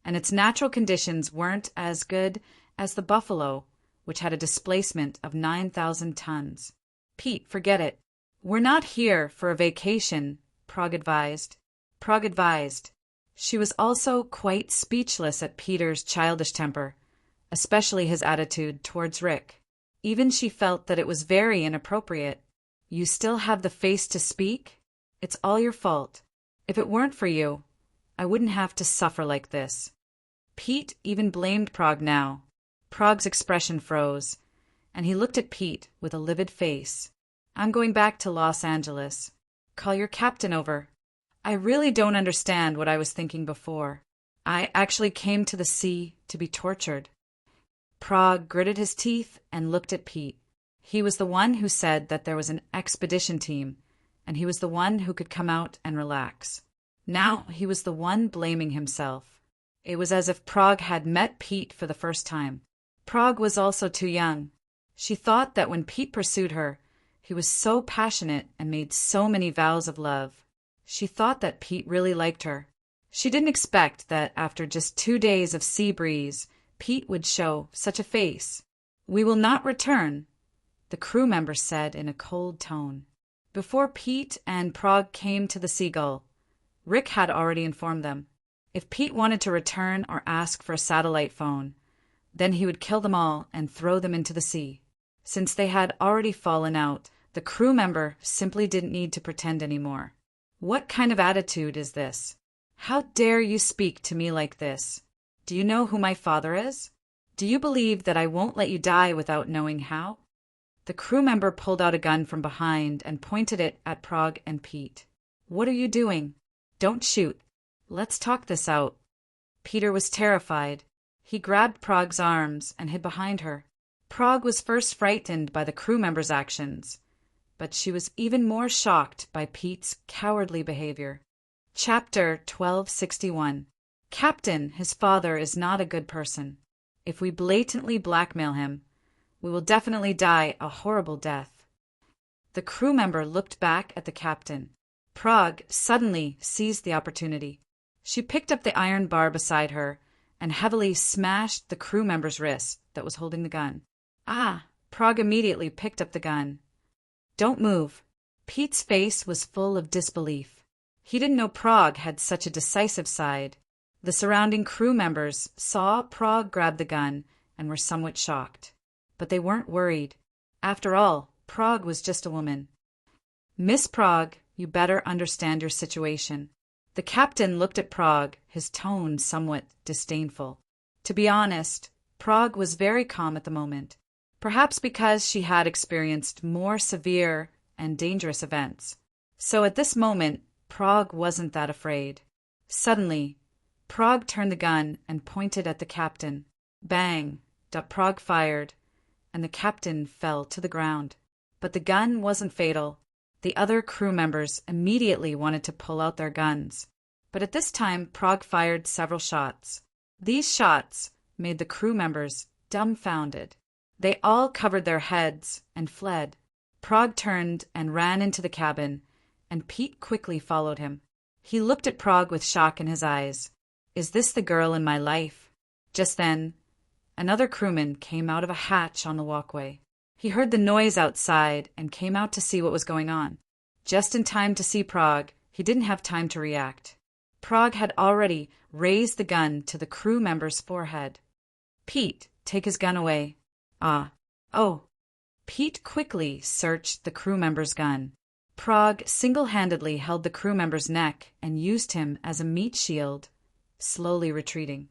and its natural conditions weren't as good as the Buffalo, which had a displacement of 9,000 tons. Pete, forget it. We're not here for a vacation, Prague advised. Prague advised. She was also quite speechless at Peter's childish temper, especially his attitude towards Rick. Even she felt that it was very inappropriate. You still have the face to speak? It's all your fault. If it weren't for you, I wouldn't have to suffer like this. Pete even blamed Prague now. Prague's expression froze, and he looked at Pete with a livid face. I'm going back to Los Angeles. Call your captain over. I really don't understand what I was thinking before. I actually came to the sea to be tortured. Prague gritted his teeth and looked at Pete. He was the one who said that there was an expedition team, and he was the one who could come out and relax. Now he was the one blaming himself. It was as if Prague had met Pete for the first time. Prague was also too young. She thought that when Pete pursued her, he was so passionate and made so many vows of love. She thought that Pete really liked her. She didn't expect that after just 2 days of sea breeze, Pete would show such a face. "We will not return," the crew member said in a cold tone. Before Pete and Prague came to the Seagull, Rick had already informed them. If Pete wanted to return or ask for a satellite phone, then he would kill them all and throw them into the sea. Since they had already fallen out, the crew member simply didn't need to pretend anymore. "What kind of attitude is this? How dare you speak to me like this? Do you know who my father is? Do you believe that I won't let you die without knowing how?" The crew member pulled out a gun from behind and pointed it at Prague and Pete. "What are you doing? Don't shoot. Let's talk this out." Peter was terrified. He grabbed Prague's arms and hid behind her. Prague was first frightened by the crew member's actions, but she was even more shocked by Pete's cowardly behavior. Chapter 1261. Captain, his father is not a good person. If we blatantly blackmail him, we will definitely die a horrible death. The crew member looked back at the captain. Prague suddenly seized the opportunity. She picked up the iron bar beside her and heavily smashed the crew member's wrist that was holding the gun. "Ah!" Prague immediately picked up the gun. "Don't move." Pete's face was full of disbelief. He didn't know Prague had such a decisive side. The surrounding crew members saw Prague grab the gun and were somewhat shocked. But they weren't worried. After all, Prague was just a woman. "Miss Prague, you better understand your situation." The captain looked at Prague, his tone somewhat disdainful. To be honest, Prague was very calm at the moment, perhaps because she had experienced more severe and dangerous events. So at this moment, Prague wasn't that afraid. Suddenly, Prague turned the gun and pointed at the captain. Bang! Prague fired, and the captain fell to the ground. But the gun wasn't fatal. The other crew members immediately wanted to pull out their guns. But at this time, Prague fired several shots. These shots made the crew members dumbfounded. They all covered their heads and fled. Prague turned and ran into the cabin, and Pete quickly followed him. He looked at Prague with shock in his eyes. "Is this the girl in my life?" Just then, another crewman came out of a hatch on the walkway. He heard the noise outside and came out to see what was going on. Just in time to see Prague, he didn't have time to react. Prague had already raised the gun to the crew member's forehead. "Pete, take his gun away." Oh. Pete quickly searched the crew member's gun. Prague single-handedly held the crew member's neck and used him as a meat shield, slowly retreating.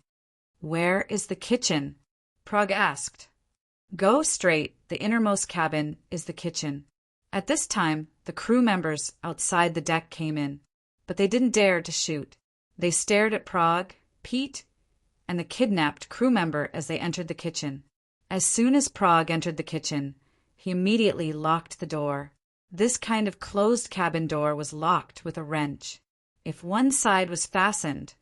"Where is the kitchen?" Prague asked. "Go straight. The innermost cabin is the kitchen." At this time, the crew members outside the deck came in, but they didn't dare to shoot. They stared at Prague, Pete, and the kidnapped crew member as they entered the kitchen. As soon as Prague entered the kitchen, he immediately locked the door. This kind of closed cabin door was locked with a wrench. If one side was fastened,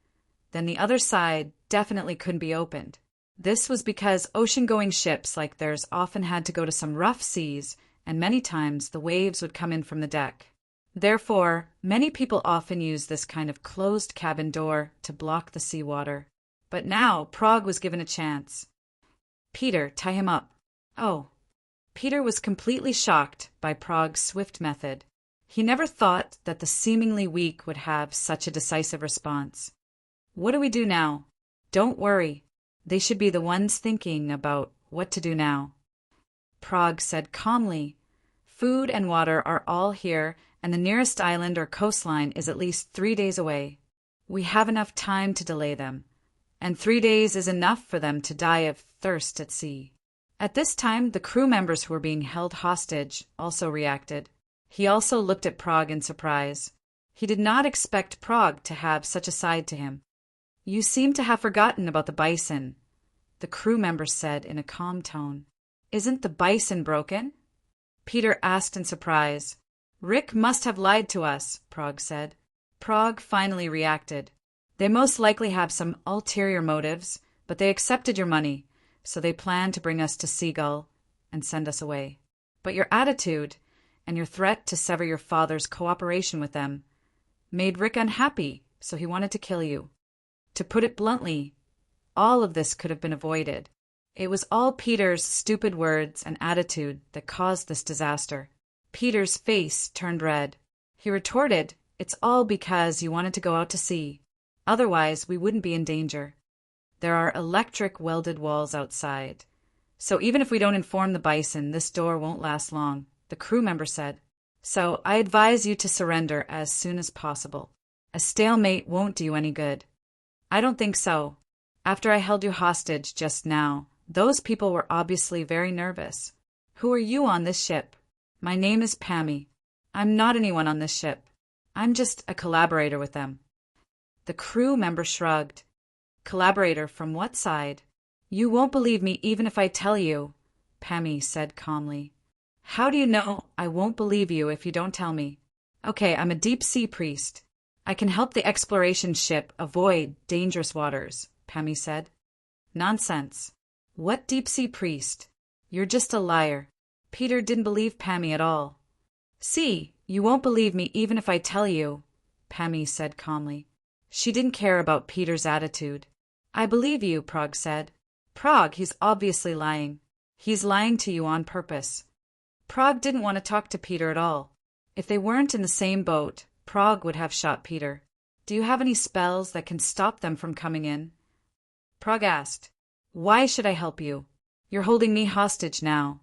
then the other side definitely couldn't be opened. This was because ocean-going ships like theirs often had to go to some rough seas, and many times the waves would come in from the deck. Therefore, many people often use this kind of closed cabin door to block the seawater. But now Prague was given a chance. "Peter, tie him up." "Oh." Peter was completely shocked by Prague's swift method. He never thought that the seemingly weak would have such a decisive response. "What do we do now?" "Don't worry. They should be the ones thinking about what to do now." Prague said calmly, "Food and water are all here, and the nearest island or coastline is at least 3 days away. We have enough time to delay them, and 3 days is enough for them to die of thirst at sea." At this time, the crew members who were being held hostage also reacted. He also looked at Prague in surprise. He did not expect Prague to have such a side to him. "You seem to have forgotten about the bison," the crew member said in a calm tone. "Isn't the bison broken?" Peter asked in surprise. "Rick must have lied to us," Prague said. Prague finally reacted. "They most likely have some ulterior motives, but they accepted your money, so they plan to bring us to Seagull and send us away. But your attitude and your threat to sever your father's cooperation with them made Rick unhappy, so he wanted to kill you. To put it bluntly, all of this could have been avoided. It was all Peter's stupid words and attitude that caused this disaster. Peter's face turned red. He retorted, "It's all because you wanted to go out to sea. Otherwise, we wouldn't be in danger. There are electric welded walls outside. So even if we don't inform the bison, this door won't last long," the crew member said. "So I advise you to surrender as soon as possible. A stalemate won't do you any good." "I don't think so. After I held you hostage just now, those people were obviously very nervous." "Who are you on this ship?" "My name is Pammy. I'm not anyone on this ship. I'm just a collaborator with them." The crew member shrugged. "Collaborator from what side?" "You won't believe me even if I tell you," Pammy said calmly. "How do you know I won't believe you if you don't tell me?" "Okay, I'm a deep-sea priest. I can help the exploration ship avoid dangerous waters," Pammy said. "Nonsense. What deep-sea priest? You're just a liar." Peter didn't believe Pammy at all. "See, you won't believe me even if I tell you," Pammy said calmly. She didn't care about Peter's attitude. "I believe you," Prague said. "Prague, he's obviously lying. He's lying to you on purpose." Prague didn't want to talk to Peter at all. If they weren't in the same boat, Prague would have shot Peter. "Do you have any spells that can stop them from coming in?" Prague asked. "Why should I help you? You're holding me hostage now."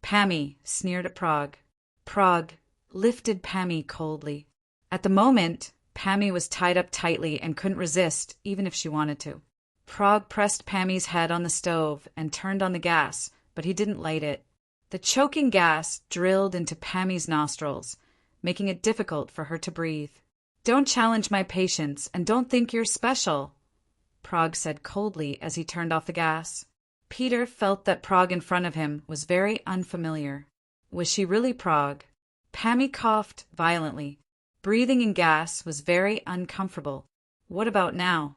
Pammy sneered at Prague. Prague lifted Pammy coldly. At the moment, Pammy was tied up tightly and couldn't resist, even if she wanted to. Prague pressed Pammy's head on the stove and turned on the gas, but he didn't light it. The choking gas drilled into Pammy's nostrils, making it difficult for her to breathe. "Don't challenge my patience, and don't think you're special," Prague said coldly as he turned off the gas. Peter felt that Prague in front of him was very unfamiliar. Was she really Prague? Pammy coughed violently. Breathing in gas was very uncomfortable. What about now?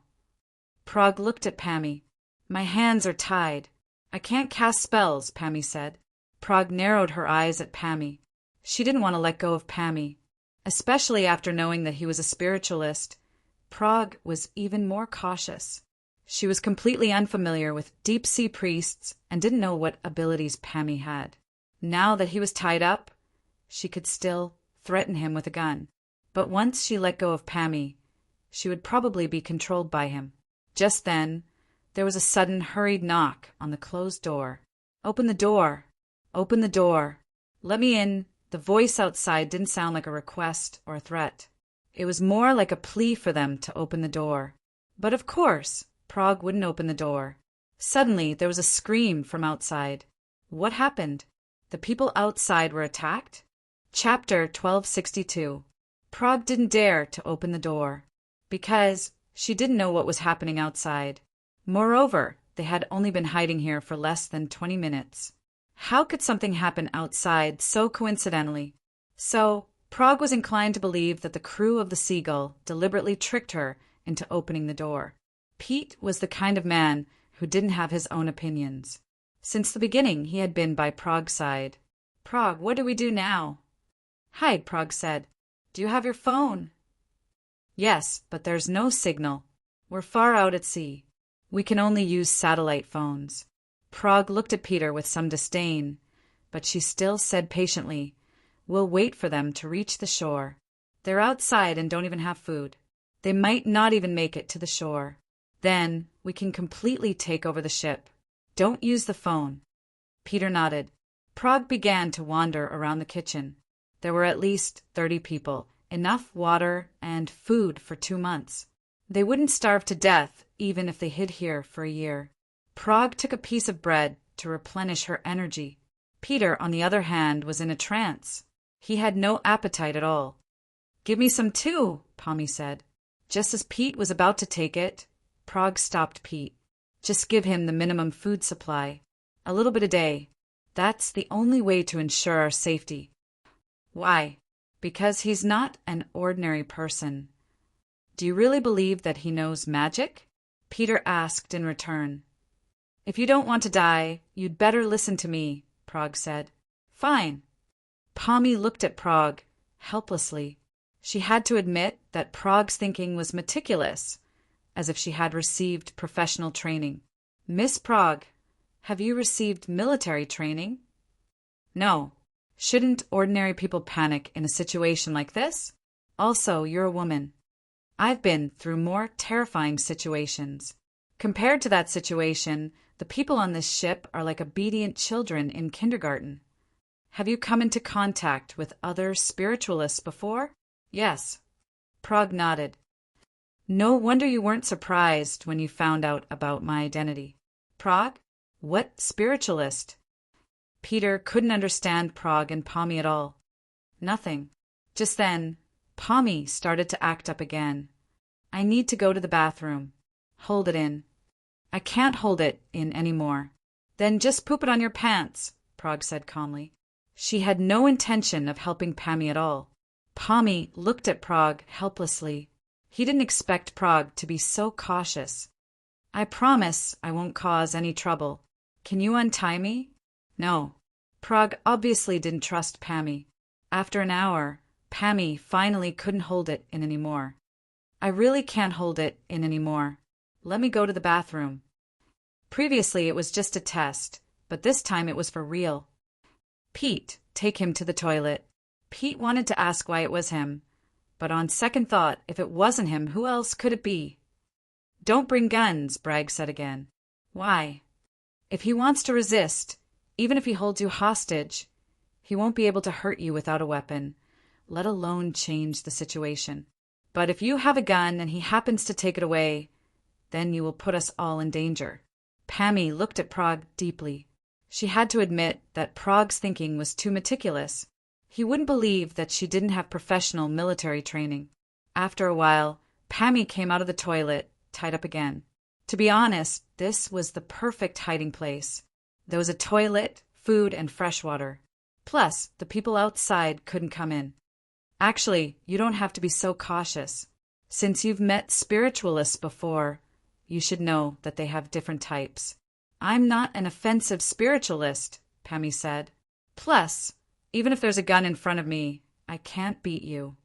Prague looked at Pammy. "My hands are tied. I can't cast spells," Pammy said. Prague narrowed her eyes at Pammy. She didn't want to let go of Pammy. Especially after knowing that he was a spiritualist, Prague was even more cautious. She was completely unfamiliar with deep-sea priests and didn't know what abilities Pammy had. Now that he was tied up, she could still threaten him with a gun. But once she let go of Pammy, she would probably be controlled by him. Just then, there was a sudden hurried knock on the closed door. "Open the door! Open the door! Let me in!" The voice outside didn't sound like a request or a threat. It was more like a plea for them to open the door. But of course, Prague wouldn't open the door. Suddenly, there was a scream from outside. What happened? The people outside were attacked? Chapter 1262. Prague didn't dare to open the door, because she didn't know what was happening outside. Moreover, they had only been hiding here for less than 20 minutes. How could something happen outside so coincidentally? So, Prague was inclined to believe that the crew of the Seagull deliberately tricked her into opening the door. Pete was the kind of man who didn't have his own opinions. Since the beginning, he had been by Prague's side. "Prague, what do we do now?" "Hide," Prague said. "Do you have your phone?" "Yes, but there's no signal. We're far out at sea. We can only use satellite phones." Prague looked at Peter with some disdain, but she still said patiently, "We'll wait for them to reach the shore. They're outside and don't even have food. They might not even make it to the shore. Then we can completely take over the ship. Don't use the phone." Peter nodded. Prague began to wander around the kitchen. There were at least 30 people, enough water and food for 2 months. They wouldn't starve to death even if they hid here for a year. Prague took a piece of bread to replenish her energy. Peter, on the other hand, was in a trance. He had no appetite at all. "Give me some too," Pammy said. Just as Pete was about to take it, Prague stopped Pete. "Just give him the minimum food supply. A little bit a day. That's the only way to ensure our safety." "Why?" "Because he's not an ordinary person." "Do you really believe that he knows magic?" Peter asked in return. "If you don't want to die, you'd better listen to me," Prague said. "Fine." Pammy looked at Prague, helplessly. She had to admit that Prague's thinking was meticulous, as if she had received professional training. Miss Prague, have you received military training? No. Shouldn't ordinary people panic in a situation like this? Also, you're a woman. I've been through more terrifying situations. Compared to that situation, the people on this ship are like obedient children in kindergarten. Have you come into contact with other spiritualists before? Yes. Prague nodded. No wonder you weren't surprised when you found out about my identity. Prague? What spiritualist? Peter couldn't understand Prague and Pommy at all. Nothing. Just then, Pommy started to act up again. I need to go to the bathroom. Hold it in. I can't hold it in anymore. Then just poop it on your pants, Prague said calmly. She had no intention of helping Pommy at all. Pommy looked at Prague helplessly. He didn't expect Prague to be so cautious. I promise I won't cause any trouble. Can you untie me? No. Prague obviously didn't trust Pommy. After an hour, Pommy finally couldn't hold it in anymore. I really can't hold it in anymore. Let me go to the bathroom. Previously it was just a test, but this time it was for real. Pete, take him to the toilet. Pete wanted to ask why it was him, but on second thought, if it wasn't him, who else could it be? Don't bring guns, Bragg said again. Why? If he wants to resist, even if he holds you hostage, he won't be able to hurt you without a weapon, let alone change the situation. But if you have a gun and he happens to take it away, then you will put us all in danger. Pommy looked at Prague deeply. She had to admit that Prague's thinking was too meticulous. He wouldn't believe that she didn't have professional military training. After a while, Pommy came out of the toilet, tied up again. To be honest, this was the perfect hiding place. There was a toilet, food, and fresh water. Plus, the people outside couldn't come in. Actually, you don't have to be so cautious. Since you've met spiritualists before, you should know that they have different types. I'm not an offensive spiritualist, Pommy said. Plus, even if there's a gun in front of me, I can't beat you.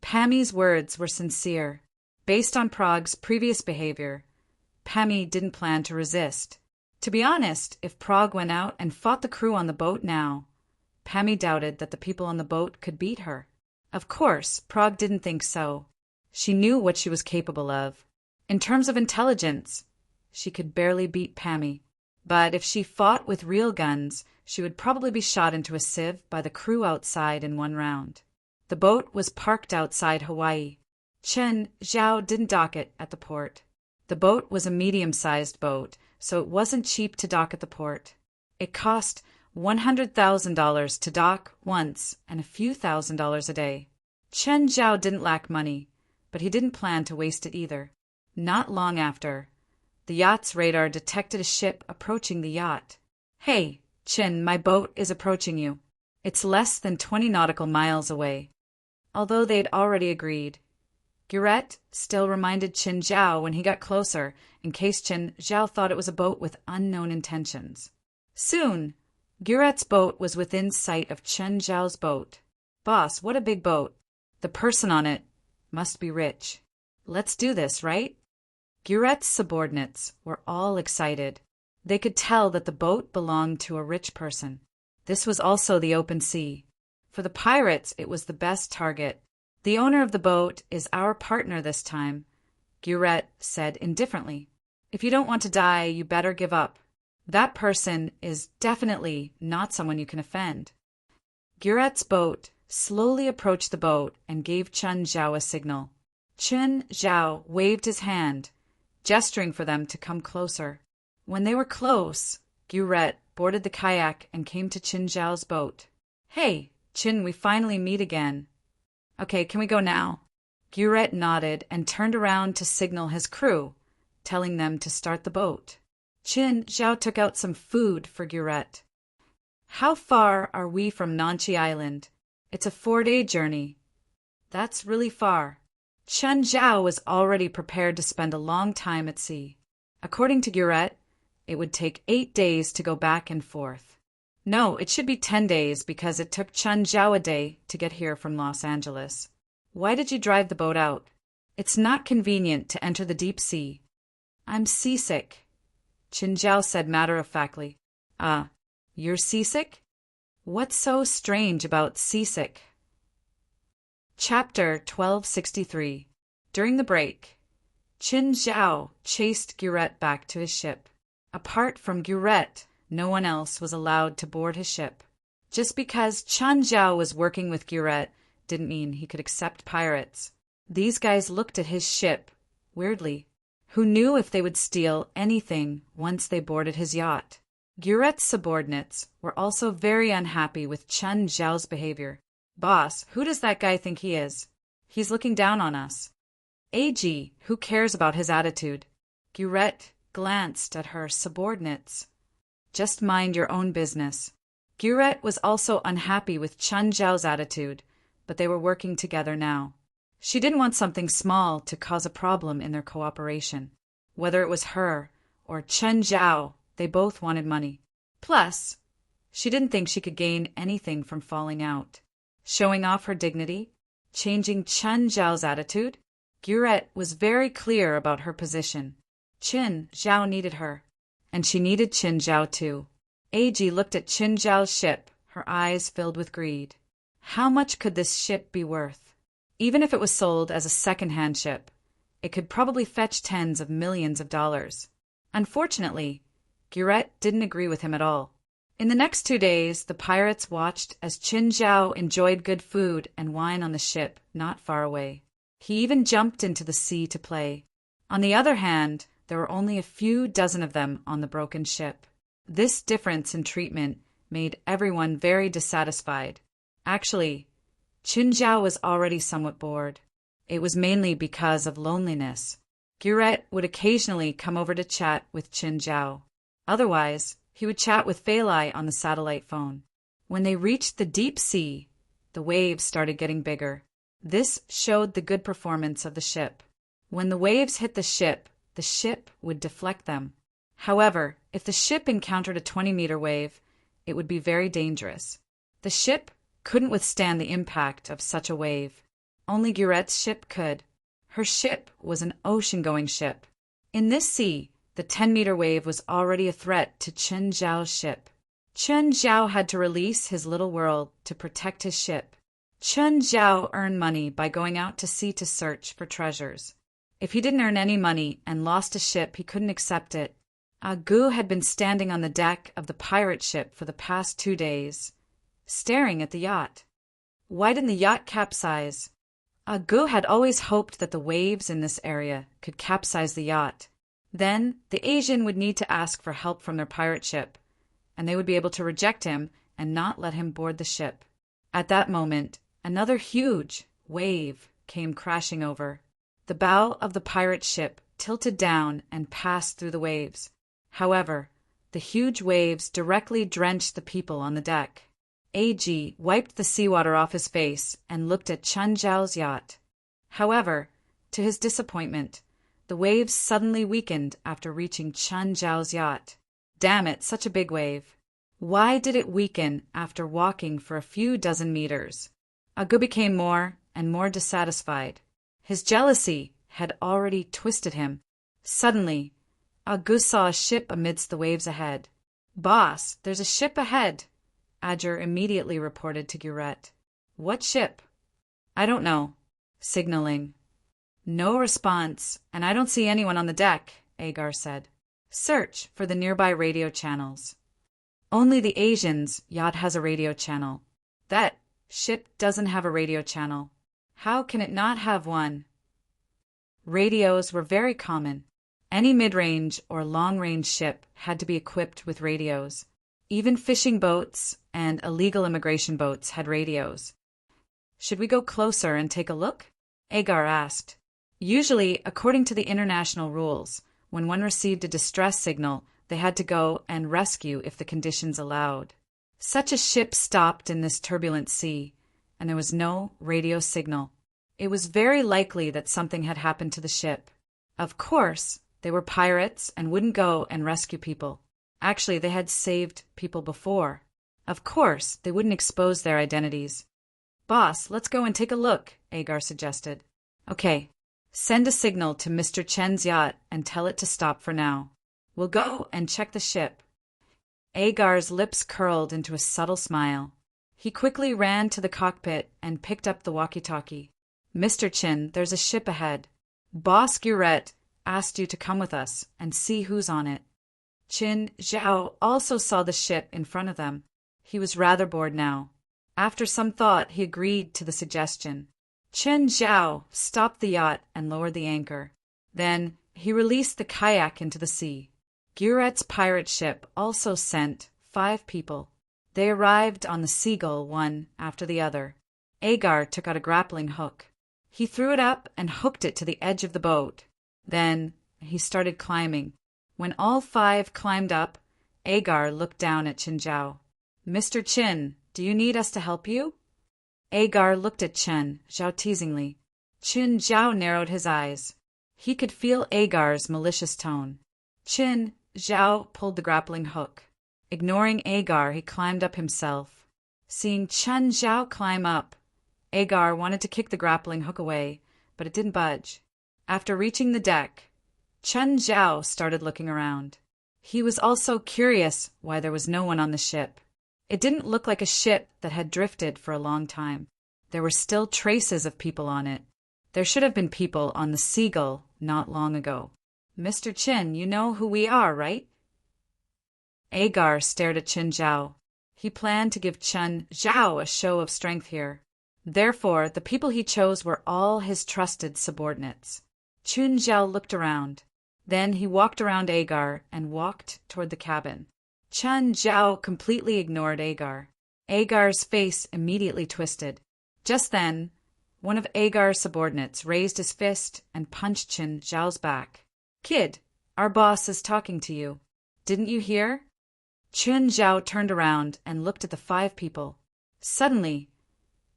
Pommy's words were sincere. Based on Prague's previous behavior, Pommy didn't plan to resist. To be honest, if Prague went out and fought the crew on the boat now, Pommy doubted that the people on the boat could beat her. Of course, Prague didn't think so. She knew what she was capable of. In terms of intelligence, she could barely beat Pommy. But if she fought with real guns, she would probably be shot into a sieve by the crew outside in one round. The boat was parked outside Hawaii. Chen Zhao didn't dock it at the port. The boat was a medium-sized boat, so it wasn't cheap to dock at the port. It cost $100,000 to dock once and a few $1,000s a day. Chen Zhao didn't lack money, but he didn't plan to waste it either. Not long after, the yacht's radar detected a ship approaching the yacht. Hey, Chen, my boat is approaching you. It's less than 20 nautical miles away. Although they'd already agreed, Guret still reminded Chen Zhao when he got closer, in case Chen Zhao thought it was a boat with unknown intentions. Soon, Guret's boat was within sight of Chen Zhao's boat. Boss, what a big boat. The person on it must be rich. Let's do this, right? Guret's subordinates were all excited. They could tell that the boat belonged to a rich person. This was also the open sea. For the pirates, it was the best target. The owner of the boat is our partner this time, Guret said indifferently. If you don't want to die, you better give up. That person is definitely not someone you can offend. Guret's boat slowly approached the boat and gave Chen Zhao a signal. Chen Zhao waved his hand, gesturing for them to come closer. When they were close, Guret boarded the kayak and came to Chen Zhao's boat. Hey, Chen, we finally meet again. Okay, can we go now? Guret nodded and turned around to signal his crew, telling them to start the boat. Chen Zhao took out some food for Guret. How far are we from Nanchi Island? It's a 4-day journey. That's really far. Chen Zhao was already prepared to spend a long time at sea. According to Guret, it would take 8 days to go back and forth. No, it should be 10 days because it took Chen Zhao a day to get here from Los Angeles. Why did you drive the boat out? It's not convenient to enter the deep sea. I'm seasick, Qin Zhao said matter-of-factly. Ah, you're seasick? What's so strange about seasick? Chapter 1263. During the break, Qin Zhao chased Guret back to his ship. Apart from Guret, no one else was allowed to board his ship. Just because Qin Zhao was working with Guret didn't mean he could accept pirates. These guys looked at his ship, weirdly. Who knew if they would steal anything once they boarded his yacht? Guret's subordinates were also very unhappy with Qin Zhao's behavior. Boss, who does that guy think he is? He's looking down on us. AG, who cares about his attitude? Guret glanced at her subordinates. Just mind your own business. Guret was also unhappy with Qin Zhao's attitude, but they were working together now. She didn't want something small to cause a problem in their cooperation. Whether it was her or Qin Zhao, they both wanted money. Plus, she didn't think she could gain anything from falling out. Showing off her dignity, changing Qin Zhao's attitude, Guret was very clear about her position. Qin Zhao needed her, and she needed Qin Zhao too. AG looked at Qin Zhao's ship, her eyes filled with greed. How much could this ship be worth? Even if it was sold as a second-hand ship, it could probably fetch tens of millions of dollars. Unfortunately, Guret didn't agree with him at all. In the next 2 days, the pirates watched as Qin Zhao enjoyed good food and wine on the ship not far away. He even jumped into the sea to play. On the other hand, there were only a few dozen of them on the broken ship. This difference in treatment made everyone very dissatisfied. Actually, Qin Zhao was already somewhat bored. It was mainly because of loneliness. Guret would occasionally come over to chat with Qin Zhao. Otherwise, he would chat with Feilai on the satellite phone. When they reached the deep sea, the waves started getting bigger. This showed the good performance of the ship. When the waves hit the ship would deflect them. However, if the ship encountered a 20-meter wave, it would be very dangerous. The ship couldn't withstand the impact of such a wave. Only Guret's ship could. Her ship was an ocean-going ship. In this sea, the 10-meter wave was already a threat to Qin Zhao's ship. Qin Zhao had to release his little world to protect his ship. Qin Zhao earned money by going out to sea to search for treasures. If he didn't earn any money and lost a ship, he couldn't accept it. Gu had been standing on the deck of the pirate ship for the past 2 days, staring at the yacht. Why didn't the yacht capsize? Gu had always hoped that the waves in this area could capsize the yacht. Then the Asian would need to ask for help from their pirate ship, and they would be able to reject him and not let him board the ship. At that moment, another huge wave came crashing over. The bow of the pirate ship tilted down and passed through the waves. However, the huge waves directly drenched the people on the deck. AG wiped the seawater off his face and looked at Qin Zhao's yacht. However, to his disappointment, the waves suddenly weakened after reaching Qin Zhao's yacht. Damn it, such a big wave. Why did it weaken after walking for a few dozen meters? Gu became more and more dissatisfied. His jealousy had already twisted him. Suddenly, Gu saw a ship amidst the waves ahead. Boss, there's a ship ahead, Ager immediately reported to Guret. What ship? I don't know. Signaling. No response, and I don't see anyone on the deck, Agar said. Search for the nearby radio channels. Only the Asian's yacht has a radio channel. That ship doesn't have a radio channel. How can it not have one? Radios were very common. Any mid-range or long-range ship had to be equipped with radios. Even fishing boats and illegal immigration boats had radios. Should we go closer and take a look? Agar asked. Usually, according to the international rules, when one received a distress signal, they had to go and rescue if the conditions allowed. Such a ship stopped in this turbulent sea, and there was no radio signal. It was very likely that something had happened to the ship. Of course, they were pirates and wouldn't go and rescue people. Actually, they had saved people before. Of course, they wouldn't expose their identities. Boss, let's go and take a look, Agar suggested. Okay. Send a signal to Mr. Chen's yacht and tell it to stop for now. We'll go and check the ship. Agar's lips curled into a subtle smile. He quickly ran to the cockpit and picked up the walkie-talkie. Mr. Chen, there's a ship ahead. Boss Guret asked you to come with us and see who's on it. Qin Zhao also saw the ship in front of them. He was rather bored now. After some thought, he agreed to the suggestion. Qin Zhao stopped the yacht and lowered the anchor. Then he released the kayak into the sea. Guret's pirate ship also sent 5 people. They arrived on the Seagull one after the other. Agar took out a grappling hook. He threw it up and hooked it to the edge of the boat. Then he started climbing. When all 5 climbed up, Agar looked down at Qin Zhao. Mr. Qin, do you need us to help you? Agar looked at Qin Zhao teasingly. Qin Zhao narrowed his eyes. He could feel Agar's malicious tone. Qin Zhao pulled the grappling hook. Ignoring Agar, he climbed up himself. Seeing Qin Zhao climb up, Agar wanted to kick the grappling hook away, but it didn't budge. After reaching the deck, Qin Zhao started looking around. He was also curious why there was no one on the ship. It didn't look like a ship that had drifted for a long time. There were still traces of people on it. There should have been people on the Seagull not long ago. Mr. Qin, you know who we are, right? Agar stared at Qin Zhao. He planned to give Qin Zhao a show of strength here. Therefore, the people he chose were all his trusted subordinates. Qin Zhao looked around. Then he walked around Agar and walked toward the cabin. Qin Zhao completely ignored Agar. Agar's face immediately twisted. Just then, one of Agar's subordinates raised his fist and punched Qin Zhao's back. Kid, our boss is talking to you. Didn't you hear? Qin Zhao turned around and looked at the 5 people. Suddenly,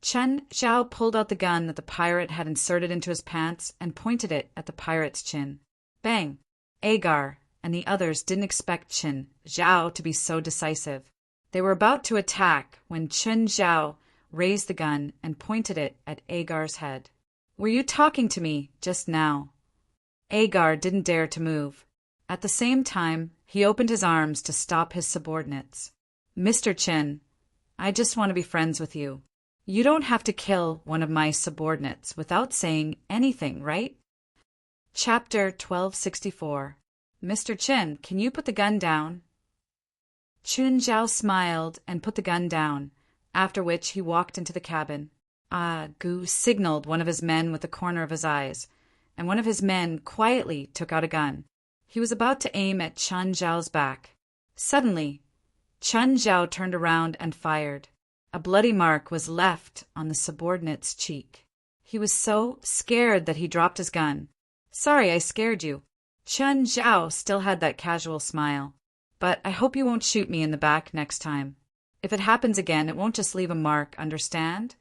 Qin Zhao pulled out the gun that the pirate had inserted into his pants and pointed it at the pirate's chin. Bang! Agar and the others didn't expect Qin Zhao to be so decisive. They were about to attack when Qin Zhao raised the gun and pointed it at Agar's head. Were you talking to me just now? Agar didn't dare to move. At the same time, he opened his arms to stop his subordinates. Mr. Qin, I just want to be friends with you. You don't have to kill one of my subordinates without saying anything, right? Chapter 1264. Mr. Qin, can you put the gun down? Qin Zhao smiled and put the gun down, after which he walked into the cabin. Gu signaled one of his men with the corner of his eyes, and one of his men quietly took out a gun. He was about to aim at Qin Zhao's back. Suddenly, Qin Zhao turned around and fired. A bloody mark was left on the subordinate's cheek. He was so scared that he dropped his gun. Sorry I scared you. Qin Zhao still had that casual smile. But I hope you won't shoot me in the back next time. If it happens again, it won't just leave a mark, understand?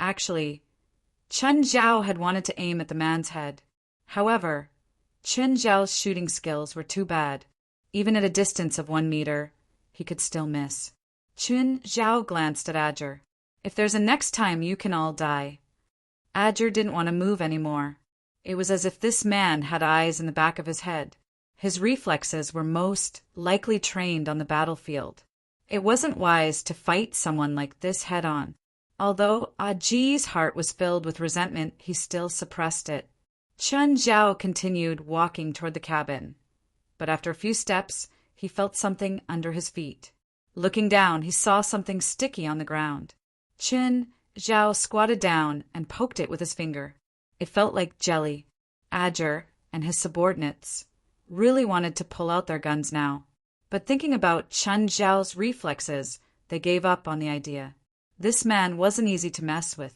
Actually, Qin Zhao had wanted to aim at the man's head. However, Qin Zhao's shooting skills were too bad. Even at a distance of 1 meter, he could still miss. Qin Zhao glanced at Adger. If there's a next time, you can all die. Adger didn't want to move anymore. It was as if this man had eyes in the back of his head. His reflexes were most likely trained on the battlefield. It wasn't wise to fight someone like this head-on. Although Aji's heart was filled with resentment, he still suppressed it. Qin Zhao continued walking toward the cabin. But after a few steps, he felt something under his feet. Looking down, he saw something sticky on the ground. Qin Zhao squatted down and poked it with his finger. It felt like jelly. Adger and his subordinates really wanted to pull out their guns now. But thinking about Qin Zhao's reflexes, they gave up on the idea. This man wasn't easy to mess with.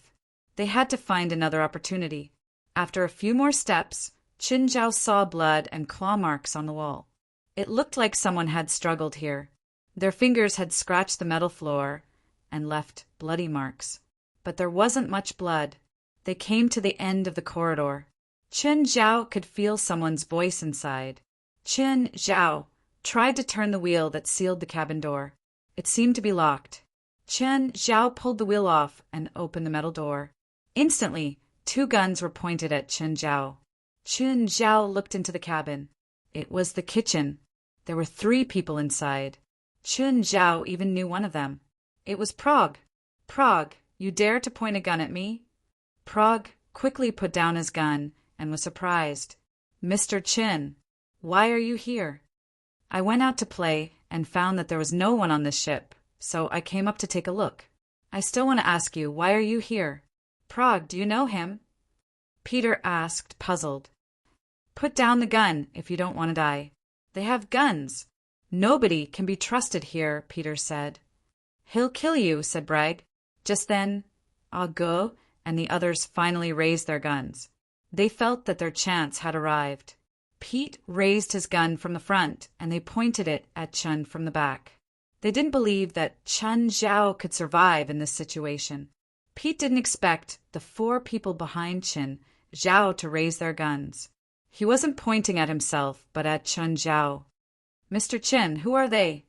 They had to find another opportunity. After a few more steps, Qin Zhao saw blood and claw marks on the wall. It looked like someone had struggled here. Their fingers had scratched the metal floor and left bloody marks. But there wasn't much blood. They came to the end of the corridor. Qin Zhao could feel someone's voice inside. Qin Zhao tried to turn the wheel that sealed the cabin door. It seemed to be locked. Chen Zhao pulled the wheel off and opened the metal door. Instantly, 2 guns were pointed at Chen Zhao. Chen Zhao looked into the cabin. It was the kitchen. There were 3 people inside. Chen Zhao even knew one of them. It was Prague. Prague, you dare to point a gun at me? Prague quickly put down his gun and was surprised. Mr. Chen, why are you here? I went out to play and found that there was no one on this ship, so I came up to take a look. I still want to ask you, why are you here? Prague, do you know him? Peter asked, puzzled. Put down the gun if you don't want to die. They have guns. Nobody can be trusted here, Peter said. He'll kill you, said Bragg. Just then, Audiobook and the others finally raised their guns. They felt that their chance had arrived. Pete raised his gun from the front, and they pointed it at Chen from the back. They didn't believe that Chen Zhao could survive in this situation. Pete didn't expect the 4 people behind Chen Zhao to raise their guns. He wasn't pointing at himself, but at Chen Zhao. Mr. Chen, who are they?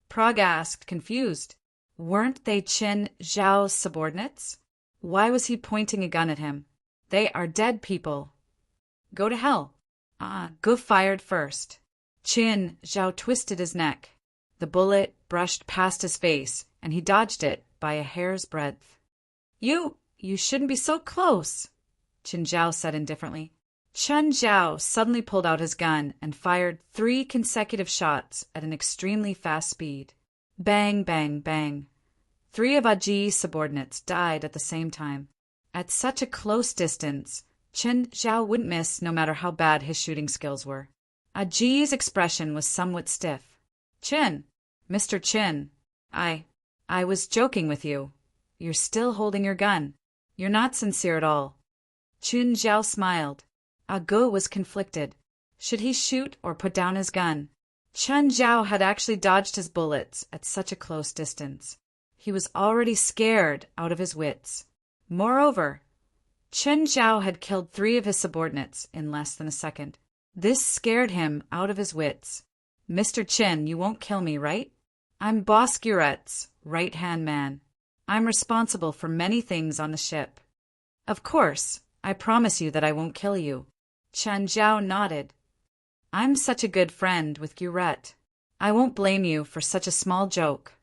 Prague asked, confused. Weren't they Chen Zhao's subordinates? Why was he pointing a gun at him? They are dead people. Go to hell. Gu fired first. Chen Zhao twisted his neck. The bullet brushed past his face, and he dodged it by a hair's breadth. You shouldn't be so close, Chen Zhao said indifferently. Chen Zhao suddenly pulled out his gun and fired 3 consecutive shots at an extremely fast speed. Bang, bang, bang. 3 of Aji's subordinates died at the same time. At such a close distance, Chen Zhao wouldn't miss no matter how bad his shooting skills were. Aji's expression was somewhat stiff. Chen, Mr. Chen, I was joking with you. You're still holding your gun. You're not sincere at all. Chen Zhao smiled. Audiobook was conflicted. Should he shoot or put down his gun? Chen Zhao had actually dodged his bullets at such a close distance. He was already scared out of his wits. Moreover, Chen Zhao had killed 3 of his subordinates in less than a second. This scared him out of his wits. Mr. Chen, you won't kill me, right? I'm Boss Guret's right-hand man. I'm responsible for many things on the ship. Of course, I promise you that I won't kill you. Chen Zhao nodded. I'm such a good friend with Guret. I won't blame you for such a small joke.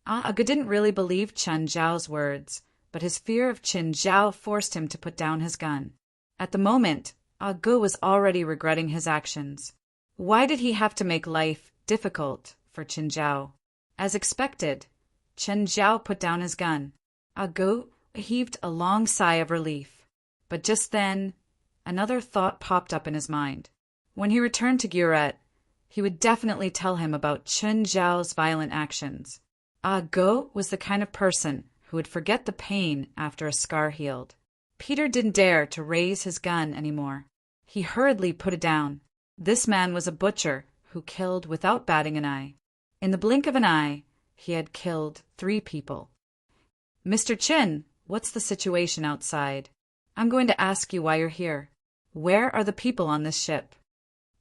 Audiobook didn't really believe Chen Zhao's words, but his fear of Chen Zhao forced him to put down his gun. At the moment, Audiobook was already regretting his actions. Why did he have to make life difficult for Chen Zhao? As expected, Chen Zhao put down his gun. Audiobook heaved a long sigh of relief. But just then, another thought popped up in his mind. When he returned to Guret, he would definitely tell him about Chen Zhao's violent actions. Audiobook was the kind of person who would forget the pain after a scar healed. Peter didn't dare to raise his gun anymore. He hurriedly put it down. This man was a butcher who killed without batting an eye. In the blink of an eye, he had killed 3 people. Mr. Chen, what's the situation outside? I'm going to ask you why you're here. Where are the people on this ship?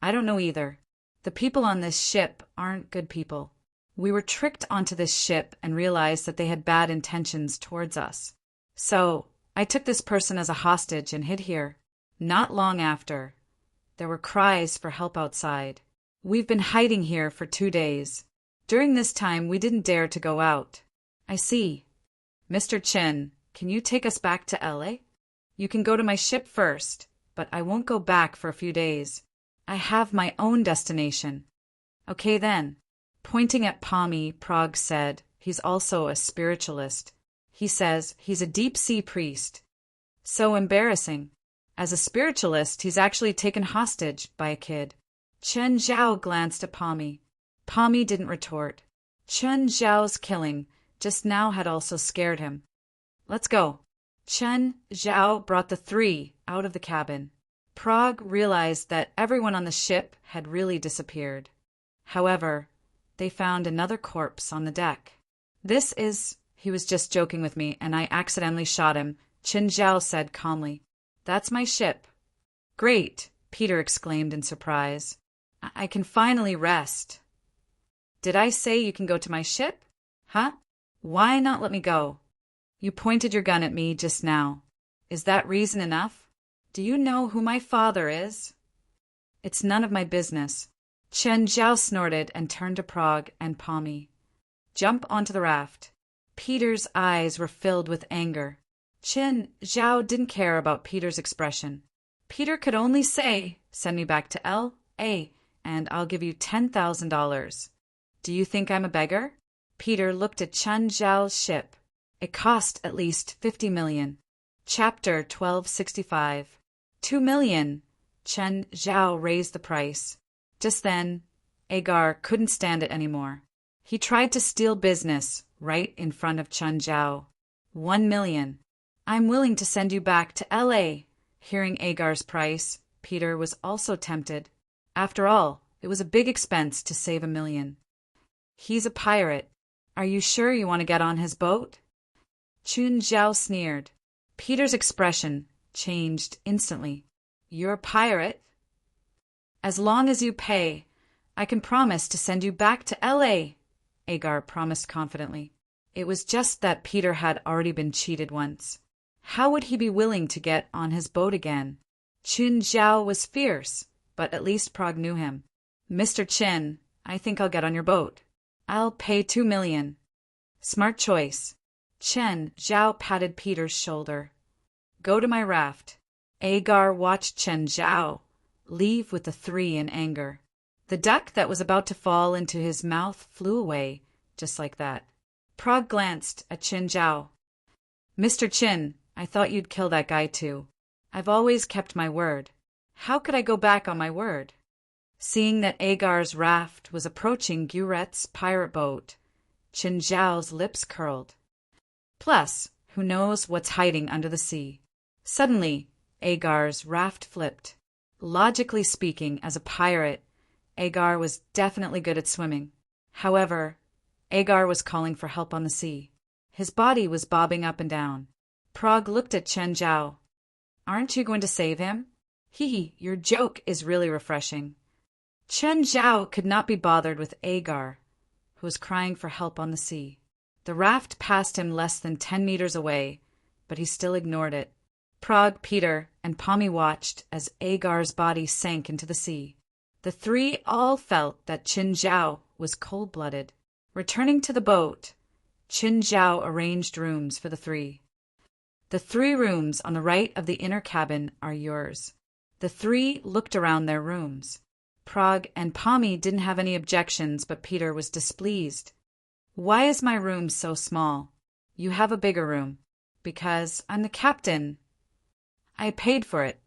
I don't know either. The people on this ship aren't good people. We were tricked onto this ship and realized that they had bad intentions towards us. So, I took this person as a hostage and hid here. Not long after, there were cries for help outside. We've been hiding here for 2 days. During this time, we didn't dare to go out. I see. Mr. Chen, can you take us back to LA? You can go to my ship first, but I won't go back for a few days. I have my own destination. Okay then. Pointing at Pommy, Prague said, he's also a spiritualist. He says he's a deep-sea priest. So embarrassing. As a spiritualist, he's actually taken hostage by a kid. Chen Zhao glanced at Pommy. Pommy didn't retort. Chen Zhao's killing just now had also scared him. Let's go. Chen Zhao brought the 3 out of the cabin. Prague realized that everyone on the ship had really disappeared. However, they found another corpse on the deck. He was just joking with me, and I accidentally shot him, Chen Zhao said calmly. That's my ship. Great, Peter exclaimed in surprise. I can finally rest. Did I say you can go to my ship? Huh? Why not let me go? You pointed your gun at me just now. Is that reason enough? Do you know who my father is? It's none of my business. Chen Zhao snorted and turned to Prague and Pommy. Jump onto the raft. Peter's eyes were filled with anger. Chen Zhao didn't care about Peter's expression. Peter could only say, "Send me back to L.A., and I'll give you $10,000. Do you think I'm a beggar?" Peter looked at Chen Zhao's ship. It cost at least $50 million. Chapter 1265. $2 million. Chen Zhao raised the price. Just then, Agar couldn't stand it anymore. He tried to steal business right in front of Chen Zhao. $1 million. I'm willing to send you back to L.A. Hearing Agar's price, Peter was also tempted. After all, it was a big expense to save $1 million. He's a pirate. Are you sure you want to get on his boat? Chen Zhao sneered. Peter's expression changed instantly. You're a pirate? As long as you pay, I can promise to send you back to L.A., Agar promised confidently. It was just that Peter had already been cheated once. How would he be willing to get on his boat again? Chen Zhao was fierce, but at least Prague knew him. Mr. Chen, I think I'll get on your boat. I'll pay $2 million. Smart choice. Chen Zhao patted Peter's shoulder. Go to my raft. Agar watched Chen Zhao leave with the three in anger. The duck that was about to fall into his mouth flew away, just like that. Prague glanced at Chen Zhao. Mr. Chen, I thought you'd kill that guy too. I've always kept my word. How could I go back on my word? Seeing that Agar's raft was approaching Guret's pirate boat, Chen Zhao's lips curled. Plus, who knows what's hiding under the sea? Suddenly, Agar's raft flipped. Logically speaking, as a pirate, Agar was definitely good at swimming. However, Agar was calling for help on the sea. His body was bobbing up and down. Prague looked at Chen Zhao. Aren't you going to save him? Hee, your joke is really refreshing. Chen Zhao could not be bothered with Agar, who was crying for help on the sea. The raft passed him less than 10 meters away, but he still ignored it. Prague, Peter, and Pommy watched as Agar's body sank into the sea. The three all felt that Chen Zhao was cold-blooded. Returning to the boat, Chen Zhao arranged rooms for the three. The 3 rooms on the right of the inner cabin are yours. The 3 looked around their rooms. Prague and Pommy didn't have any objections, but Peter was displeased. Why is my room so small? You have a bigger room. Because I'm the captain. I paid for it.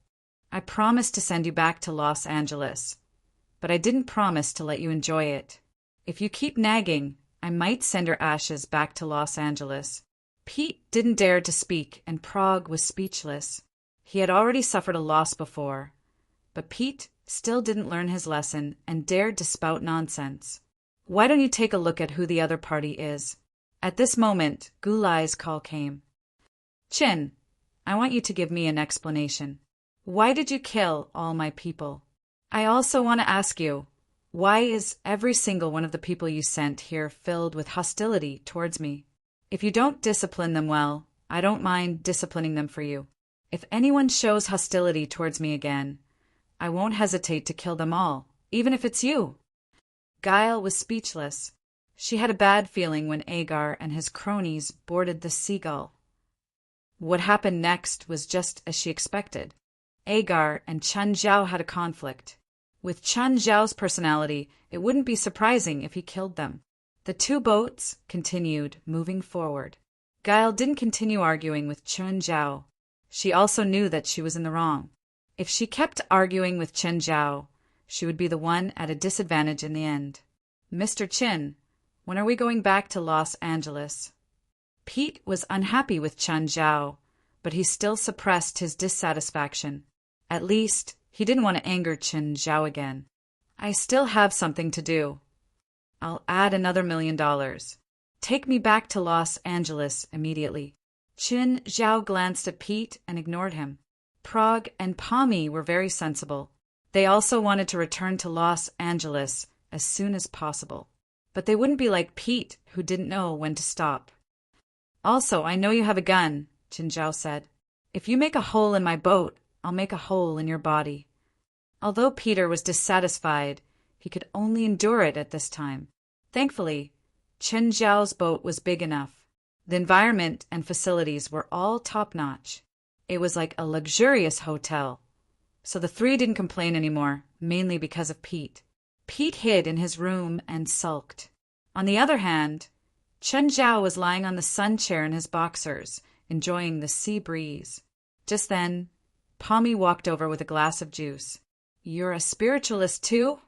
I promised to send you back to Los Angeles, but I didn't promise to let you enjoy it. If you keep nagging, I might send your ashes back to Los Angeles. Pete didn't dare to speak, and Prague was speechless. He had already suffered a loss before, but Pete still didn't learn his lesson and dared to spout nonsense. Why don't you take a look at who the other party is? At this moment, Gulai's call came. Chin, I want you to give me an explanation. Why did you kill all my people? I also want to ask you, why is every single one of the people you sent here filled with hostility towards me? If you don't discipline them well, I don't mind disciplining them for you. If anyone shows hostility towards me again, I won't hesitate to kill them all, even if it's you. Guile was speechless. She had a bad feeling when Agar and his cronies boarded the Seagull. What happened next was just as she expected. Agar and Chen Zhao had a conflict. With Chen Zhao's personality, it wouldn't be surprising if he killed them. The 2 boats continued moving forward. Guile didn't continue arguing with Chen Zhao. She also knew that she was in the wrong. If she kept arguing with Chen Zhao, she would be the one at a disadvantage in the end. Mr. Chin, when are we going back to Los Angeles? Pete was unhappy with Chen Zhao, but he still suppressed his dissatisfaction. At least, he didn't want to anger Chen Zhao again. I still have something to do. I'll add another $1 million. Take me back to Los Angeles immediately. Chen Zhao glanced at Pete and ignored him. Prague and Pommy were very sensible. They also wanted to return to Los Angeles as soon as possible. But they wouldn't be like Pete, who didn't know when to stop. Also, I know you have a gun, Qin said. If you make a hole in my boat, I'll make a hole in your body. Although Peter was dissatisfied, he could only endure it at this time. Thankfully, Chen Zhao's boat was big enough. The environment and facilities were all top-notch. It was like a luxurious hotel. So the three didn't complain anymore, mainly because of Pete. Pete hid in his room and sulked. On the other hand, Chen Zhao was lying on the sun chair in his boxers, enjoying the sea breeze. Just then, Pommy walked over with a glass of juice. You're a spiritualist too?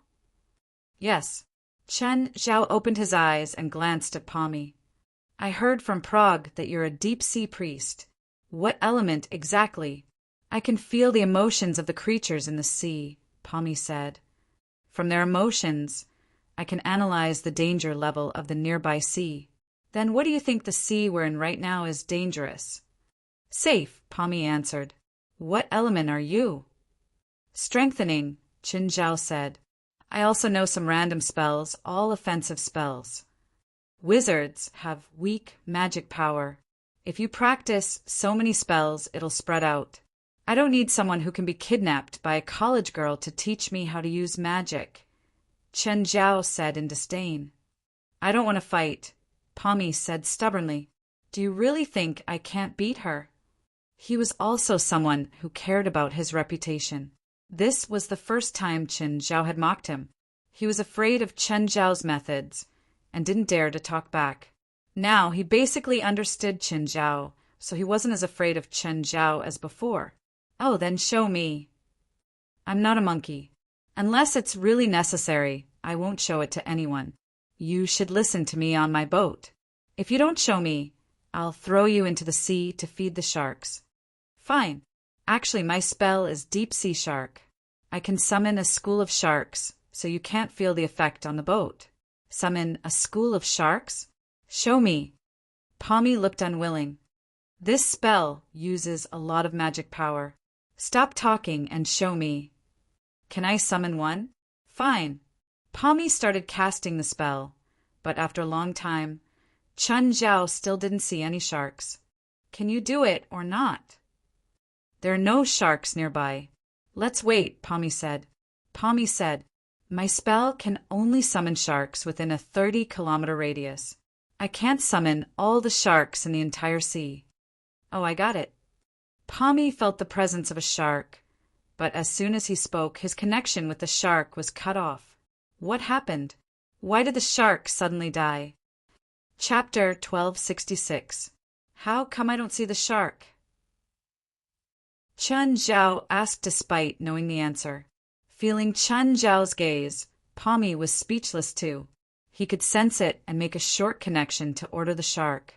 Yes. Chen Zhao opened his eyes and glanced at Pommy. I heard from Prague that you're a deep-sea priest. What element exactly? I can feel the emotions of the creatures in the sea, Pommy said. From their emotions, I can analyze the danger level of the nearby sea. Then what do you think the sea we're in right now is dangerous? Safe, Pommy answered. What element are you? Strengthening, Qin Zhao said. I also know some random spells, all offensive spells. Wizards have weak magic power. If you practice so many spells, it'll spread out. I don't need someone who can be kidnapped by a college girl to teach me how to use magic, Chen Zhao said in disdain. I don't want to fight, Pommy said stubbornly. Do you really think I can't beat her? He was also someone who cared about his reputation. This was the first time Chen Zhao had mocked him. He was afraid of Chen Zhao's methods and didn't dare to talk back. Now he basically understood Chen Zhao, so he wasn't as afraid of Chen Zhao as before. Oh, then show me. I'm not a monkey. Unless it's really necessary, I won't show it to anyone. You should listen to me on my boat. If you don't show me, I'll throw you into the sea to feed the sharks. Fine. Actually, my spell is Deep Sea Shark. I can summon a school of sharks, so you can't feel the effect on the boat. Summon a school of sharks? Show me. Pommy looked unwilling. This spell uses a lot of magic power. Stop talking and show me. Can I summon one? Fine. Pommy started casting the spell, but after a long time, Chen Zhao still didn't see any sharks. Can you do it or not? There are no sharks nearby. Let's wait, Pommy said. Pommy said, my spell can only summon sharks within a 30-kilometer radius. I can't summon all the sharks in the entire sea. Oh, I got it. Pommy felt the presence of a shark, but as soon as he spoke, his connection with the shark was cut off. What happened? Why did the shark suddenly die? Chapter 1266. How come I don't see the shark? Chen Zhao asked despite knowing the answer. Feeling Chen Zhao's gaze, Pommy was speechless too. He could sense it and make a short connection to order the shark.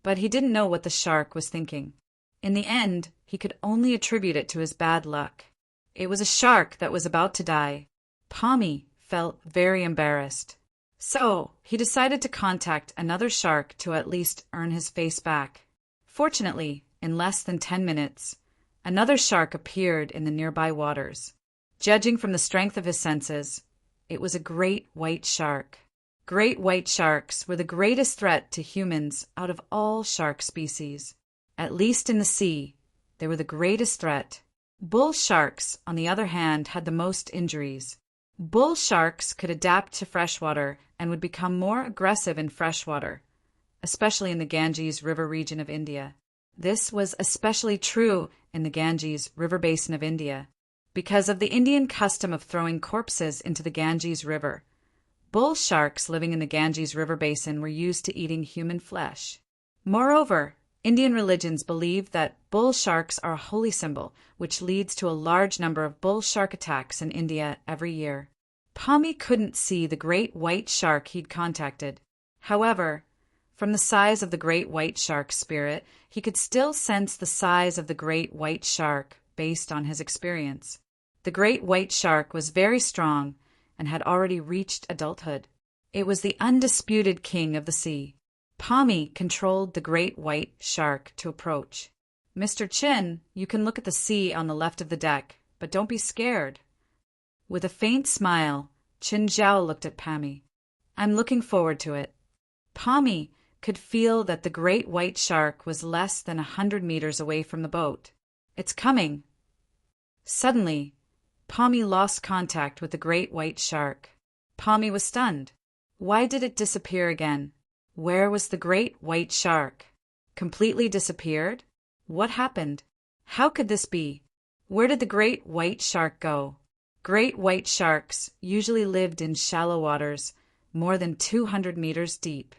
But he didn't know what the shark was thinking. In the end, he could only attribute it to his bad luck. It was a shark that was about to die. Pommy felt very embarrassed. So, he decided to contact another shark to at least earn his face back. Fortunately, in less than 10 minutes, another shark appeared in the nearby waters. Judging from the strength of his senses, it was a great white shark. Great white sharks were the greatest threat to humans out of all shark species. At least in the sea, they were the greatest threat. Bull sharks, on the other hand, had the most injuries. Bull sharks could adapt to freshwater and would become more aggressive in freshwater, especially in the Ganges River region of India. This was especially true in the Ganges River basin of India. Because of the Indian custom of throwing corpses into the Ganges River, bull sharks living in the Ganges River basin were used to eating human flesh. Moreover, Indian religions believe that bull sharks are a holy symbol, which leads to a large number of bull shark attacks in India every year. Pommy couldn't see the great white shark he'd contacted. However, from the size of the great white shark's spirit, he could still sense the size of the great white shark based on his experience. The great white shark was very strong and had already reached adulthood. It was the undisputed king of the sea. Pommy controlled the great white shark to approach. Mr. Chin, you can look at the sea on the left of the deck, but don't be scared. With a faint smile, Qin Zhao looked at Pommy. I'm looking forward to it. Pommy, could feel that the great white shark was less than 100 meters away from the boat. It's coming. Suddenly, Pommy lost contact with the great white shark. Pommy was stunned. Why did it disappear again? Where was the great white shark? Completely disappeared? What happened? How could this be? Where did the great white shark go? Great white sharks usually lived in shallow waters, more than 200 meters deep.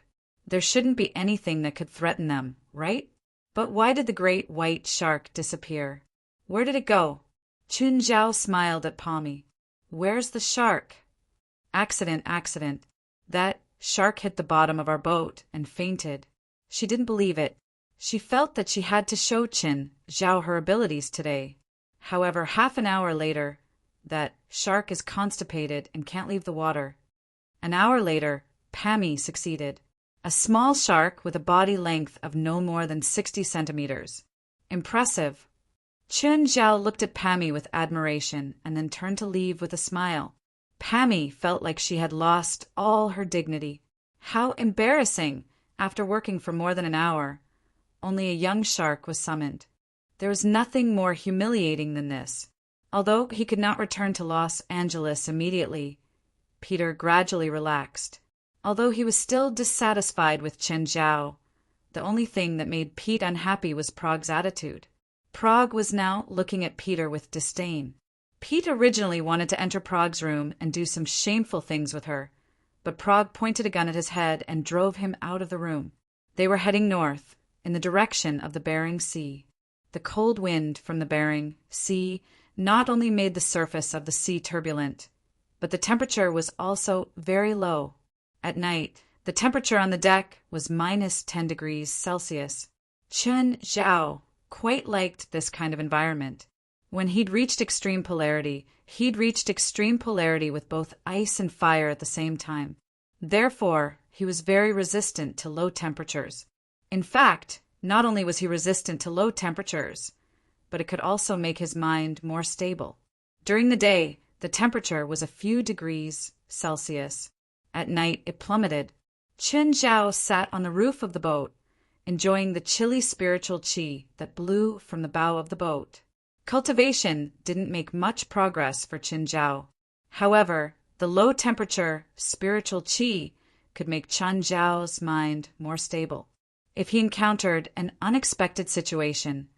There shouldn't be anything that could threaten them, right? But why did the great white shark disappear? Where did it go? Chun Zhao smiled at Pommy. Where's the shark? Accident. That shark hit the bottom of our boat and fainted. She didn't believe it. She felt that she had to show Chun Zhao her abilities today. However, half an hour later, that shark is constipated and can't leave the water. An hour later, Pommy succeeded. A small shark with a body length of no more than 60 centimeters. Impressive. Chun Zhao looked at Pommy with admiration and then turned to leave with a smile. Pommy felt like she had lost all her dignity. How embarrassing! After working for more than an hour, only a young shark was summoned. There was nothing more humiliating than this. Although he could not return to Los Angeles immediately, Peter gradually relaxed. Although he was still dissatisfied with Chun Zhao, the only thing that made Pete unhappy was Prog's attitude. Prog was now looking at Peter with disdain. Pete originally wanted to enter Prog's room and do some shameful things with her, but Prog pointed a gun at his head and drove him out of the room. They were heading north, in the direction of the Bering Sea. The cold wind from the Bering Sea not only made the surface of the sea turbulent, but the temperature was also very low. At night, the temperature on the deck was -10 degrees Celsius. Chun Zhao quite liked this kind of environment. When he'd reached extreme polarity with both ice and fire at the same time. Therefore, he was very resistant to low temperatures. In fact, not only was he resistant to low temperatures, but it could also make his mind more stable. During the day, the temperature was a few degrees Celsius. At night, it plummeted. Chun Zhao sat on the roof of the boat, enjoying the chilly spiritual qi that blew from the bow of the boat. Cultivation didn't make much progress for Chun Zhao. However, the low-temperature spiritual qi could make Chun Zhao's mind more stable. If he encountered an unexpected situation,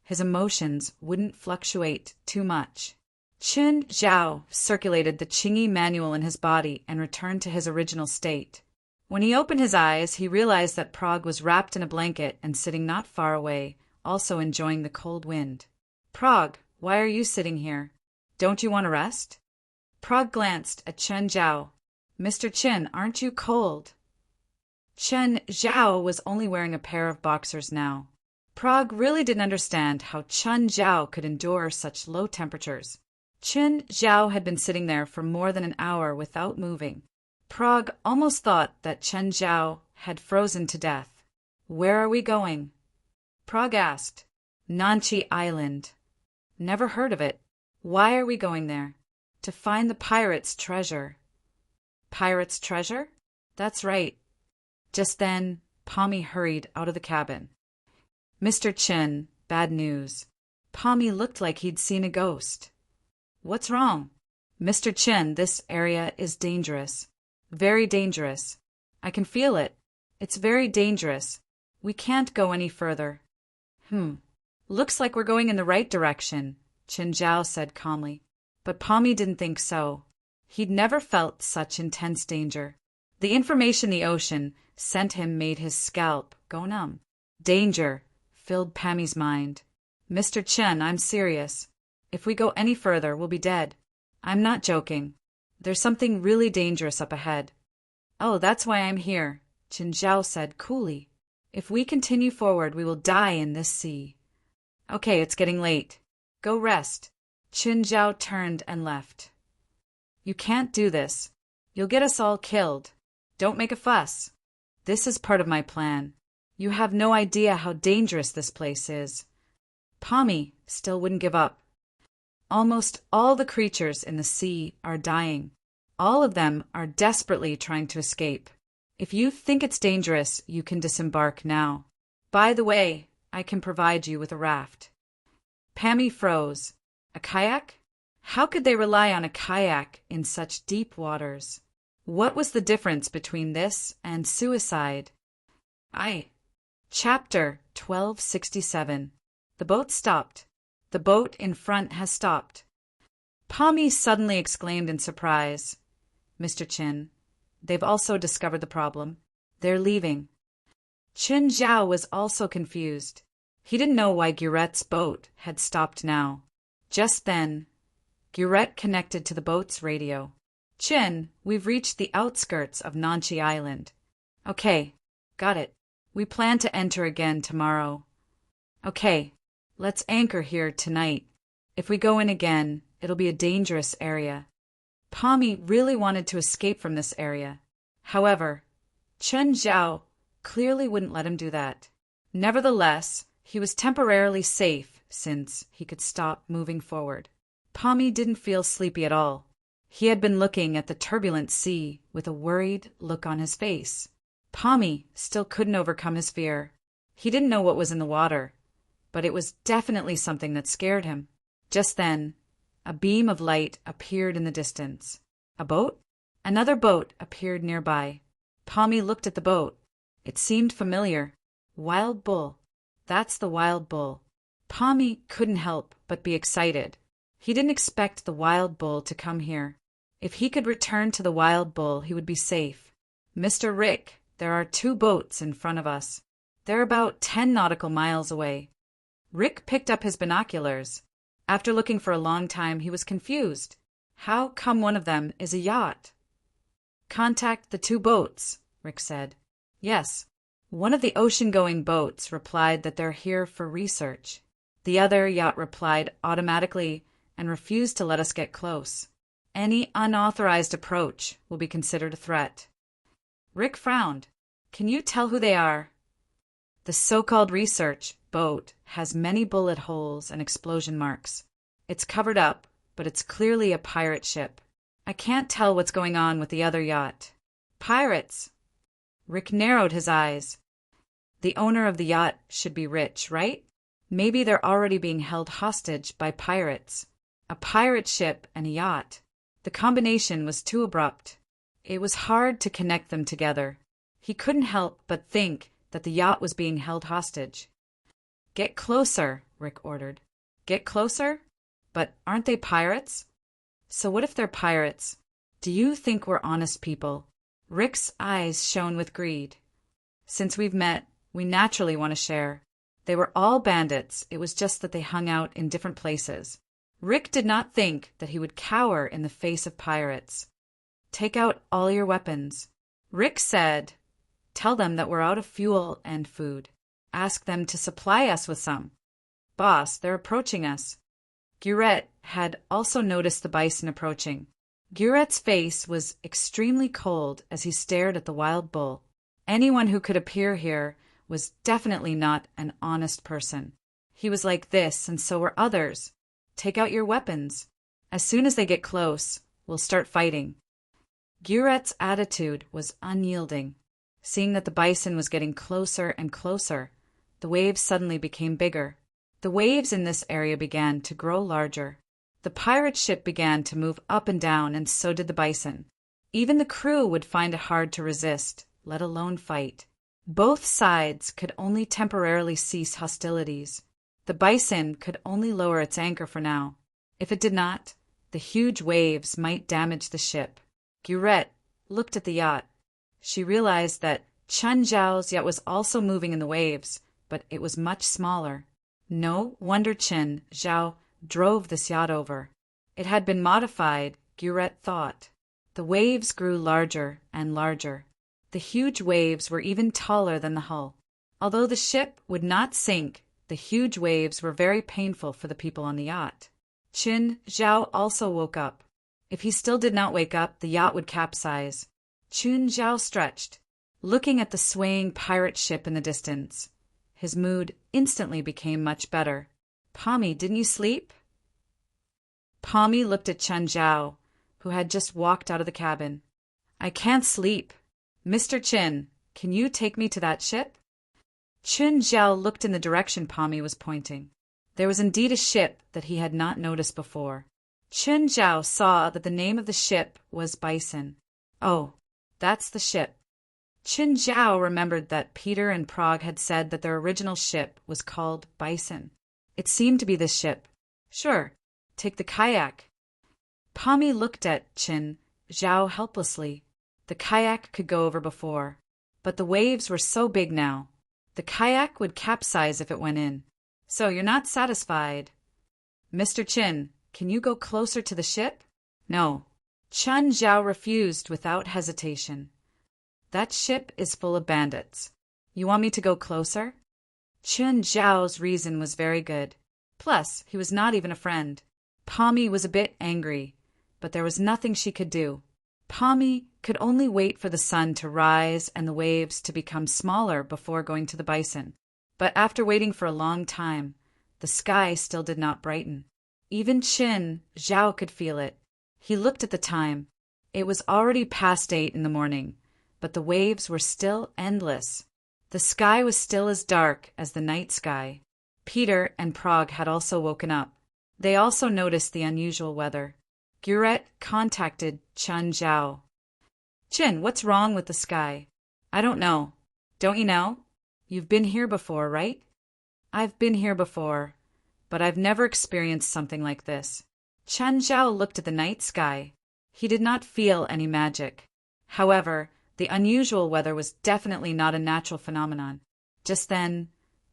his emotions wouldn't fluctuate too much. Chun Zhao circulated the Qingyi manual in his body and returned to his original state. When he opened his eyes, he realized that Prog was wrapped in a blanket and sitting not far away, also enjoying the cold wind. Prog, why are you sitting here? Don't you want to rest? Prog glanced at Chun Zhao. Mr. Chin, aren't you cold? Chun Zhao was only wearing a pair of boxers now. Prog really didn't understand how Chun Zhao could endure such low temperatures. Chun Zhao had been sitting there for more than an hour without moving. Prog almost thought that Chun Zhao had frozen to death. Where are we going? Prog asked. Nanchi Island. Never heard of it. Why are we going there? To find the pirates' treasure. Pirates' treasure? That's right. Just then, Pommy hurried out of the cabin. Mr. Chin, bad news. Pommy looked like he'd seen a ghost. What's wrong? Mr. Chin, this area is dangerous. Very dangerous. I can feel it. It's very dangerous. We can't go any further. Looks like we're going in the right direction, Chun Zhao said calmly. But Pommy didn't think so. He'd never felt such intense danger. The information the ocean sent him made his scalp go numb. Danger filled Pammy's mind. Mr. Chen, I'm serious. If we go any further, we'll be dead. I'm not joking. There's something really dangerous up ahead. Oh, that's why I'm here, Chun Zhao said coolly. If we continue forward, we will die in this sea. Okay, it's getting late. Go rest. Chun Zhao turned and left. You can't do this. You'll get us all killed. Don't make a fuss. This is part of my plan. You have no idea how dangerous this place is. Pommy still wouldn't give up. Almost all the creatures in the sea are dying. All of them are desperately trying to escape. If you think it's dangerous, you can disembark now. By the way, I can provide you with a raft. Pammy froze. A kayak? How could they rely on a kayak in such deep waters? What was the difference between this and suicide? Chapter 1267. The boat stopped. The boat in front has stopped. Pommy suddenly exclaimed in surprise. Mr. Chin, they've also discovered the problem. They're leaving. Chin Zhao was also confused. He didn't know why Gurette's boat had stopped now. Just then, Gurette connected to the boat's radio. Chin, we've reached the outskirts of Nanchi Island. Okay, got it. We plan to enter again tomorrow. Okay, let's anchor here tonight. If we go in again, it'll be a dangerous area. Pommy really wanted to escape from this area. However, Chen Zhao clearly wouldn't let him do that. Nevertheless, he was temporarily safe since he could stop moving forward. Pommy didn't feel sleepy at all. He had been looking at the turbulent sea with a worried look on his face. Pommy still couldn't overcome his fear. He didn't know what was in the water, but it was definitely something that scared him. Just then, a beam of light appeared in the distance. A boat? Another boat appeared nearby. Pommy looked at the boat. It seemed familiar. Wild Bull. That's the Wild Bull. Pommy couldn't help but be excited. He didn't expect the Wild Bull to come here. If he could return to the Wild Bull, he would be safe. Mr. Rick, there are 2 boats in front of us. They're about 10 nautical miles away. Rick picked up his binoculars. After looking for a long time, he was confused. How come one of them is a yacht? Contact the 2 boats, Rick said. Yes. One of the ocean-going boats replied that they're here for research. The other yacht replied automatically and refused to let us get close. Any unauthorized approach will be considered a threat. Rick frowned. Can you tell who they are? The so-called research boat has many bullet holes and explosion marks. It's covered up, but it's clearly a pirate ship. I can't tell what's going on with the other yacht. Pirates! Rick narrowed his eyes. The owner of the yacht should be rich, right? Maybe they're already being held hostage by pirates. A pirate ship and a yacht. The combination was too abrupt. It was hard to connect them together. He couldn't help but think that the yacht was being held hostage. Get closer, Rick ordered. Get closer? But aren't they pirates? So what if they're pirates? Do you think we're honest people? Rick's eyes shone with greed. Since we've met, we naturally want to share. They were all bandits, it was just that they hung out in different places. Rick did not think that he would cower in the face of pirates. Take out all your weapons. Rick said, tell them that we're out of fuel and food. Ask them to supply us with some. Boss, they're approaching us. Gurette had also noticed the bison approaching. Gurette's face was extremely cold as he stared at the Wild Bull. Anyone who could appear here was definitely not an honest person. He was like this, and so were others. Take out your weapons. As soon as they get close, we'll start fighting. Gurette's attitude was unyielding. Seeing that the bison was getting closer and closer, the waves suddenly became bigger. The waves in this area began to grow larger. The pirate ship began to move up and down, and so did the bison. Even the crew would find it hard to resist, let alone fight. Both sides could only temporarily cease hostilities. The bison could only lower its anchor for now. If it did not, the huge waves might damage the ship. Gurette looked at the yacht. She realized that Chen Zhao's yacht was also moving in the waves, but it was much smaller. No wonder Chen Zhao drove this yacht over. It had been modified, Gurette thought. The waves grew larger and larger. The huge waves were even taller than the hull. Although the ship would not sink, the huge waves were very painful for the people on the yacht. Chen Zhao also woke up. If he still did not wake up, the yacht would capsize. Chen Zhao stretched, looking at the swaying pirate ship in the distance. His mood instantly became much better. Pommy, didn't you sleep? Pommy looked at Chen Zhao, who had just walked out of the cabin. I can't sleep. Mr. Chin, can you take me to that ship? Chun Zhao looked in the direction Pommy was pointing. There was indeed a ship that he had not noticed before. Chun Zhao saw that the name of the ship was Bison. Oh, that's the ship. Chun Zhao remembered that Peter and Prague had said that their original ship was called Bison. It seemed to be this ship. Sure, take the kayak. Pommy looked at Chun Zhao helplessly. The kayak could go over before, but the waves were so big now. The kayak would capsize if it went in. So you're not satisfied. Mr. Chin, can you go closer to the ship? No. Chun Zhao refused without hesitation. That ship is full of bandits. You want me to go closer? Chun Zhao's reason was very good. Plus, he was not even a friend. Pommy was a bit angry, but there was nothing she could do. Pommy could only wait for the sun to rise and the waves to become smaller before going to the Bison. But after waiting for a long time, the sky still did not brighten. Even Chun Zhao could feel it. He looked at the time. It was already past 8 in the morning, but the waves were still endless. The sky was still as dark as the night sky. Peter and Prague had also woken up. They also noticed the unusual weather. Guret contacted Chun Zhao. Chin, what's wrong with the sky? I don't know. Don't you know? You've been here before, right? I've been here before, but I've never experienced something like this. Chun Zhao looked at the night sky. He did not feel any magic. However, the unusual weather was definitely not a natural phenomenon. Just then,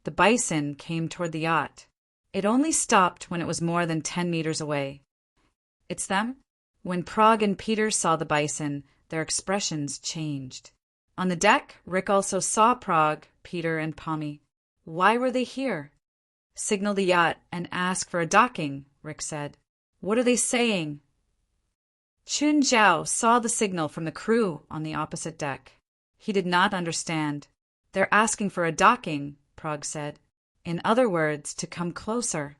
the Bison came toward the yacht. It only stopped when it was more than 10 meters away. It's them? When Prague and Peter saw the Bison, their expressions changed. On the deck, Rick also saw Prague, Peter, and Pommy. Why were they here? Signal the yacht and ask for a docking, Rick said. What are they saying? Chun Zhao saw the signal from the crew on the opposite deck. He did not understand. They're asking for a docking, Prague said. In other words, to come closer.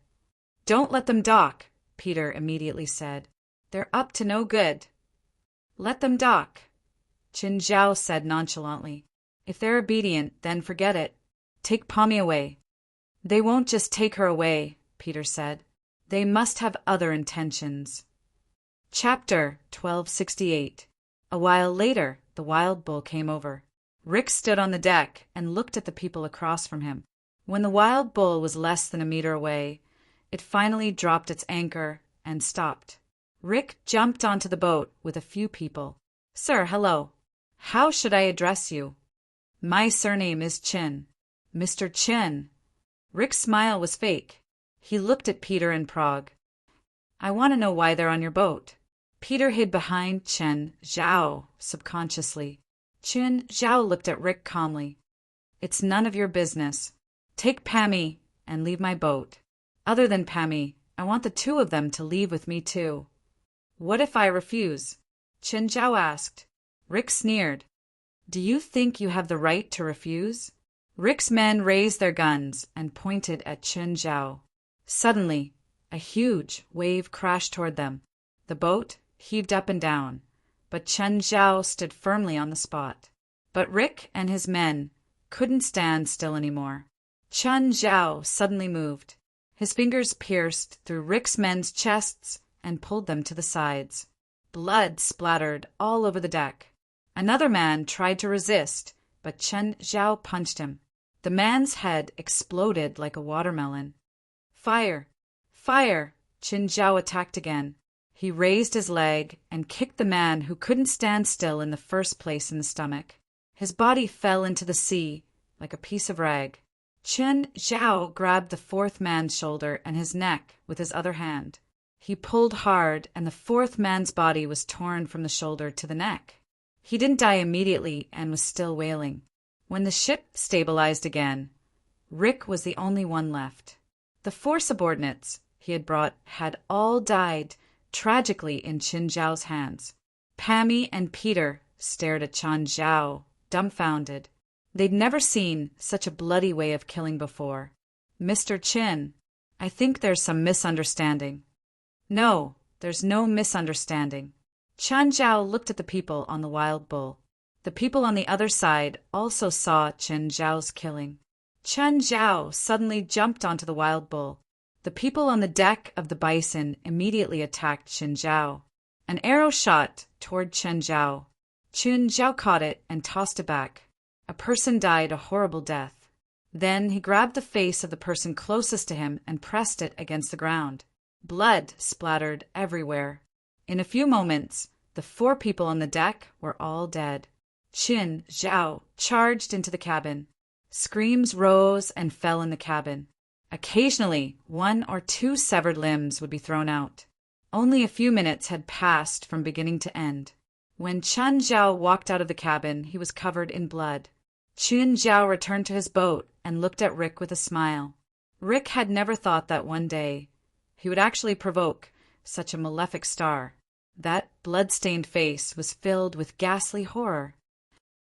Don't let them dock, Peter immediately said. They're up to no good. Let them dock, Chun Zhao said nonchalantly. If they're obedient, then forget it. Take Pommy away. They won't just take her away, Peter said. They must have other intentions. Chapter 1268. A while later, the wild bull came over. Rick stood on the deck and looked at the people across from him. When the wild bull was less than a meter away, it finally dropped its anchor and stopped. Rick jumped onto the boat with a few people. Sir, hello. How should I address you? My surname is Chin. Mr. Chin. Rick's smile was fake. He looked at Peter and Prague. I want to know why they're on your boat. Peter hid behind Chun Zhao subconsciously. Chun Zhao looked at Rick calmly. It's none of your business. Take Pammy and leave my boat. Other than Pammy, I want the two of them to leave with me too. What if I refuse? Chun Zhao asked. Rick sneered. Do you think you have the right to refuse? Rick's men raised their guns and pointed at Chun Zhao. Suddenly, a huge wave crashed toward them. The boat heaved up and down, but Chun Zhao stood firmly on the spot. But Rick and his men couldn't stand still anymore. Chun Zhao suddenly moved. His fingers pierced through Rick's men's chests and pulled them to the sides. Blood splattered all over the deck. Another man tried to resist, but Chun Zhao punched him. The man's head exploded like a watermelon. Fire! Fire! Chun Zhao attacked again. He raised his leg and kicked the man who couldn't stand still in the first place in the stomach. His body fell into the sea like a piece of rag. Chun Zhao grabbed the fourth man's shoulder and his neck with his other hand. He pulled hard, and the fourth man's body was torn from the shoulder to the neck. He didn't die immediately and was still wailing. When the ship stabilized again, Rick was the only one left. The 4 subordinates he had brought had all died tragically in Chun Zhao's hands. Pammy and Peter stared at Chun Zhao, dumbfounded. They'd never seen such a bloody way of killing before. Mr. Chin, I think there's some misunderstanding. No, there's no misunderstanding. Chun Zhao looked at the people on the wild bull. The people on the other side also saw Chen Zhao's killing. Chen Zhao suddenly jumped onto the wild bull. The people on the deck of the bison immediately attacked Chen Zhao. An arrow shot toward Chen Zhao. Chen Zhao caught it and tossed it back. A person died a horrible death. Then he grabbed the face of the person closest to him and pressed it against the ground. Blood splattered everywhere. In a few moments, the 4 people on the deck were all dead. Chen Zhao charged into the cabin. Screams rose and fell in the cabin. Occasionally, 1 or 2 severed limbs would be thrown out. Only a few minutes had passed from beginning to end. When Chen Zhao walked out of the cabin, he was covered in blood. Chen Zhao returned to his boat and looked at Rick with a smile. Rick had never thought that one day he would actually provoke such a malefic star. That blood-stained face was filled with ghastly horror.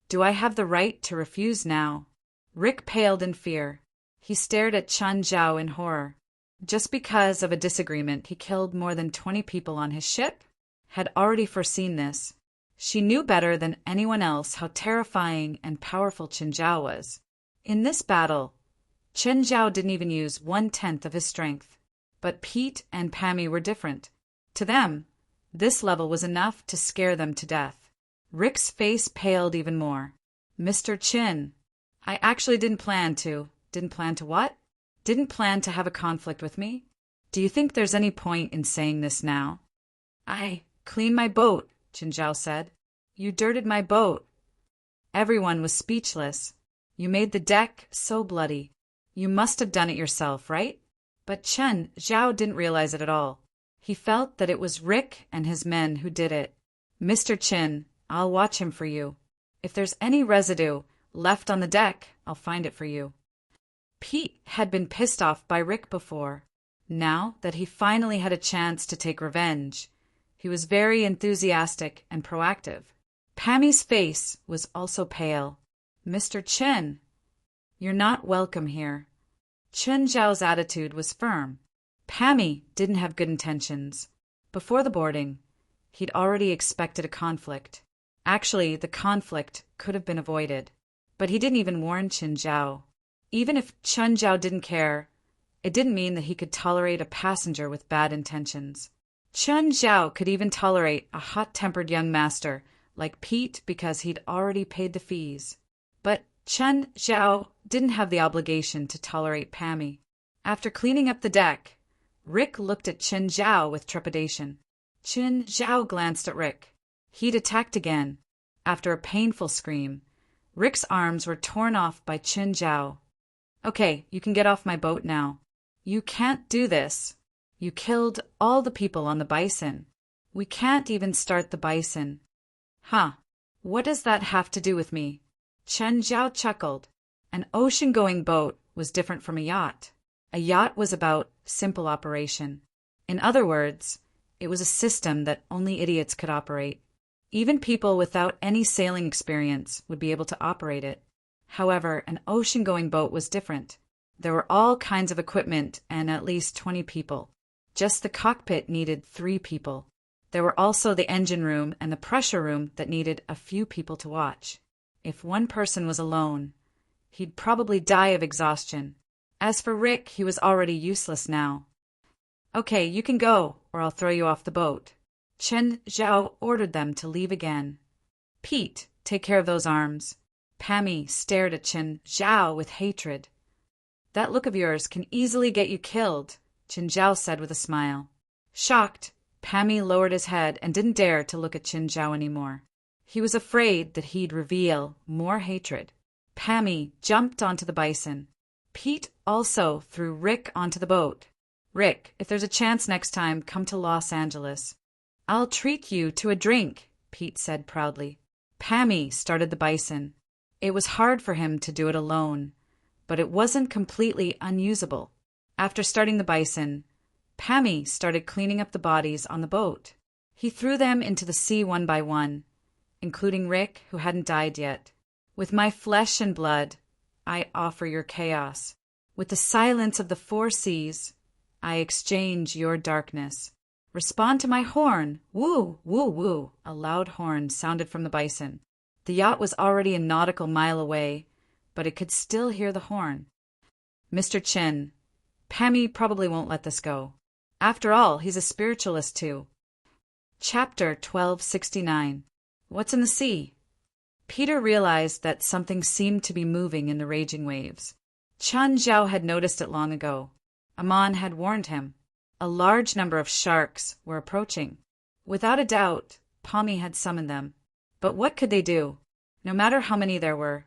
Do I have the right to refuse now? Rick paled in fear. He stared at Chen Zhao in horror. Just because of a disagreement, he killed more than 20 people on his ship? Had already foreseen this. She knew better than anyone else how terrifying and powerful Chen Zhao was. In this battle, Chen Zhao didn't even use 1/10 of his strength. But Pete and Pammy were different. To them, this level was enough to scare them to death. Rick's face paled even more. Mr. Chin, I actually didn't plan to. Didn't plan to what? Didn't plan to have a conflict with me? Do you think there's any point in saying this now? I cleaned my boat, Chen Zhao said. You dirted my boat. Everyone was speechless. You made the deck so bloody. You must have done it yourself, right? But Chen Zhao didn't realize it at all. He felt that it was Rick and his men who did it. Mr. Chin, I'll watch him for you. If there's any residue left on the deck, I'll find it for you. Pete had been pissed off by Rick before. Now that he finally had a chance to take revenge, he was very enthusiastic and proactive. Pammy's face was also pale. Mr. Chen, you're not welcome here. Chen Zhao's attitude was firm. Pammy didn't have good intentions. Before the boarding, he'd already expected a conflict. Actually, the conflict could have been avoided. But he didn't even warn Chen Zhao. Even if Chen Zhao didn't care, it didn't mean that he could tolerate a passenger with bad intentions. Chen Zhao could even tolerate a hot-tempered young master like Pete because he'd already paid the fees. But Chen Zhao didn't have the obligation to tolerate Pammy. After cleaning up the deck, Rick looked at Chen Zhao with trepidation. Chen Zhao glanced at Rick. He'd attacked again. After a painful scream, Rick's arms were torn off by Chen Zhao. Okay, you can get off my boat now. You can't do this. You killed all the people on the bison. We can't even start the bison. Huh. What does that have to do with me? Chen Zhao chuckled. An ocean-going boat was different from a yacht. A yacht was about simple operation. In other words, it was a system that only idiots could operate. Even people without any sailing experience would be able to operate it. However, an ocean-going boat was different. There were all kinds of equipment and at least 20 people. Just the cockpit needed 3 people. There were also the engine room and the pressure room that needed a few people to watch. If one person was alone, he'd probably die of exhaustion. As for Rick, he was already useless now. Okay, you can go, or I'll throw you off the boat. Chen Zhao ordered them to leave again. Pete, take care of those arms. Pammy stared at Chen Zhao with hatred. That look of yours can easily get you killed, Chen Zhao said with a smile. Shocked, Pammy lowered his head and didn't dare to look at Chen Zhao anymore. He was afraid that he'd reveal more hatred. Pammy jumped onto the bison. Pete also threw Rick onto the boat. Rick, if there's a chance next time, come to Los Angeles. I'll treat you to a drink, Pete said proudly. Pammy started the bison. It was hard for him to do it alone, but it wasn't completely unusable. After starting the bison, Pammy started cleaning up the bodies on the boat. He threw them into the sea one by one, including Rick, who hadn't died yet. With my flesh and blood, I offer your chaos. With the silence of the 4 seas, I exchange your darkness. Respond to my horn. Woo, woo, woo. A loud horn sounded from the bison. The yacht was already a nautical mile away, but it could still hear the horn. Mr. Chin, Pammy probably won't let this go. After all, he's a spiritualist too. Chapter 1269. What's in the sea? Peter realized that something seemed to be moving in the raging waves. Chun Zhao had noticed it long ago. Amon had warned him. A large number of sharks were approaching. Without a doubt, Pommy had summoned them. But what could they do? No matter how many there were,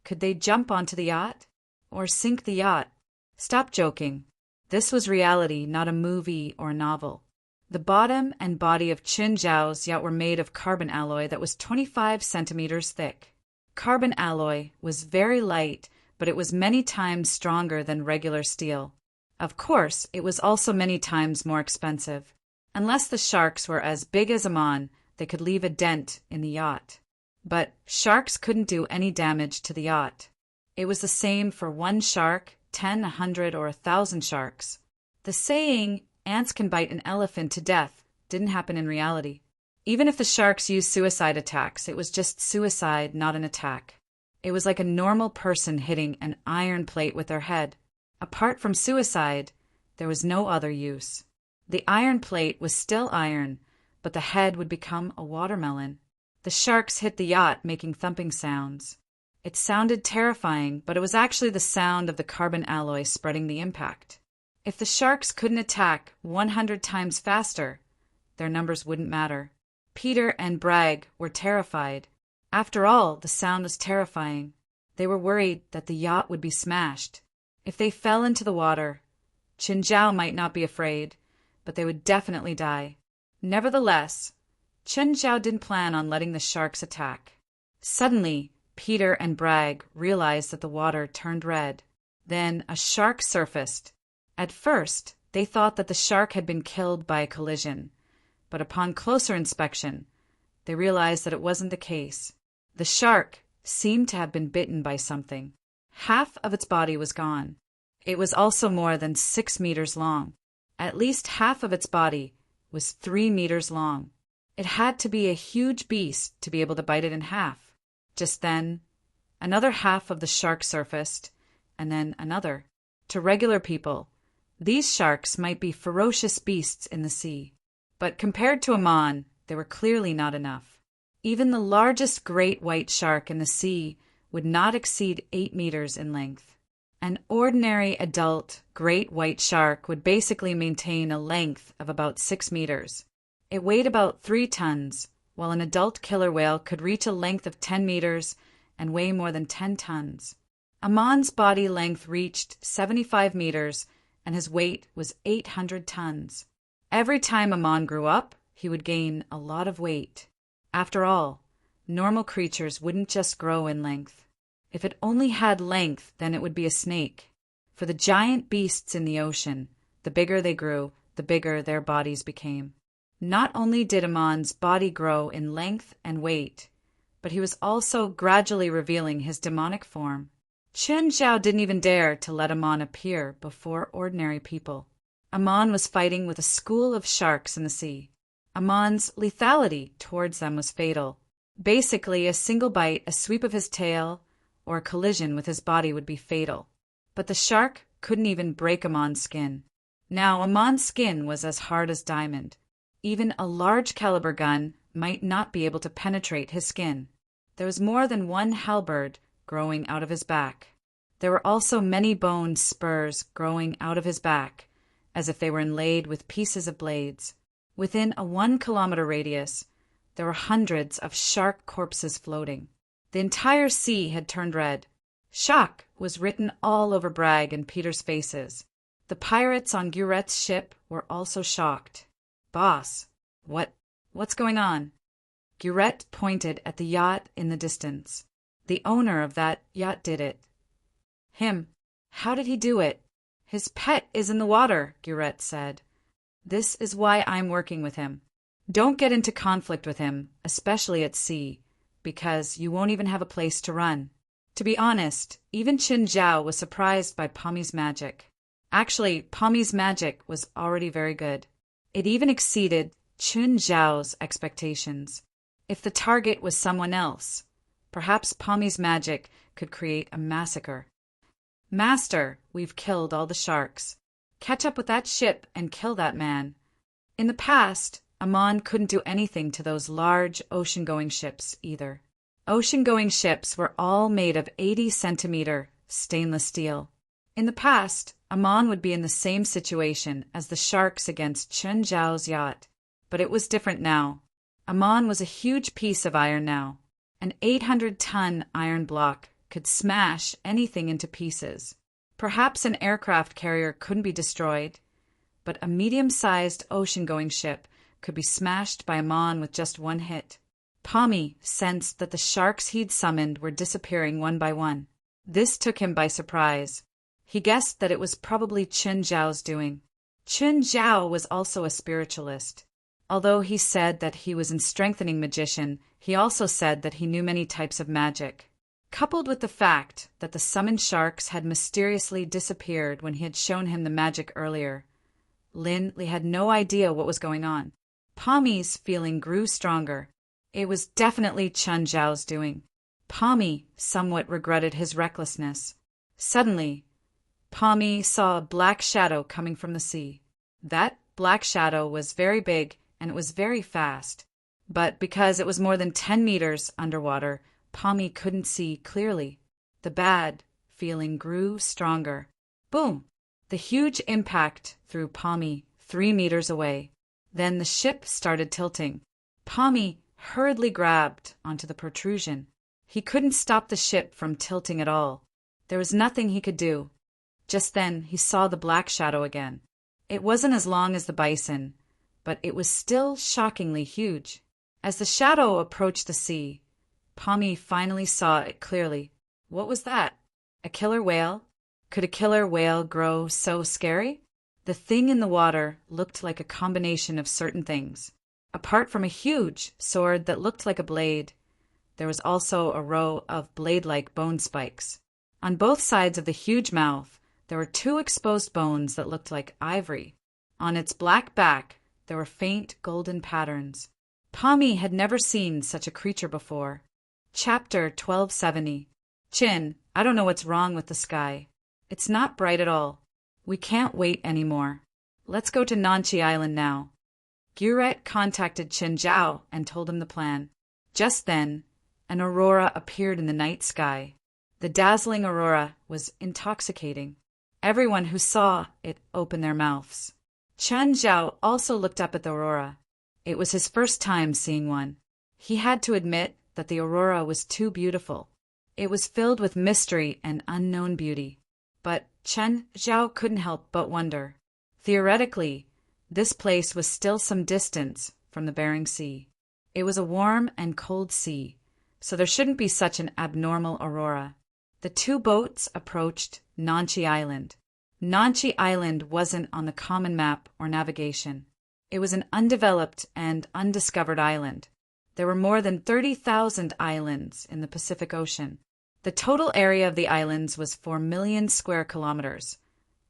could they jump onto the yacht? Or sink the yacht? Stop joking. This was reality, not a movie or novel. The bottom and body of Qin Zhao's yacht were made of carbon alloy that was 25 centimeters thick. Carbon alloy was very light, but it was many times stronger than regular steel. Of course, it was also many times more expensive. Unless the sharks were as big as Amon, they could leave a dent in the yacht. But sharks couldn't do any damage to the yacht. It was the same for one shark, 10, 100, or 1,000 sharks. The saying, "ants can bite an elephant to death," didn't happen in reality. Even if the sharks used suicide attacks, it was just suicide, not an attack. It was like a normal person hitting an iron plate with their head. Apart from suicide, there was no other use. The iron plate was still iron, but the head would become a watermelon. The sharks hit the yacht, making thumping sounds. It sounded terrifying, but it was actually the sound of the carbon alloy spreading the impact. If the sharks couldn't attack 100 times faster, their numbers wouldn't matter. Peter and Bragg were terrified. After all, the sound was terrifying. They were worried that the yacht would be smashed. If they fell into the water, Qin Zhao might not be afraid, but they would definitely die. Nevertheless, Qin Zhao didn't plan on letting the sharks attack. Suddenly, Peter and Bragg realized that the water turned red. Then a shark surfaced. At first, they thought that the shark had been killed by a collision, but upon closer inspection, they realized that it wasn't the case. The shark seemed to have been bitten by something. Half of its body was gone. It was also more than 6 meters long. At least half of its body was 3 meters long. It had to be a huge beast to be able to bite it in half. Just then, another half of the shark surfaced, and then another. To regular people, these sharks might be ferocious beasts in the sea. But compared to Amon, they were clearly not enough. Even the largest great white shark in the sea would not exceed 8 meters in length. An ordinary adult great white shark would basically maintain a length of about 6 meters. It weighed about 3 tons, while an adult killer whale could reach a length of 10 meters and weigh more than 10 tons. Amon's body length reached 75 meters, and his weight was 800 tons. Every time Amon grew up, he would gain a lot of weight. After all, normal creatures wouldn't just grow in length. If it only had length, then it would be a snake. For the giant beasts in the ocean, the bigger they grew, the bigger their bodies became. Not only did Amon's body grow in length and weight, but he was also gradually revealing his demonic form. Qin Zhao didn't even dare to let Amon appear before ordinary people. Amon was fighting with a school of sharks in the sea. Amon's lethality towards them was fatal. Basically, a single bite, a sweep of his tail, or a collision with his body would be fatal. But the shark couldn't even break Amon's skin. Now, Amon's skin was as hard as diamond. Even a large caliber gun might not be able to penetrate his skin. There was more than one halberd growing out of his back. There were also many bone spurs growing out of his back, as if they were inlaid with pieces of blades. Within a 1-kilometer radius, there were hundreds of shark corpses floating. The entire sea had turned red. Shock was written all over Bragg and Peter's faces. The pirates on Guret's ship were also shocked. "Boss, what's going on?" Guret pointed at the yacht in the distance. "The owner of that yacht did it." "Him? How did he do it?" "His pet is in the water," Guret said. "This is why I'm working with him. Don't get into conflict with him, especially at sea, because you won't even have a place to run." To be honest, even Qin Zhao was surprised by Pommy's magic. Actually, Pommy's magic was already very good. It even exceeded Qin Zhao's expectations. If the target was someone else, Perhaps Pommy's magic could create a massacre. "Master, we've killed all the sharks. Catch up with that ship and kill that man." In the past, Amon couldn't do anything to those large ocean-going ships either. Ocean-going ships were all made of 80-centimeter stainless steel. In the past, Amon would be in the same situation as the sharks against Chen Zhao's yacht. But it was different now. Amon was a huge piece of iron now. An 800-ton iron block could smash anything into pieces. Perhaps an aircraft carrier couldn't be destroyed, but a medium-sized ocean-going ship could be smashed by Amon with just one hit. Pommy sensed that the sharks he'd summoned were disappearing one by one. This took him by surprise. He guessed that it was probably Chen Zhao's doing. Chen Zhao was also a spiritualist. Although he said that he was a strengthening magician, he also said that he knew many types of magic. Coupled with the fact that the summoned sharks had mysteriously disappeared when he had shown him the magic earlier, Lin Li had no idea what was going on. Pommy's feeling grew stronger. It was definitely Chen Zhao's doing. Pommy somewhat regretted his recklessness. Suddenly, Pommy saw a black shadow coming from the sea. That black shadow was very big and it was very fast. But because it was more than 10 meters underwater, Pommy couldn't see clearly. The bad feeling grew stronger. Boom! The huge impact threw Pommy 3 meters away. Then the ship started tilting. Pommy hurriedly grabbed onto the protrusion. He couldn't stop the ship from tilting at all. There was nothing he could do. Just then he saw the black shadow again. It wasn't as long as the bison, but it was still shockingly huge. As the shadow approached the sea, Pommy finally saw it clearly. What was that? A killer whale? Could a killer whale grow so scary? The thing in the water looked like a combination of certain things. Apart from a huge sword that looked like a blade, there was also a row of blade-like bone spikes. On both sides of the huge mouth, there were 2 exposed bones that looked like ivory. On its black back, there were faint golden patterns. Pommy had never seen such a creature before. Chapter 1270. Chin, I don't know what's wrong with the sky. It's not bright at all. We can't wait anymore. Let's go to Nanchi Island now. Guret contacted Chen Zhao and told him the plan. Just then, an aurora appeared in the night sky. The dazzling aurora was intoxicating. Everyone who saw it opened their mouths. Chen Zhao also looked up at the aurora. It was his first time seeing one. He had to admit that the aurora was too beautiful. It was filled with mystery and unknown beauty. But Chen Zhao couldn't help but wonder. Theoretically, this place was still some distance from the Bering Sea. It was a warm and cold sea, so there shouldn't be such an abnormal aurora. The 2 boats approached Nanchi Island. Nanchi Island wasn't on the common map or navigation. It was an undeveloped and undiscovered island. There were more than 30,000 islands in the Pacific Ocean. The total area of the islands was 4 million square kilometers,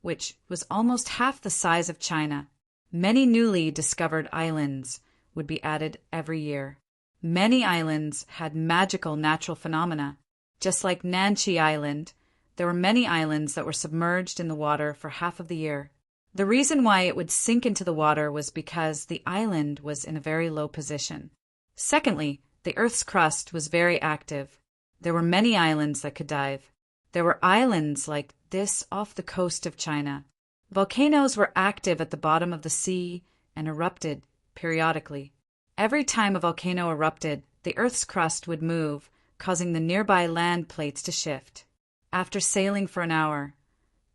which was almost half the size of China. Many newly discovered islands would be added every year. Many islands had magical natural phenomena. Just like Nanchi Island, there were many islands that were submerged in the water for half of the year. The reason why it would sink into the water was because the island was in a very low position. Secondly, the Earth's crust was very active. There were many islands that could dive. There were islands like this off the coast of China. Volcanoes were active at the bottom of the sea and erupted periodically. Every time a volcano erupted, the Earth's crust would move, causing the nearby land plates to shift. After sailing for an hour,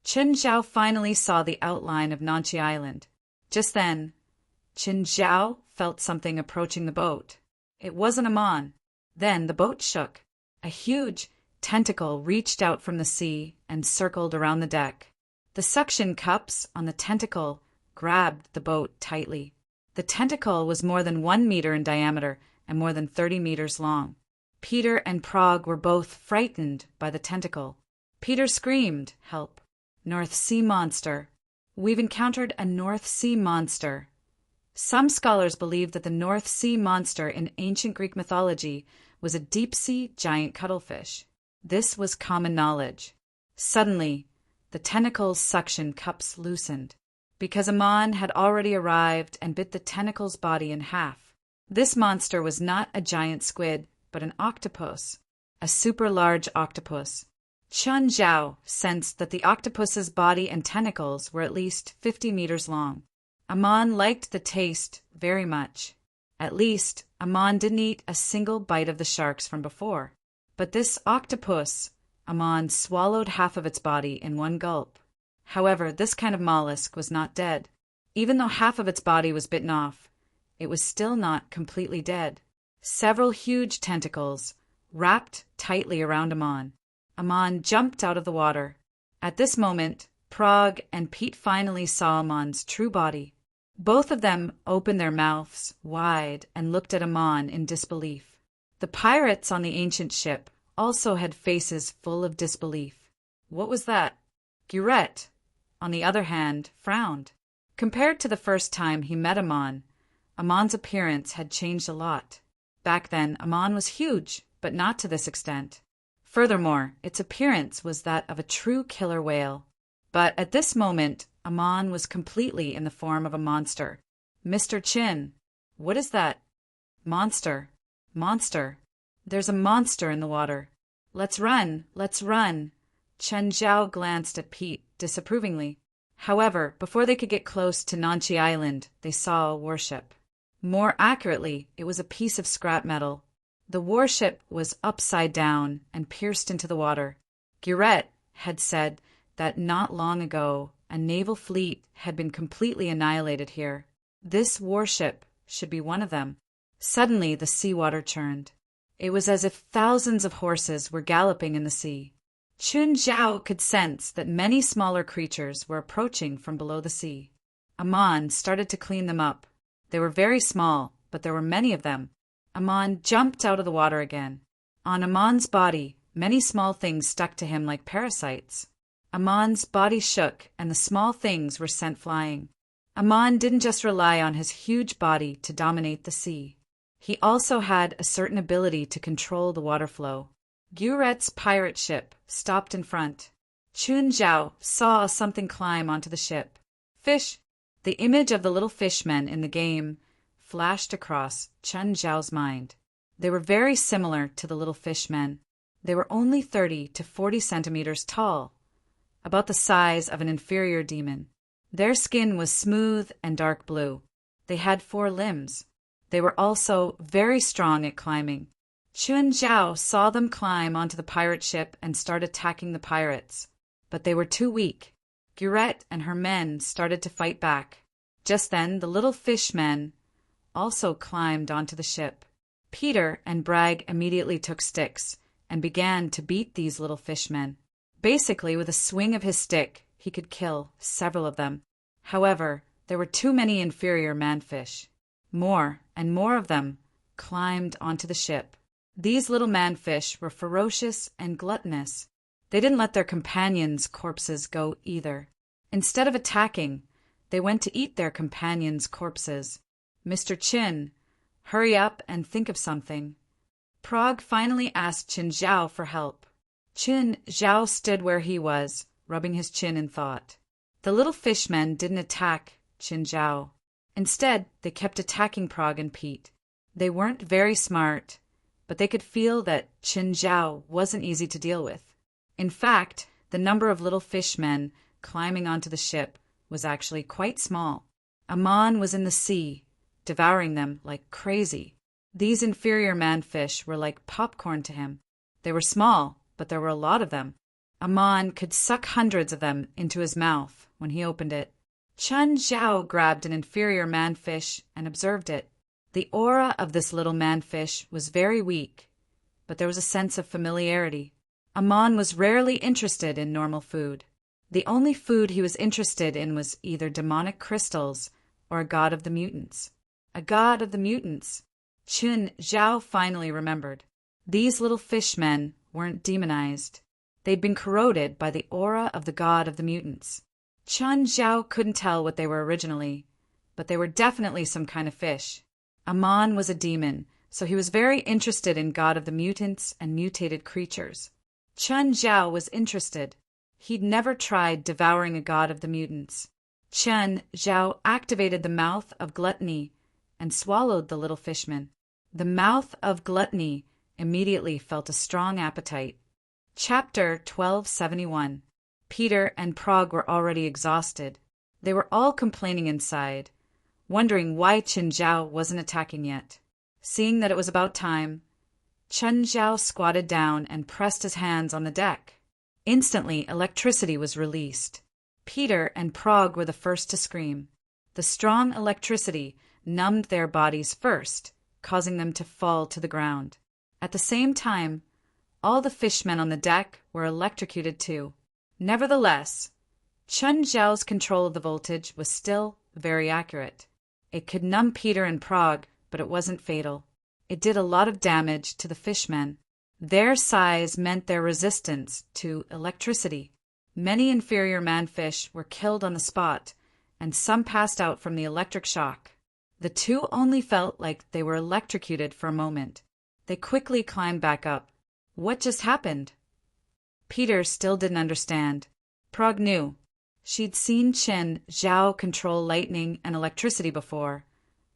Chen Zhao finally saw the outline of Nanchi Island. Just then, Chen Zhao felt something approaching the boat. It wasn't Amon. Then the boat shook. A huge tentacle reached out from the sea and circled around the deck. The suction cups on the tentacle grabbed the boat tightly. The tentacle was more than 1 meter in diameter and more than 30 meters long. Peter and Prague were both frightened by the tentacle. Peter screamed, "Help! North Sea monster! We've encountered a North Sea monster." Some scholars believe that the North Sea monster in ancient Greek mythology was a deep-sea giant cuttlefish. This was common knowledge. Suddenly, the tentacle's suction cups loosened, because Amon had already arrived and bit the tentacle's body in half. This monster was not a giant squid, but an octopus, a super-large octopus. Chen Zhao sensed that the octopus's body and tentacles were at least 50 meters long. Amon liked the taste very much. At least, Amon didn't eat a single bite of the sharks from before. But this octopus, Amon swallowed half of its body in one gulp. However, this kind of mollusk was not dead. Even though half of its body was bitten off, it was still not completely dead. Several huge tentacles wrapped tightly around Amon. Amon jumped out of the water. At this moment, Prague and Pete finally saw Amon's true body. Both of them opened their mouths wide and looked at Amon in disbelief. The pirates on the ancient ship also had faces full of disbelief. What was that? Guret, on the other hand, frowned. Compared to the first time he met Amon, Amon's appearance had changed a lot. Back then, Amon was huge, but not to this extent. Furthermore, its appearance was that of a true killer whale. But at this moment, Amon was completely in the form of a monster. Mr. Chin, what is that? Monster. Monster. There's a monster in the water. Let's run, let's run. Chen Zhao glanced at Pete disapprovingly. However, before they could get close to Nanchi Island, they saw a warship. More accurately, it was a piece of scrap metal. The warship was upside down and pierced into the water. Guret had said that not long ago a naval fleet had been completely annihilated here. This warship should be one of them. Suddenly the seawater churned. It was as if thousands of horses were galloping in the sea. Chun Zhao could sense that many smaller creatures were approaching from below the sea. Amon started to clean them up. They were very small, but there were many of them. Amon jumped out of the water again. On Amon's body, many small things stuck to him like parasites. Amon's body shook, and the small things were sent flying. Amon didn't just rely on his huge body to dominate the sea. He also had a certain ability to control the water flow. Guret's pirate ship stopped in front. Chun Zhao saw something climb onto the ship. Fish! The image of the little fishmen in the game flashed across Chun Zhao's mind. They were very similar to the little fishmen. They were only 30 to 40 centimeters tall, about the size of an inferior demon. Their skin was smooth and dark blue. They had 4 limbs. They were also very strong at climbing. Chun Zhao saw them climb onto the pirate ship and start attacking the pirates. But they were too weak. Guret and her men started to fight back. Just then, the little fishmen also climbed onto the ship. Peter and Bragg immediately took sticks and began to beat these little fishmen. Basically, with a swing of his stick, he could kill several of them. However, there were too many inferior manfish. More and more of them climbed onto the ship. These little manfish were ferocious and gluttonous. They didn't let their companions' corpses go either. Instead of attacking, they went to eat their companions' corpses. Mr. Chin, hurry up and think of something. Prague finally asked Chin Zhao for help. Chin Zhao stood where he was, rubbing his chin in thought. The little fishmen didn't attack Chin Zhao. Instead, they kept attacking Prague and Pete. They weren't very smart, but they could feel that Chin Zhao wasn't easy to deal with. In fact, the number of little fishmen climbing onto the ship was actually quite small. Amon was in the sea, devouring them like crazy. These inferior manfish were like popcorn to him. They were small, but there were a lot of them. Amon could suck hundreds of them into his mouth when he opened it. Chun Zhao grabbed an inferior manfish and observed it. The aura of this little manfish was very weak, but there was a sense of familiarity. Amon was rarely interested in normal food. The only food he was interested in was either demonic crystals or a god of the mutants. A god of the mutants. Chun Zhao finally remembered. These little fishmen weren't demonized. They'd been corroded by the aura of the god of the mutants. Chun Zhao couldn't tell what they were originally, but they were definitely some kind of fish. Amon was a demon, so he was very interested in God of the Mutants and mutated creatures. Chen Zhao was interested. He'd never tried devouring a god of the mutants. Chen Zhao activated the mouth of gluttony and swallowed the little fishman. The mouth of gluttony immediately felt a strong appetite. Chapter 1271. Peter and Prague were already exhausted. They were all complaining inside, wondering why Chen Zhao wasn't attacking yet. Seeing that it was about time, Chen Zhao squatted down and pressed his hands on the deck. Instantly, electricity was released. Peter and Prague were the first to scream. The strong electricity numbed their bodies first, causing them to fall to the ground. At the same time, all the fishmen on the deck were electrocuted too. Nevertheless, Chen Zhao's control of the voltage was still very accurate. It could numb Peter and Prague, but it wasn't fatal. It did a lot of damage to the fishmen. Their size meant their resistance to electricity. Many inferior manfish were killed on the spot, and some passed out from the electric shock. The two only felt like they were electrocuted for a moment. They quickly climbed back up. What just happened? Peter still didn't understand. Prague knew. She'd seen Chen Zhao control lightning and electricity before,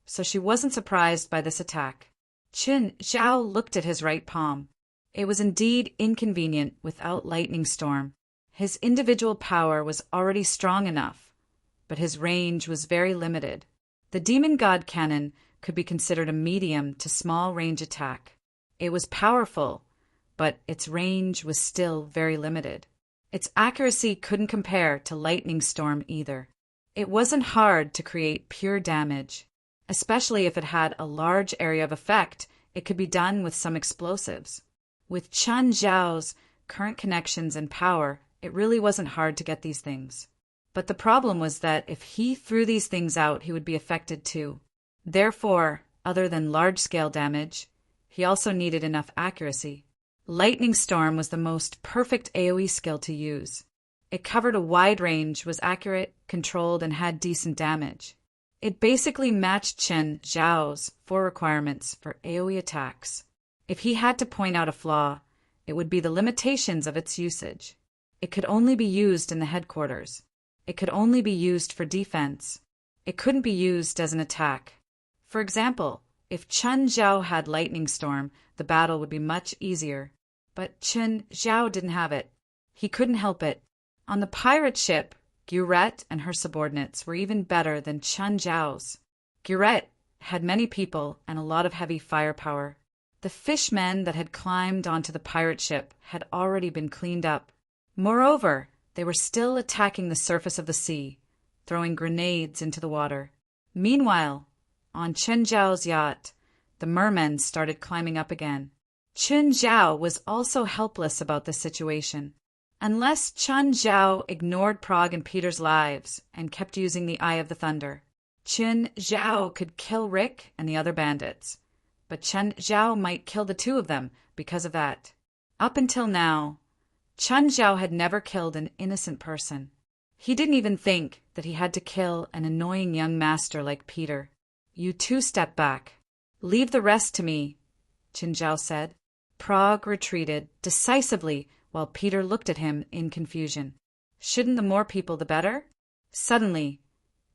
so she wasn't surprised by this attack. Chen Zhao looked at his right palm. It was indeed inconvenient without lightning storm. His individual power was already strong enough, but his range was very limited. The demon god cannon could be considered a medium to small range attack. It was powerful, but its range was still very limited. Its accuracy couldn't compare to lightning storm either. It wasn't hard to create pure damage. Especially if it had a large area of effect, it could be done with some explosives. With Chen Zhao's current connections and power, it really wasn't hard to get these things. But the problem was that if he threw these things out, he would be affected too. Therefore, other than large-scale damage, he also needed enough accuracy. Lightning Storm was the most perfect AoE skill to use. It covered a wide range, was accurate, controlled, and had decent damage. It basically matched Chen Zhao's 4 requirements for AoE attacks. If he had to point out a flaw, it would be the limitations of its usage. It could only be used in the headquarters. It could only be used for defense. It couldn't be used as an attack. For example, if Chen Zhao had Lightning Storm, the battle would be much easier. But Chen Zhao didn't have it. He couldn't help it. On the pirate ship, Gurette and her subordinates were even better than Chen Zhao's. Gurette had many people and a lot of heavy firepower. The fishmen that had climbed onto the pirate ship had already been cleaned up. Moreover, they were still attacking the surface of the sea, throwing grenades into the water. Meanwhile, on Chen Zhao's yacht, the mermen started climbing up again. Chen Zhao was also helpless about the situation. Unless Chen Zhao ignored Prague and Peter's lives and kept using the Eye of the Thunder, Chen Zhao could kill Rick and the other bandits. But Chen Zhao might kill the two of them because of that. Up until now, Chen Zhao had never killed an innocent person. He didn't even think that he had to kill an annoying young master like Peter. You two step back. Leave the rest to me, Chen Zhao said. Prague retreated decisively while Peter looked at him in confusion. Shouldn't the more people the better? Suddenly,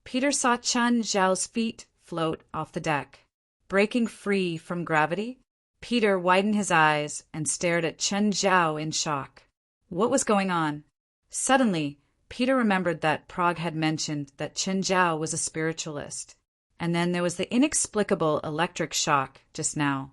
Peter saw Chen Zhao's feet float off the deck. Breaking free from gravity, Peter widened his eyes and stared at Chen Zhao in shock. What was going on? Suddenly, Peter remembered that Prague had mentioned that Chen Zhao was a spiritualist. And then there was the inexplicable electric shock just now.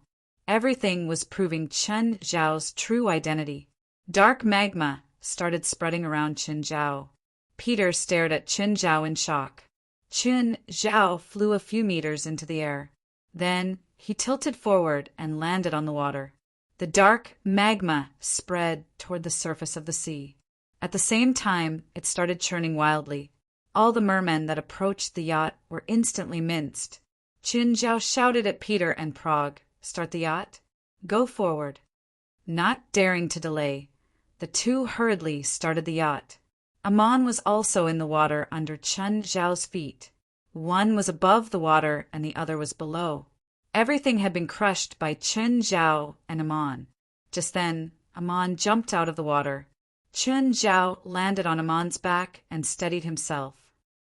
Everything was proving Chen Zhao's true identity. Dark magma started spreading around Chen Zhao. Peter stared at Chen Zhao in shock. Chen Zhao flew a few meters into the air. Then he tilted forward and landed on the water. The dark magma spread toward the surface of the sea. At the same time, it started churning wildly. All the mermen that approached the yacht were instantly minced. Chen Zhao shouted at Peter and Prague, "Start the yacht? Go forward." Not daring to delay, the two hurriedly started the yacht. Amon was also in the water under Chen Zhao's feet. One was above the water and the other was below. Everything had been crushed by Chun, Zhao, and Amon. Just then, Amon jumped out of the water. Chun Zhao landed on Amon's back and steadied himself.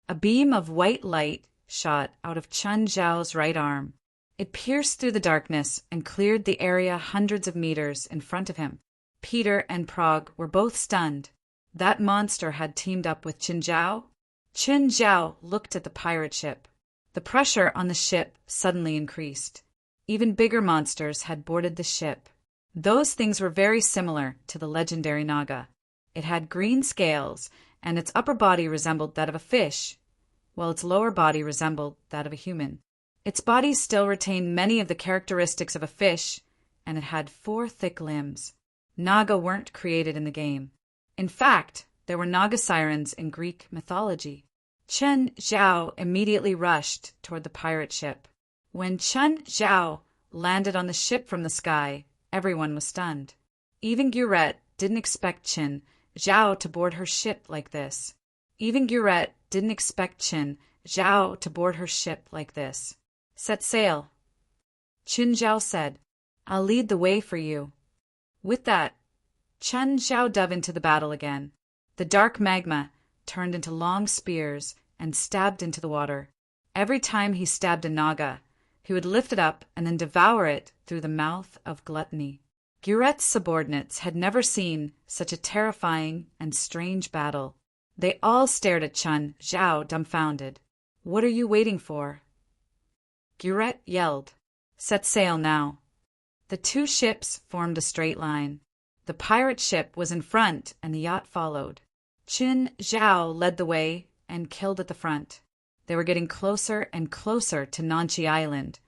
A beam of white light shot out of Chun Zhao's right arm. It pierced through the darkness and cleared the area hundreds of meters in front of him. Peter and Prague were both stunned. That monster had teamed up with Chun Zhao. Chun Zhao looked at the pirate ship. The pressure on the ship suddenly increased. Even bigger monsters had boarded the ship. Those things were very similar to the legendary Naga. It had green scales, and its upper body resembled that of a fish, while its lower body resembled that of a human. Its body still retained many of the characteristics of a fish, and it had 4 thick limbs. Naga weren't created in the game. In fact, there were Naga sirens in Greek mythology. Chun Zhao immediately rushed toward the pirate ship. When Chun Zhao landed on the ship from the sky, everyone was stunned. Even Gurette didn't expect Chun Zhao to board her ship like this. Set sail. Chun Zhao said, "I'll lead the way for you." With that, Chun Zhao dove into the battle again. The dark magma turned into long spears and stabbed into the water. Every time he stabbed a Naga, he would lift it up and then devour it through the mouth of gluttony. Gurette's subordinates had never seen such a terrifying and strange battle. They all stared at Chun Zhao dumbfounded. "What are you waiting for?" Gurette yelled, "Set sail now." The 2 ships formed a straight line. The pirate ship was in front and the yacht followed. Chun Zhao led the way and killed at the front. They were getting closer and closer to Nanchi Island,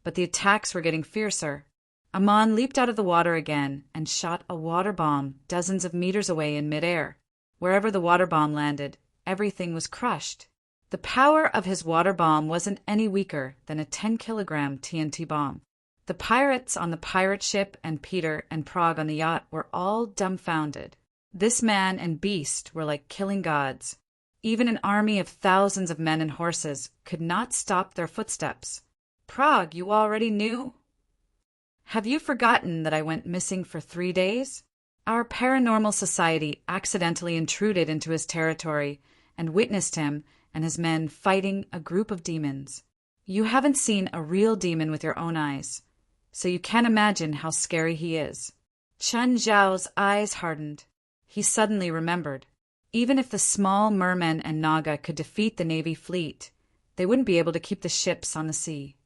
but the attacks were getting fiercer. Amon leaped out of the water again and shot a water bomb dozens of meters away in midair. Wherever the water bomb landed, everything was crushed. The power of his water bomb wasn't any weaker than a 10-kilogram TNT bomb. The pirates on the pirate ship and Peter and Prague on the yacht were all dumbfounded. This man and beast were like killing gods. Even an army of thousands of men and horses could not stop their footsteps. "Prague, you already knew? Have you forgotten that I went missing for 3 days?" Our paranormal society accidentally intruded into his territory and witnessed him and his men fighting a group of demons. You haven't seen a real demon with your own eyes, so you can't imagine how scary he is. Chun Zhao's eyes hardened. He suddenly remembered. Even if the small mermen and Naga could defeat the Navy fleet, they wouldn't be able to keep the ships on the sea.